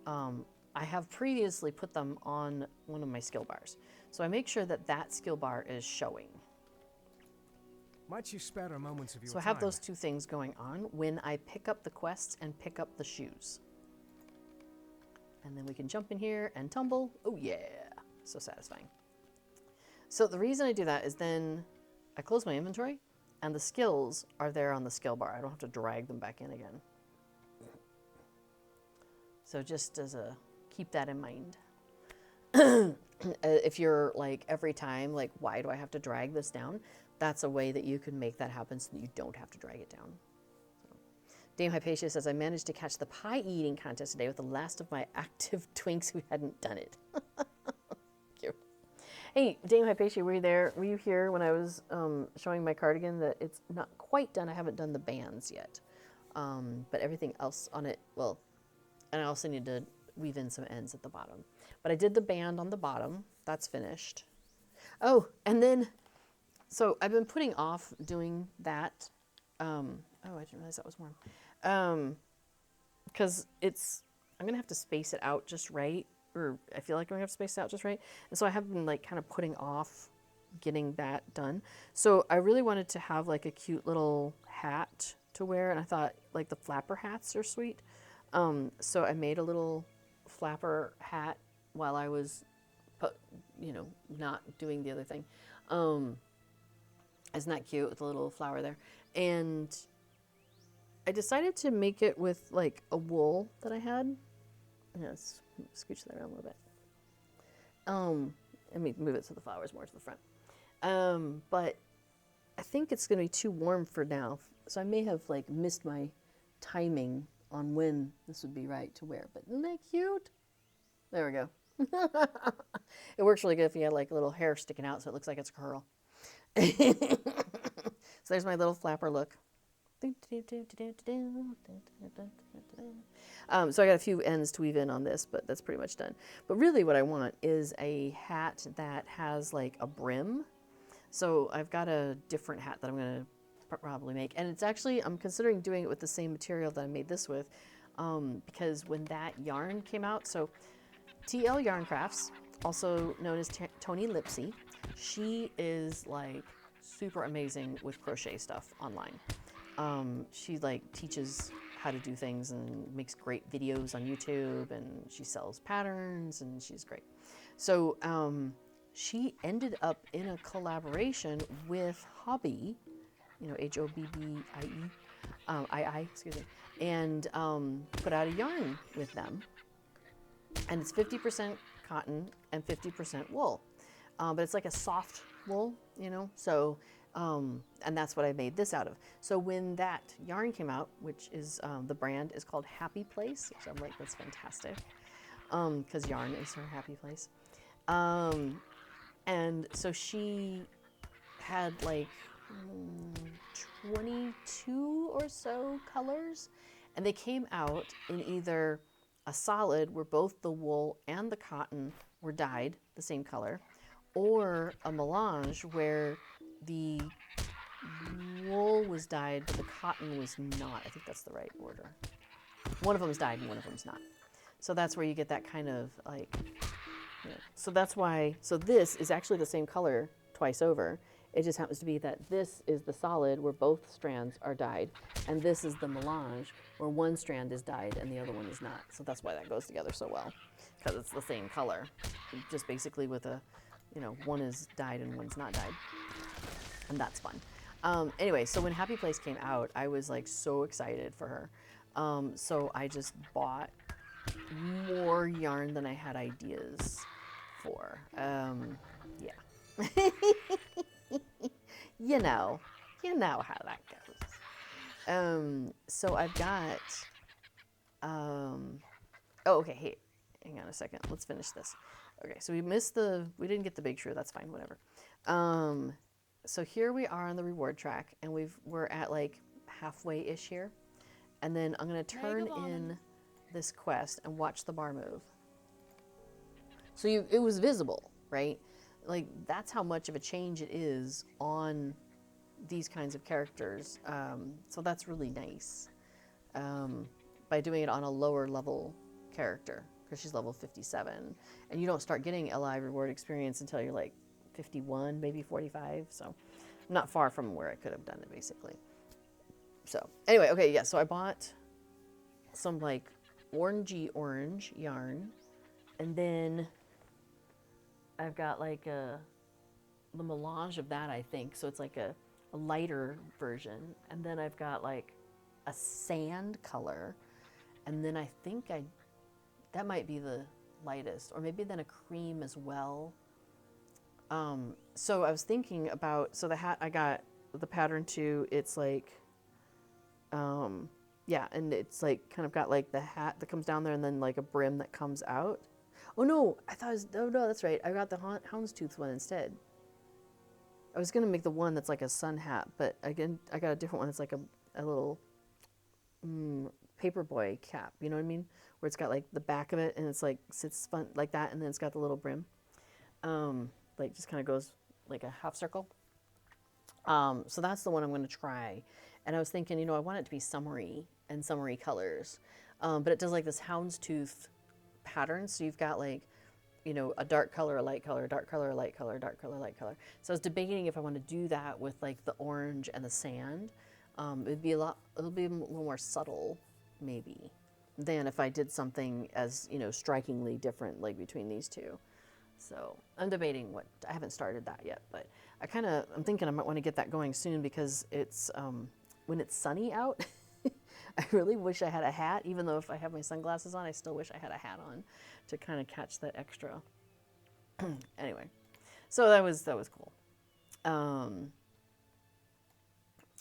I have previously put them on one of my skill bars. So I make sure that that skill bar is showing. Might you spare a moments of your So I have those two things going on when I pick up the quests and pick up the shoes. And then we can jump in here and tumble. Oh yeah, so satisfying. So the reason I do that is then I close my inventory And the skills are there on the skill bar. I don't have to drag them back in again. So just as a, keep that in mind. If you're like every time, like, why do I have to drag this down? That's a way that you can make that happen so that you don't have to drag it down. Dame Hypatia says, I managed to catch the pie eating contest today with the last of my active twinks who hadn't done it. Cute. Hey, Dame Hypatia, were you there? Were you here when I was showing my cardigan that it's not quite done? I haven't done the bands yet. But everything else on it, well, and I also need to weave in some ends at the bottom. But I did the band on the bottom. That's finished. Oh, and then, so I've been putting off doing that. Oh, I didn't realize that was warm. Because I'm going to have to space it out just right. Or I feel like I'm going to have to space it out just right. And so I have been like kind of putting off getting that done. So I really wanted to have like a cute little hat to wear. And I thought like the flapper hats are sweet. So I made a little flapper hat while I was, not doing the other thing. Isn't that cute with the little flower there? And I decided to make it with like a wool that I had. Let's scooch that around a little bit. Let me move it so the flower's more to the front. But I think it's going to be too warm for now. So I may have like missed my timing on when this would be right to wear. But isn't that cute? There we go. It works really good if you have like a little hair sticking out so it looks like it's a curl. So there's my little flapper look. So I got a few ends to weave in on this, but that's pretty much done. But really what I want is a hat that has like a brim. So I've got a different hat that I'm going to probably make. And it's actually, I'm considering doing it with the same material that I made this with, because when that yarn came out, so TL Yarn Crafts, also known as Tony Lipsy, she is like super amazing with crochet stuff online. She like teaches how to do things and makes great videos on YouTube, and she sells patterns, and she's great. So she ended up in a collaboration with Hobby, Hobbie, excuse me, and put out a yarn with them. And it's 50% cotton and 50% wool. But it's like a soft wool, so, and that's what I made this out of. So when that yarn came out, which is, the brand is called Happy Place, which I'm like, that's fantastic, because yarn is her happy place. And so she had like 22 or so colors, and they came out in either a solid where both the wool and the cotton were dyed the same color, or a melange where the wool was dyed but the cotton was not. I think that's the right order. One of them's dyed and one of them's not. So that's where you get that kind of like, so that's why, so this is actually the same color twice over. It just happens to be that this is the solid where both strands are dyed, and this is the melange where one strand is dyed and the other one is not. So that's why that goes together so well, because it's the same color, just basically with a, one is dyed and one's not dyed, and that's fun. Anyway, so when Happy Place came out, I was like so excited for her. So I just bought more yarn than I had ideas for. Yeah. you know how that goes. So I've got, okay, hey, hang on a second. Let's finish this. Okay, so we didn't get the big shrew. That's fine, whatever. So here we are on the reward track, and we're at like halfway-ish here. And then I'm gonna turn in this quest and watch the bar move. So it was visible, right? Like that's how much of a change it is on these kinds of characters. So that's really nice. By doing it on a lower level character, because she's level 57, and you don't start getting LI reward experience until you're like 51, maybe 45. So not far from where I could have done it basically. So anyway, okay, yeah, so I bought some like orangey orange yarn, and then I've got like the melange of that, I think. So it's like a a lighter version, and then I've got like a sand color, and then I think that might be the lightest, or maybe then a cream as well. So I was thinking about, so the hat I got the pattern to, it's like, yeah, and it's like kind of got like the hat that comes down there and then like a brim that comes out. Oh no, I thought it was, oh no, that's right. I got the houndstooth one instead. I was gonna make the one that's like a sun hat, but again, I got a different one that's like a little paperboy cap, you know what I mean? Where it's got like the back of it and it's like sits fun like that, and then it's got the little brim. Like just kind of goes like a half circle. So that's the one I'm gonna try. And I was thinking, you know, I want it to be summery and summery colors. But it does like this houndstooth pattern. So you've got like, you know, a dark color, a light color, dark color, a light color, dark color, light color. So I was debating if I want to do that with like the orange and the sand. It'll be a little more subtle, maybe, than if I did something as, you know, strikingly different like between these two. So I'm debating I haven't started that yet, but I'm thinking I might want to get that going soon because it's, when it's sunny out, I really wish I had a hat, even though if I have my sunglasses on, I still wish I had a hat on to kind of catch that extra. Anyway, so that was cool.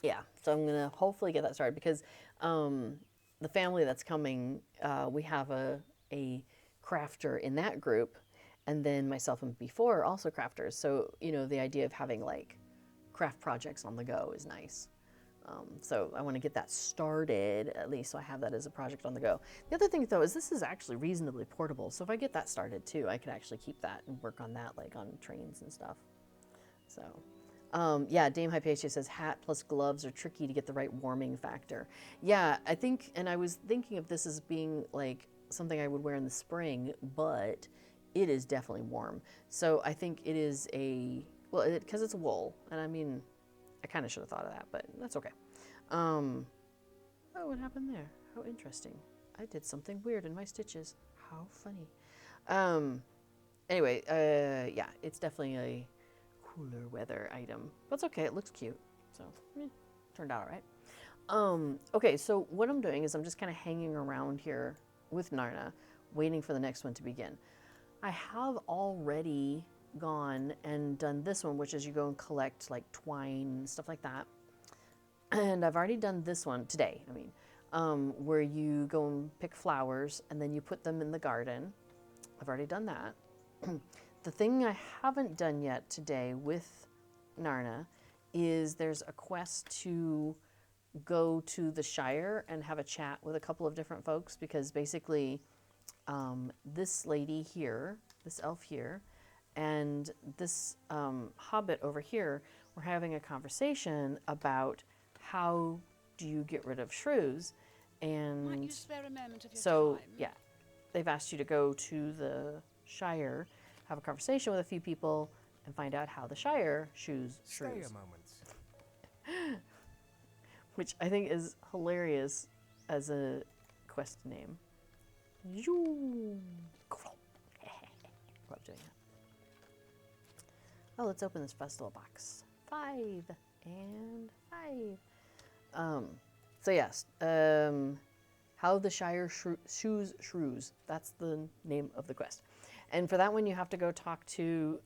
Yeah, so I'm gonna hopefully get that started because the family that's coming, we have a crafter in that group, and then myself and before are also crafters. So, you know, the idea of having like craft projects on the go is nice. So I want to get that started at least, so I have that as a project on the go. The other thing though is this is actually reasonably portable. So if I get that started too, I could actually keep that and work on that like on trains and stuff. So yeah, Dame Hypatia says hat plus gloves are tricky to get the right warming factor. Yeah, I think, and I was thinking of this as being like something I would wear in the spring, but it is definitely warm. So I think it is because it's wool, and I mean, I kind of should have thought of that, but that's okay. Oh, what happened there? How interesting. I did something weird in my stitches. How funny. Anyway, yeah, it's definitely a cooler weather item. But it's okay, it looks cute. So, turned out all right. Okay, so what I'm doing is I'm just kind of hanging around here with Narna, waiting for the next one to begin. I have already gone and done this one, which is you go and collect like twine and stuff like that. And I've already done this one today, where you go and pick flowers and then you put them in the garden. I've already done that. The thing I haven't done yet today with Narna is there's a quest to go to the Shire and have a chat with a couple of different folks, because basically this lady here, this elf here, and this hobbit over here were having a conversation about how do you get rid of shrews. And Might you spare a moment of your so, time? yeah, they've asked you to go to the Shire, have a conversation with a few people, and find out how the Shire shoes Stay shrews. a moment. Which I think is hilarious as a quest name. Love doing that. Oh, let's open this festival box. 5 and 5. So yes, how the Shire shoes shrews. That's the name of the quest. And for that one, you have to go talk to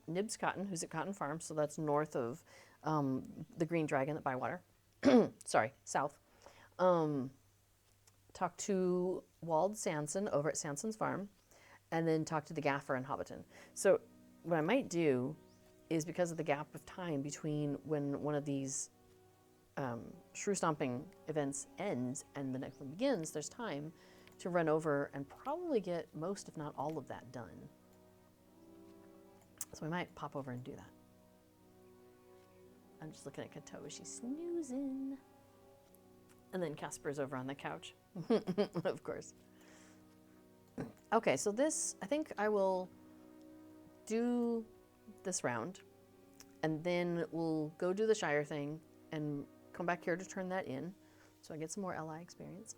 Nibs Cotton, who's at Cotton Farm. So that's north of the Green Dragon at Bywater. Sorry, south. Talk to Wald Sanson over at Sanson's Farm, and then talk to the Gaffer in Hobbiton. So what I might do is, because of the gap of time between when one of these shrew stomping events ends and the next one begins, there's time to run over and probably get most, if not all of that done. So we might pop over and do that. I'm just looking at Kato, she's snoozing. And then Casper's over on the couch, of course. Okay, so this, I think I will do this round, and then we'll go do the Shire thing and come back here to turn that in, so I get some more LI experience.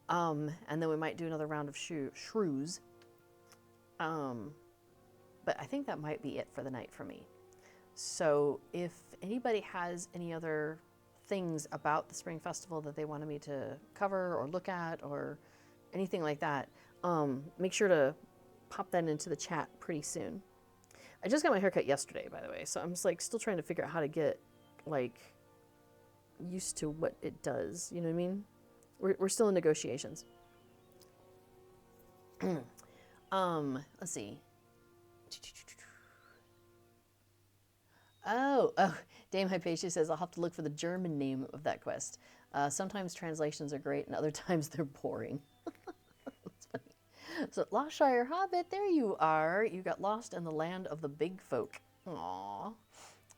And then we might do another round of shrews. But I think that might be it for the night for me. So if anybody has any other things about the Spring Festival that they wanted me to cover or look at or anything like that, make sure to pop that into the chat pretty soon. I just got my haircut yesterday, by the way, so I'm just like still trying to figure out how to get like used to what it does. You know what I mean? We're still in negotiations. Let's see. Oh, Dame Hypatia says I'll have to look for the German name of that quest. Sometimes translations are great, and other times they're boring. That's funny. So, Loshire Hobbit, there you are. You got lost in the land of the big folk. Aww.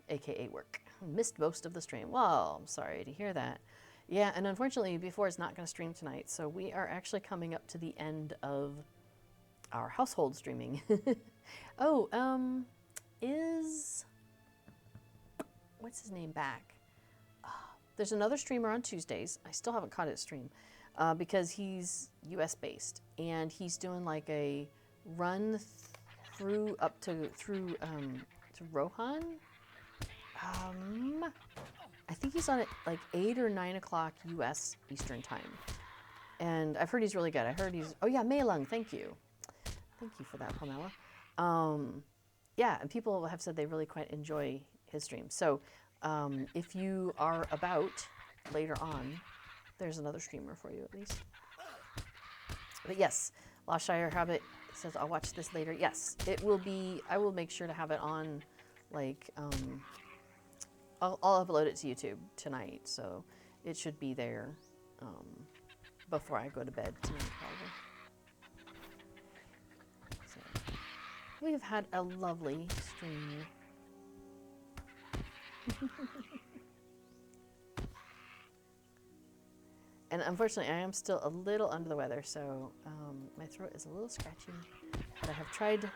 AKA work. Missed most of the stream. Well, I'm sorry to hear that. Yeah, and unfortunately, before is not going to stream tonight, so we are actually coming up to the end of our household streaming. Oh, is... what's his name back? There's another streamer on Tuesdays. I still haven't caught his stream because he's US based and he's doing like a run through up to Rohan. I think he's on at like 8 or 9 o'clock US Eastern time, and I've heard he's really good. I heard he's Mei Lung. Thank you for that, Pamela. Yeah, and people have said they really quite enjoy his stream. So if you are about later on, there's another streamer for you at least. But yes, Loshire Hobbit says I'll watch this later. Yes, it will be. I will make sure to have it on, like I'll upload it to YouTube tonight, so it should be there before I go to bed tonight, probably. So, we have had a lovely stream. And unfortunately, I am still a little under the weather, so my throat is a little scratchy. But I have tried to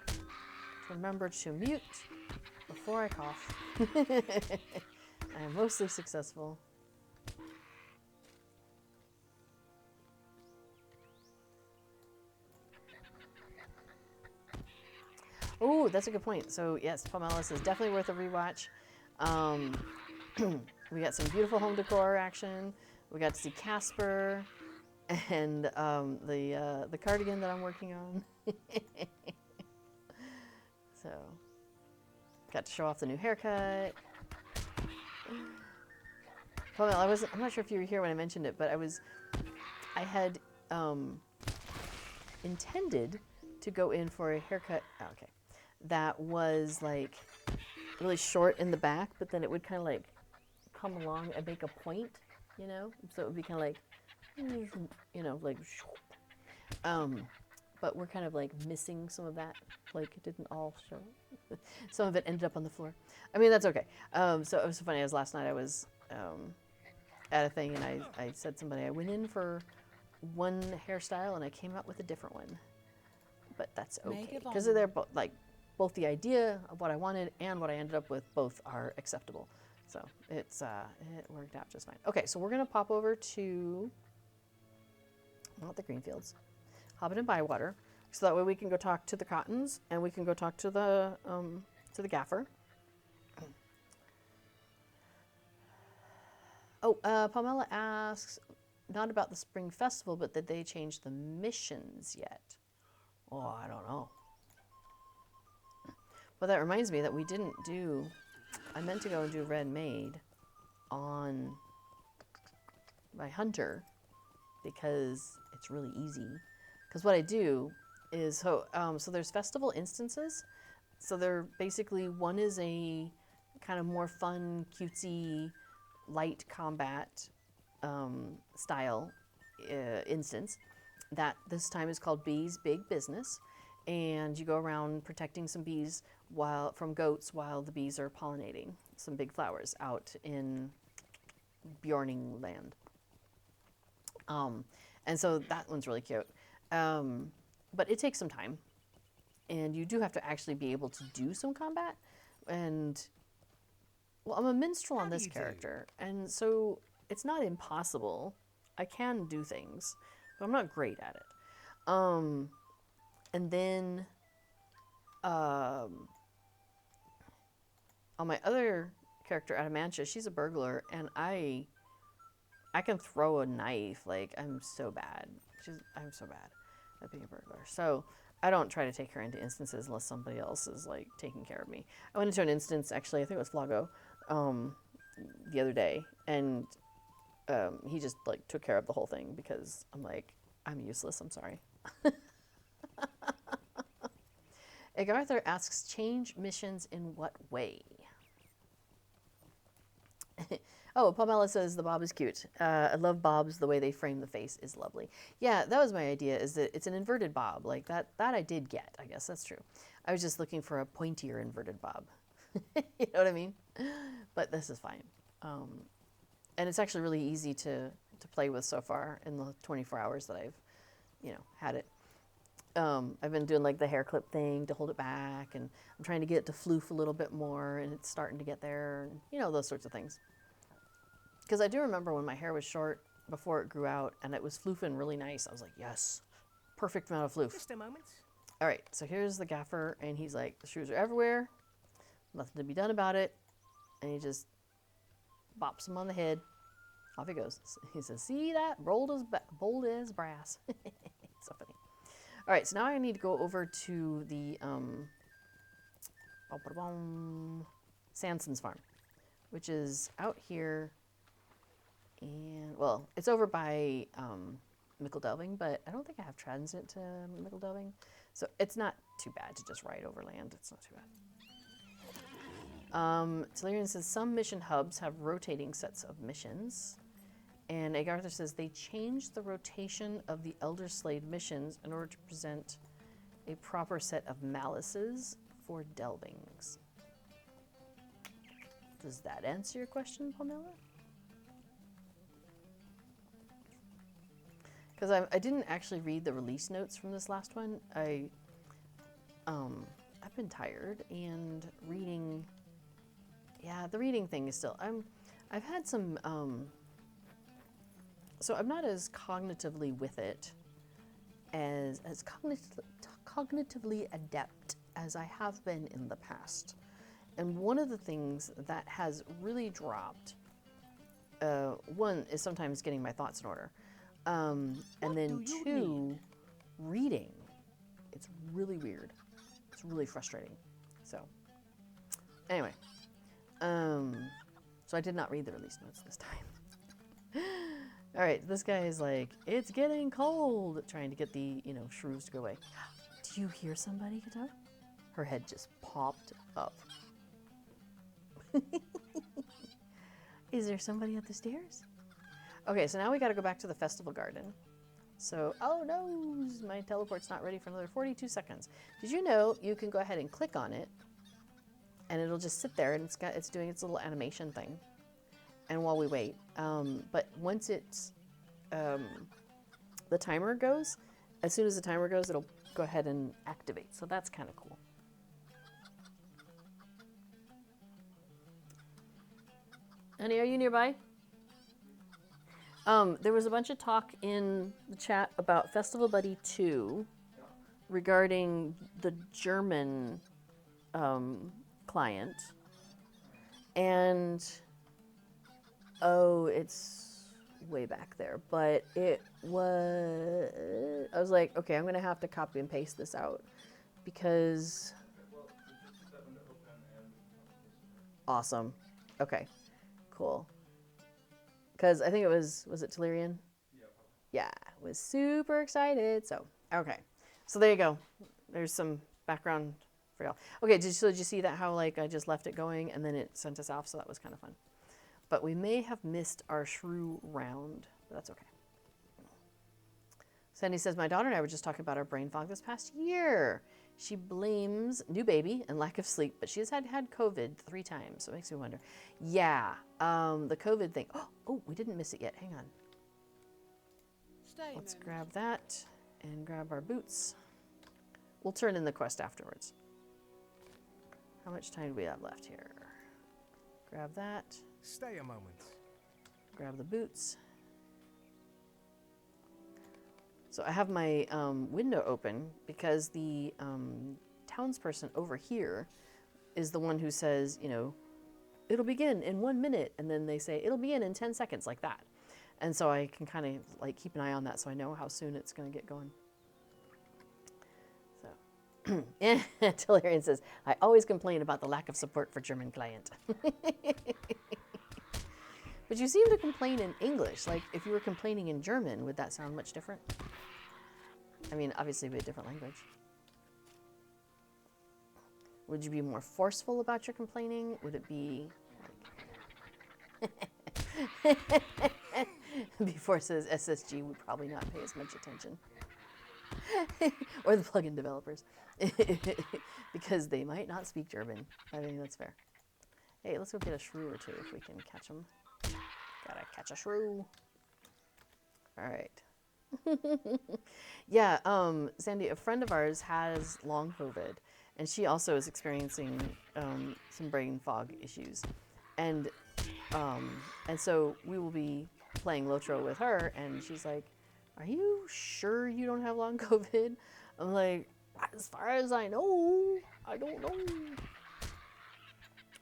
remember to mute before I cough. I am mostly successful. Oh, that's a good point. So yes, Pomelis is definitely worth a rewatch. We got some beautiful home decor action. We got to see Casper and the cardigan that I'm working on. So got to show off the new haircut. Pamela, I'm not sure if you were here when I mentioned it, but I had intended to go in for a haircut. Oh, okay, that was like really short in the back, but then it would kind of like come along and make a point, you know? So it would be kind of like, you know, like, but we're kind of like missing some of that. Like it didn't all show. Some of it ended up on the floor. I mean, that's okay. So it was so funny. As last night I was at a thing and I said to somebody, I went in for one hairstyle and I came out with a different one. But that's okay. Because they're both the idea of what I wanted and what I ended up with both are acceptable. So it worked out just fine. Okay, so we're gonna pop over to not the Greenfields, Hobbit and Bywater, so that way we can go talk to the Cottons and we can go talk to the gaffer. Oh, Pamela asks, not about the Spring Festival, but did they change the missions yet? Oh, I don't know. Well, that reminds me that we didn't do... I meant to go and do Red Maid on my Hunter because it's really easy. Because what I do is... So there's festival instances. So they're basically... One is a kind of more fun, cutesy, light combat style instance. That this time is called Bees Big Business, and you go around protecting some bees from goats while the bees are pollinating some big flowers out in Bjorning land. And so that one's really cute, but it takes some time, and you do have to actually be able to do some combat. And well, I'm a minstrel on this character, and so it's not impossible. I can do things, but I'm not great at it. And then on my other character, Adamantia, she's a burglar, and I can throw a knife. Like, I'm so bad. I'm so bad at being a burglar. So I don't try to take her into instances unless somebody else is like taking care of me. I went into an instance, actually, I think it was Flago, the other day, and he just like took care of the whole thing because I'm like, I'm useless. I'm sorry. Agartha asks, change missions in what way? Oh, Pamela says the bob is cute. I love bobs. The way they frame the face is lovely. Yeah, that was my idea, is that it's an inverted bob. Like that I did get, I guess that's true. I was just looking for a pointier inverted bob. You know what I mean? But this is fine. And it's actually really easy to play with so far in the 24 hours that I've, had it. I've been doing like the hair clip thing to hold it back, and I'm trying to get it to floof a little bit more, and it's starting to get there, and those sorts of things. Because I do remember when my hair was short before it grew out, and it was floofing really nice. I was like, yes, perfect amount of floof. Just a moment. All right, so here's the gaffer, and he's like, the shrews are everywhere, nothing to be done about it, and he just bops him on the head. Off he goes. He says, see that? Bold as brass. So funny. All right, so now I need to go over to the Sanson's farm, which is out here. And, well, it's over by Mickledelving, but I don't think I have transit to Mickledelving. So it's not too bad to just ride over land. It's not too bad. Telerian says some mission hubs have rotating sets of missions. And Agartha says they changed the rotation of the Elder Slade missions in order to present a proper set of malices for delvings. Does that answer your question, Pamela? Because I didn't actually read the release notes from this last one. I've been tired, and reading. Yeah, the reading thing is still. I've had some. So I'm not as cognitively with it, as cognitively adept as I have been in the past. And one of the things that has really dropped. One is sometimes getting my thoughts in order. And then two, reading. It's really weird. It's really frustrating. So, anyway. So I did not read the release notes this time. All right, this guy is like, it's getting cold, trying to get the, shrews to go away. Do you hear somebody, Qatar? Her head just popped up. Is there somebody at the stairs? Okay, so now we got to go back to the festival garden. So, oh no, my teleport's not ready for another 42 seconds. Did you know you can go ahead and click on it, and it'll just sit there, and it's doing its little animation thing. And while we wait, but once it's the timer goes, as soon as the timer goes, it'll go ahead and activate. So that's kind of cool. Honey, are you nearby? There was a bunch of talk in the chat about Festival Buddy 2 regarding the German client. And, it's way back there. But it was... I was like, okay, I'm going to have to copy and paste this out. Because... Awesome. Okay, cool. Because I think it was it Telerian? Yeah, was super excited. So, okay. So there you go. There's some background for y'all. Okay, did you see that, how like I just left it going and then it sent us off, so that was kind of fun. But we may have missed our shrew round, but that's okay. Sandy says, my daughter and I were just talking about our brain fog this past year. She blames new baby and lack of sleep, but she has had COVID 3 times, so it makes me wonder. Yeah, the COVID thing. Oh, we didn't miss it yet. Hang on. Let's grab that and grab our boots. We'll turn in the quest afterwards. How much time do we have left here? Grab that. Stay a moment. Grab the boots. So I have my window open because the townsperson over here is the one who says, it'll begin in 1 minute. And then they say, it'll begin in 10 seconds, like that. And so I can kind of like keep an eye on that so I know how soon it's going to get going. So, Tellurian says, I always complain about the lack of support for German client. But you seem to complain in English. Like, if you were complaining in German, would that sound much different? I mean, obviously, it would be a different language. Would you be more forceful about your complaining? Would it be like... Before says SSG would probably not pay as much attention. Or the plugin developers. Because they might not speak German. I think that's fair. Hey, let's go get a shrew or two if we can catch them. Gotta catch a shrew. All right. Yeah, Sandy, a friend of ours has long COVID, and she also is experiencing some brain fog issues. And so we will be playing Lotro with her, and she's like, are you sure you don't have long COVID? I'm like, as far as I know, I don't know.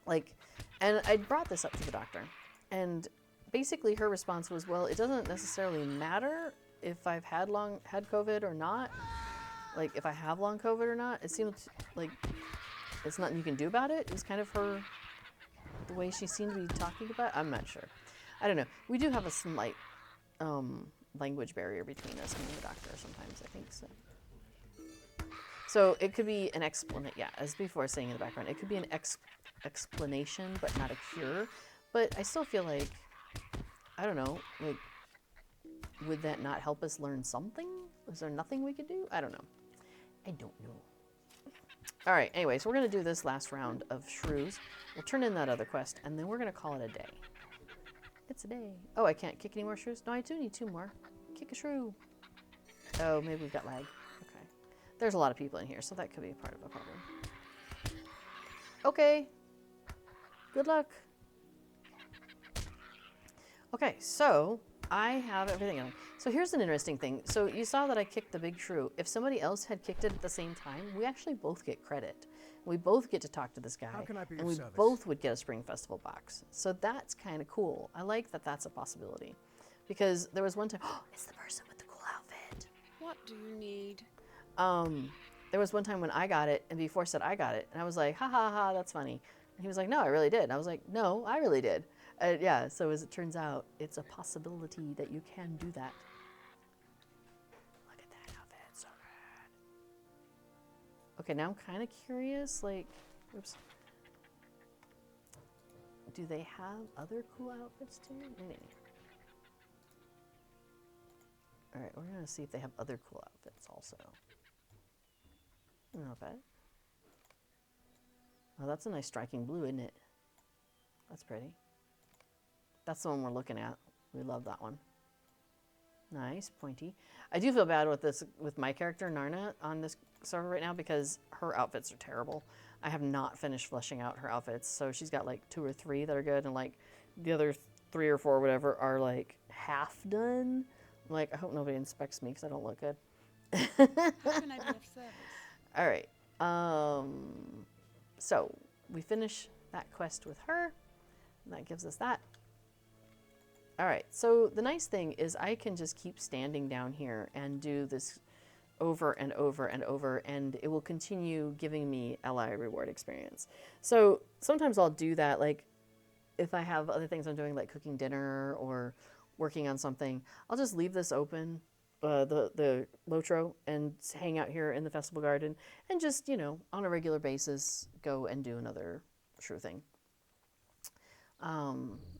Like, and I brought this up to the doctor, and basically her response was, well, it doesn't necessarily matter if I've had COVID or not. Like, if I have long COVID or not, it seems like it's nothing you can do about it. It was kind of the way she seemed to be talking about it. I'm not sure. I don't know. We do have a slight language barrier between us and the doctor sometimes, I think so. So it could be an explanation, yeah, as before saying in the background, it could be an explanation, but not a cure. But I still feel like, I don't know, like, would that not help us learn something? Is there nothing we could do? I don't know. I don't know. All right, anyway, so we're going to do this last round of shrews. We'll turn in that other quest, and then we're going to call it a day. It's a day. Oh, I can't kick any more shrews? No, I do need 2 more. Kick a shrew. Oh, maybe we've got lag. Okay. There's a lot of people in here, so that could be part of a problem. Okay. Good luck. Okay, so I have everything on. So here's an interesting thing. So you saw that I kicked the big shrew. If somebody else had kicked it at the same time, we actually both get credit. We both get to talk to this guy. How can I be and of we service? both would get a Spring Festival box. So that's kind of cool. I like that that's a possibility. Because there was one time, oh, it's the person with the cool outfit. What do you need? There was one time when I got it, and before said I got it, and I was like, ha ha ha, that's funny. And he was like, no, I really did. And I was like, no, I really did. Yeah, so as it turns out, it's a possibility that you can do that. Look at that outfit, it's so good. Okay, now I'm kind of curious, like, oops. Do they have other cool outfits too? All right, we're gonna see if they have other cool outfits also. Not bad. Oh, that's a nice striking blue, isn't it? That's pretty. That's the one we're looking at. We love that one. Nice, pointy. I do feel bad with my character, Narna, on this server right now because her outfits are terrible. I have not finished fleshing out her outfits. So she's got like 2 or 3 that are good, and like the other 3 or 4 or whatever are like half done. I'm like, I hope nobody inspects me because I don't look good. How can I be of service? All right. So we finish that quest with her. And that gives us that. All right. So the nice thing is I can just keep standing down here and do this over and over and over, and it will continue giving me ally reward experience. So sometimes I'll do that, like if I have other things I'm doing, like cooking dinner or working on something, I'll just leave this open, the Lotro, and hang out here in the festival garden and just, you know, on a regular basis, go and do another shrew thing.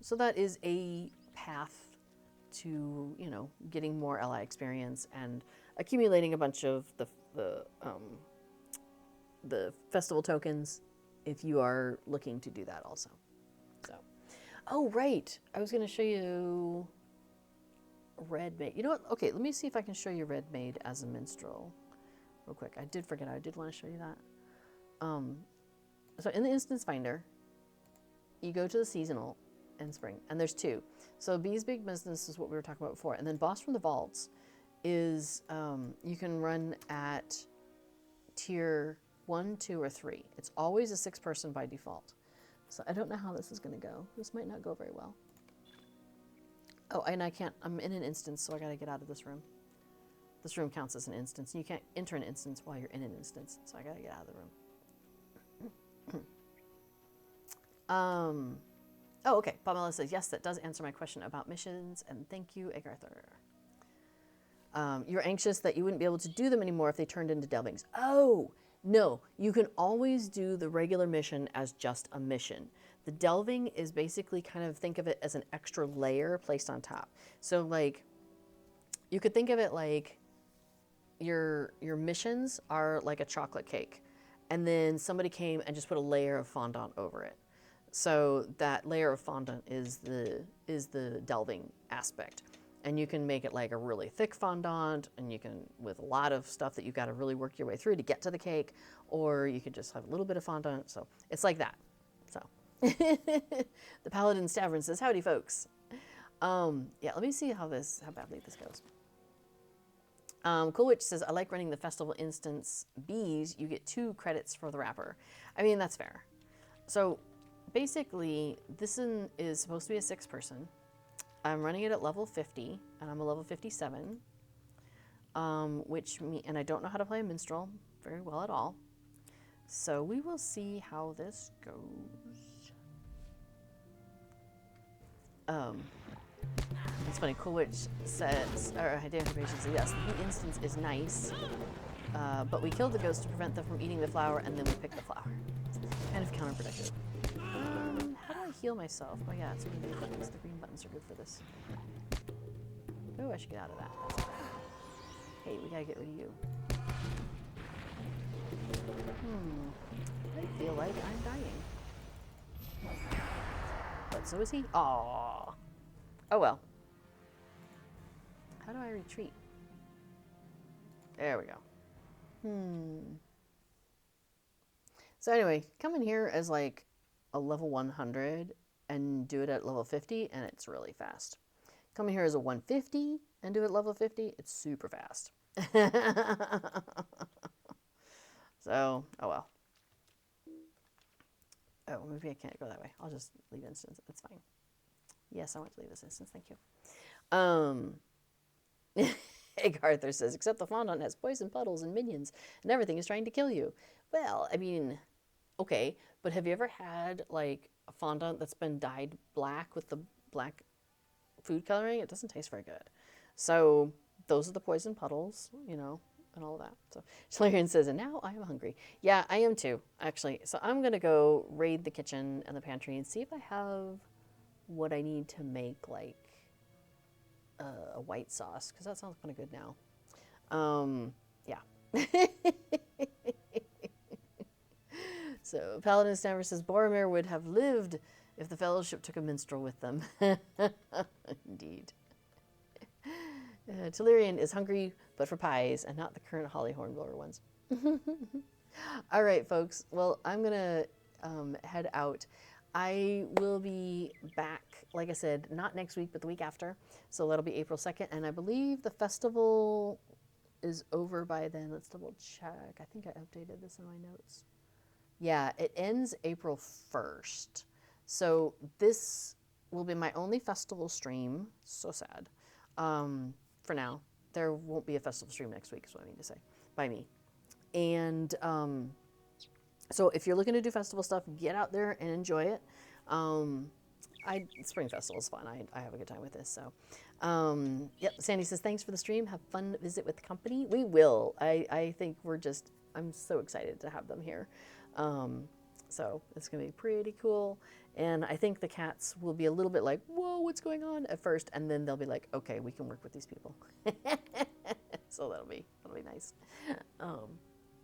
So that is a path to, you know, getting more ally experience and accumulating a bunch of the festival tokens if you are looking to do that also. So, oh right, I was going to show you Red Maid. You know what? Okay, let me see if I can show you Red Maid as a minstrel real quick. I did forget. I did want to show you that. So in the instance finder, you go to the seasonal and spring, and there's 2. So Bee's Big Business is what we were talking about before, and then Boss from the Vaults is you can run at tier 1, 2, or 3. It's always a 6-person by default. So I don't know how this is going to go. This might not go very well. Oh, and I can't, I'm in an instance, so I got to get out of this room. This room counts as an instance. And you can't enter an instance while you're in an instance, so I got to get out of the room. Oh, okay. Pamela says, yes, that does answer my question about missions, and thank you, Egarthur. You're anxious that you wouldn't be able to do them anymore if they turned into delvings. Oh, no. You can always do the regular mission as just a mission. The delving is basically kind of, think of it as an extra layer placed on top. So, like, you could think of it like your missions are like a chocolate cake, and then somebody came and just put a layer of fondant over it. So that layer of fondant is the delving aspect. And you can make it like a really thick fondant, and you can, with a lot of stuff that you've got to really work your way through to get to the cake, or you could just have a little bit of fondant. So it's like that. So the Paladin Stavern says, howdy folks. Yeah, let me see how badly this goes. Cool Witch says, I like running the festival instance bees. You get 2 credits for the wrapper. I mean, that's fair. So basically, this one is supposed to be a 6-person. I'm running it at level 50, and I'm a level 57, and I don't know how to play a minstrel very well at all. So we will see how this goes. It's funny, Cool Witch says, or Identification says, yes, the bee instance is nice, but we killed the ghost to prevent them from eating the flower, and then we picked the flower. Kind of counterproductive. How do I heal myself? Oh yeah, it's one of the buttons. The green buttons are good for this. Oh, I should get out of that. That's not bad. Hey, we gotta get rid of you. I feel like I'm dying. But so is he. Aww. Oh well. How do I retreat? There we go. So anyway, come in here as like a level 100 and do it at level 50, and it's really fast. Come in here as a 150 and do it at level 50, it's super fast. So, oh well. Oh, maybe I can't go that way. I'll just leave instance. That's fine. Yes, I want to leave this instance. Thank you. Arthur says, except the fondant has poison puddles and minions, and everything is trying to kill you. Well, I mean, okay, but have you ever had like a fondant that's been dyed black with the black food coloring? It doesn't taste very good. So those are the poison puddles, you know, and all of that. So Solarian says, and now I am hungry. Yeah, I am too, actually. So I'm going to go raid the kitchen and the pantry and see if I have what I need to make like a white sauce, because that sounds kind of good now. Yeah. So Paladin Stammer says, Boromir would have lived if the Fellowship took a minstrel with them. Indeed. Telerian is hungry, but for pies, and not the current Holly Hornblower ones. All right, folks. Well, I'm going to head out. I will be back, like I said, not next week, but the week after. So that'll be April 2nd. And I believe the festival is over by then. Let's double check. I think I updated this in my notes. Yeah, it ends April 1st. So this will be my only festival stream. So sad. For now. There won't be a festival stream next week, is what I mean to say, by me. And so if you're looking to do festival stuff, get out there and enjoy it. Spring Festival is fun. I have a good time with this. So, yep. Sandy says, thanks for the stream. Have fun visit with the company. We will. I think I'm so excited to have them here. So it's going to be pretty cool. And I think the cats will be a little bit like, whoa, what's going on at first? And then they'll be like, okay, we can work with these people. So that'll be nice.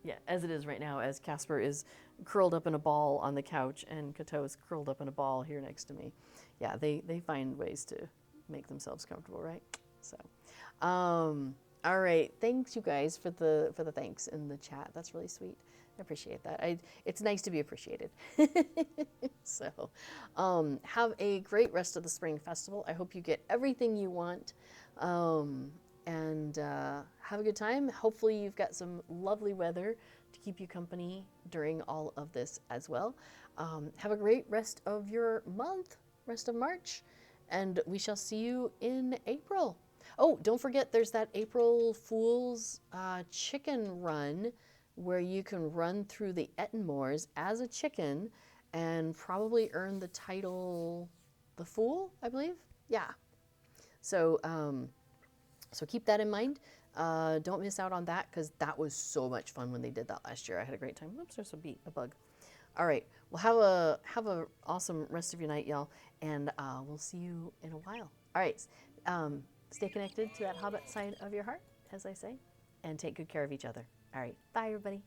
Yeah, as it is right now, as Casper is curled up in a ball on the couch and Kato is curled up in a ball here next to me. Yeah, they find ways to make themselves comfortable, right? So, all right. Thanks, you guys, for the thanks in the chat. That's really sweet. I appreciate that. It's nice to be appreciated. So, have a great rest of the Spring Festival. I hope you get everything you want. And have a good time. Hopefully you've got some lovely weather to keep you company during all of this as well. Have a great rest of your month, rest of March, and we shall see you in April. Oh, don't forget, there's that April Fool's chicken run where you can run through the Ettenmoors as a chicken and probably earn the title the Fool, I believe. Yeah. So, so keep that in mind. Don't miss out on that because that was so much fun when they did that last year. I had a great time. Oops, there's a bug. All right. Well, have a awesome rest of your night, y'all, and we'll see you in a while. All right. Stay connected to that Hobbit side of your heart, as I say, and take good care of each other. All right. Bye, everybody.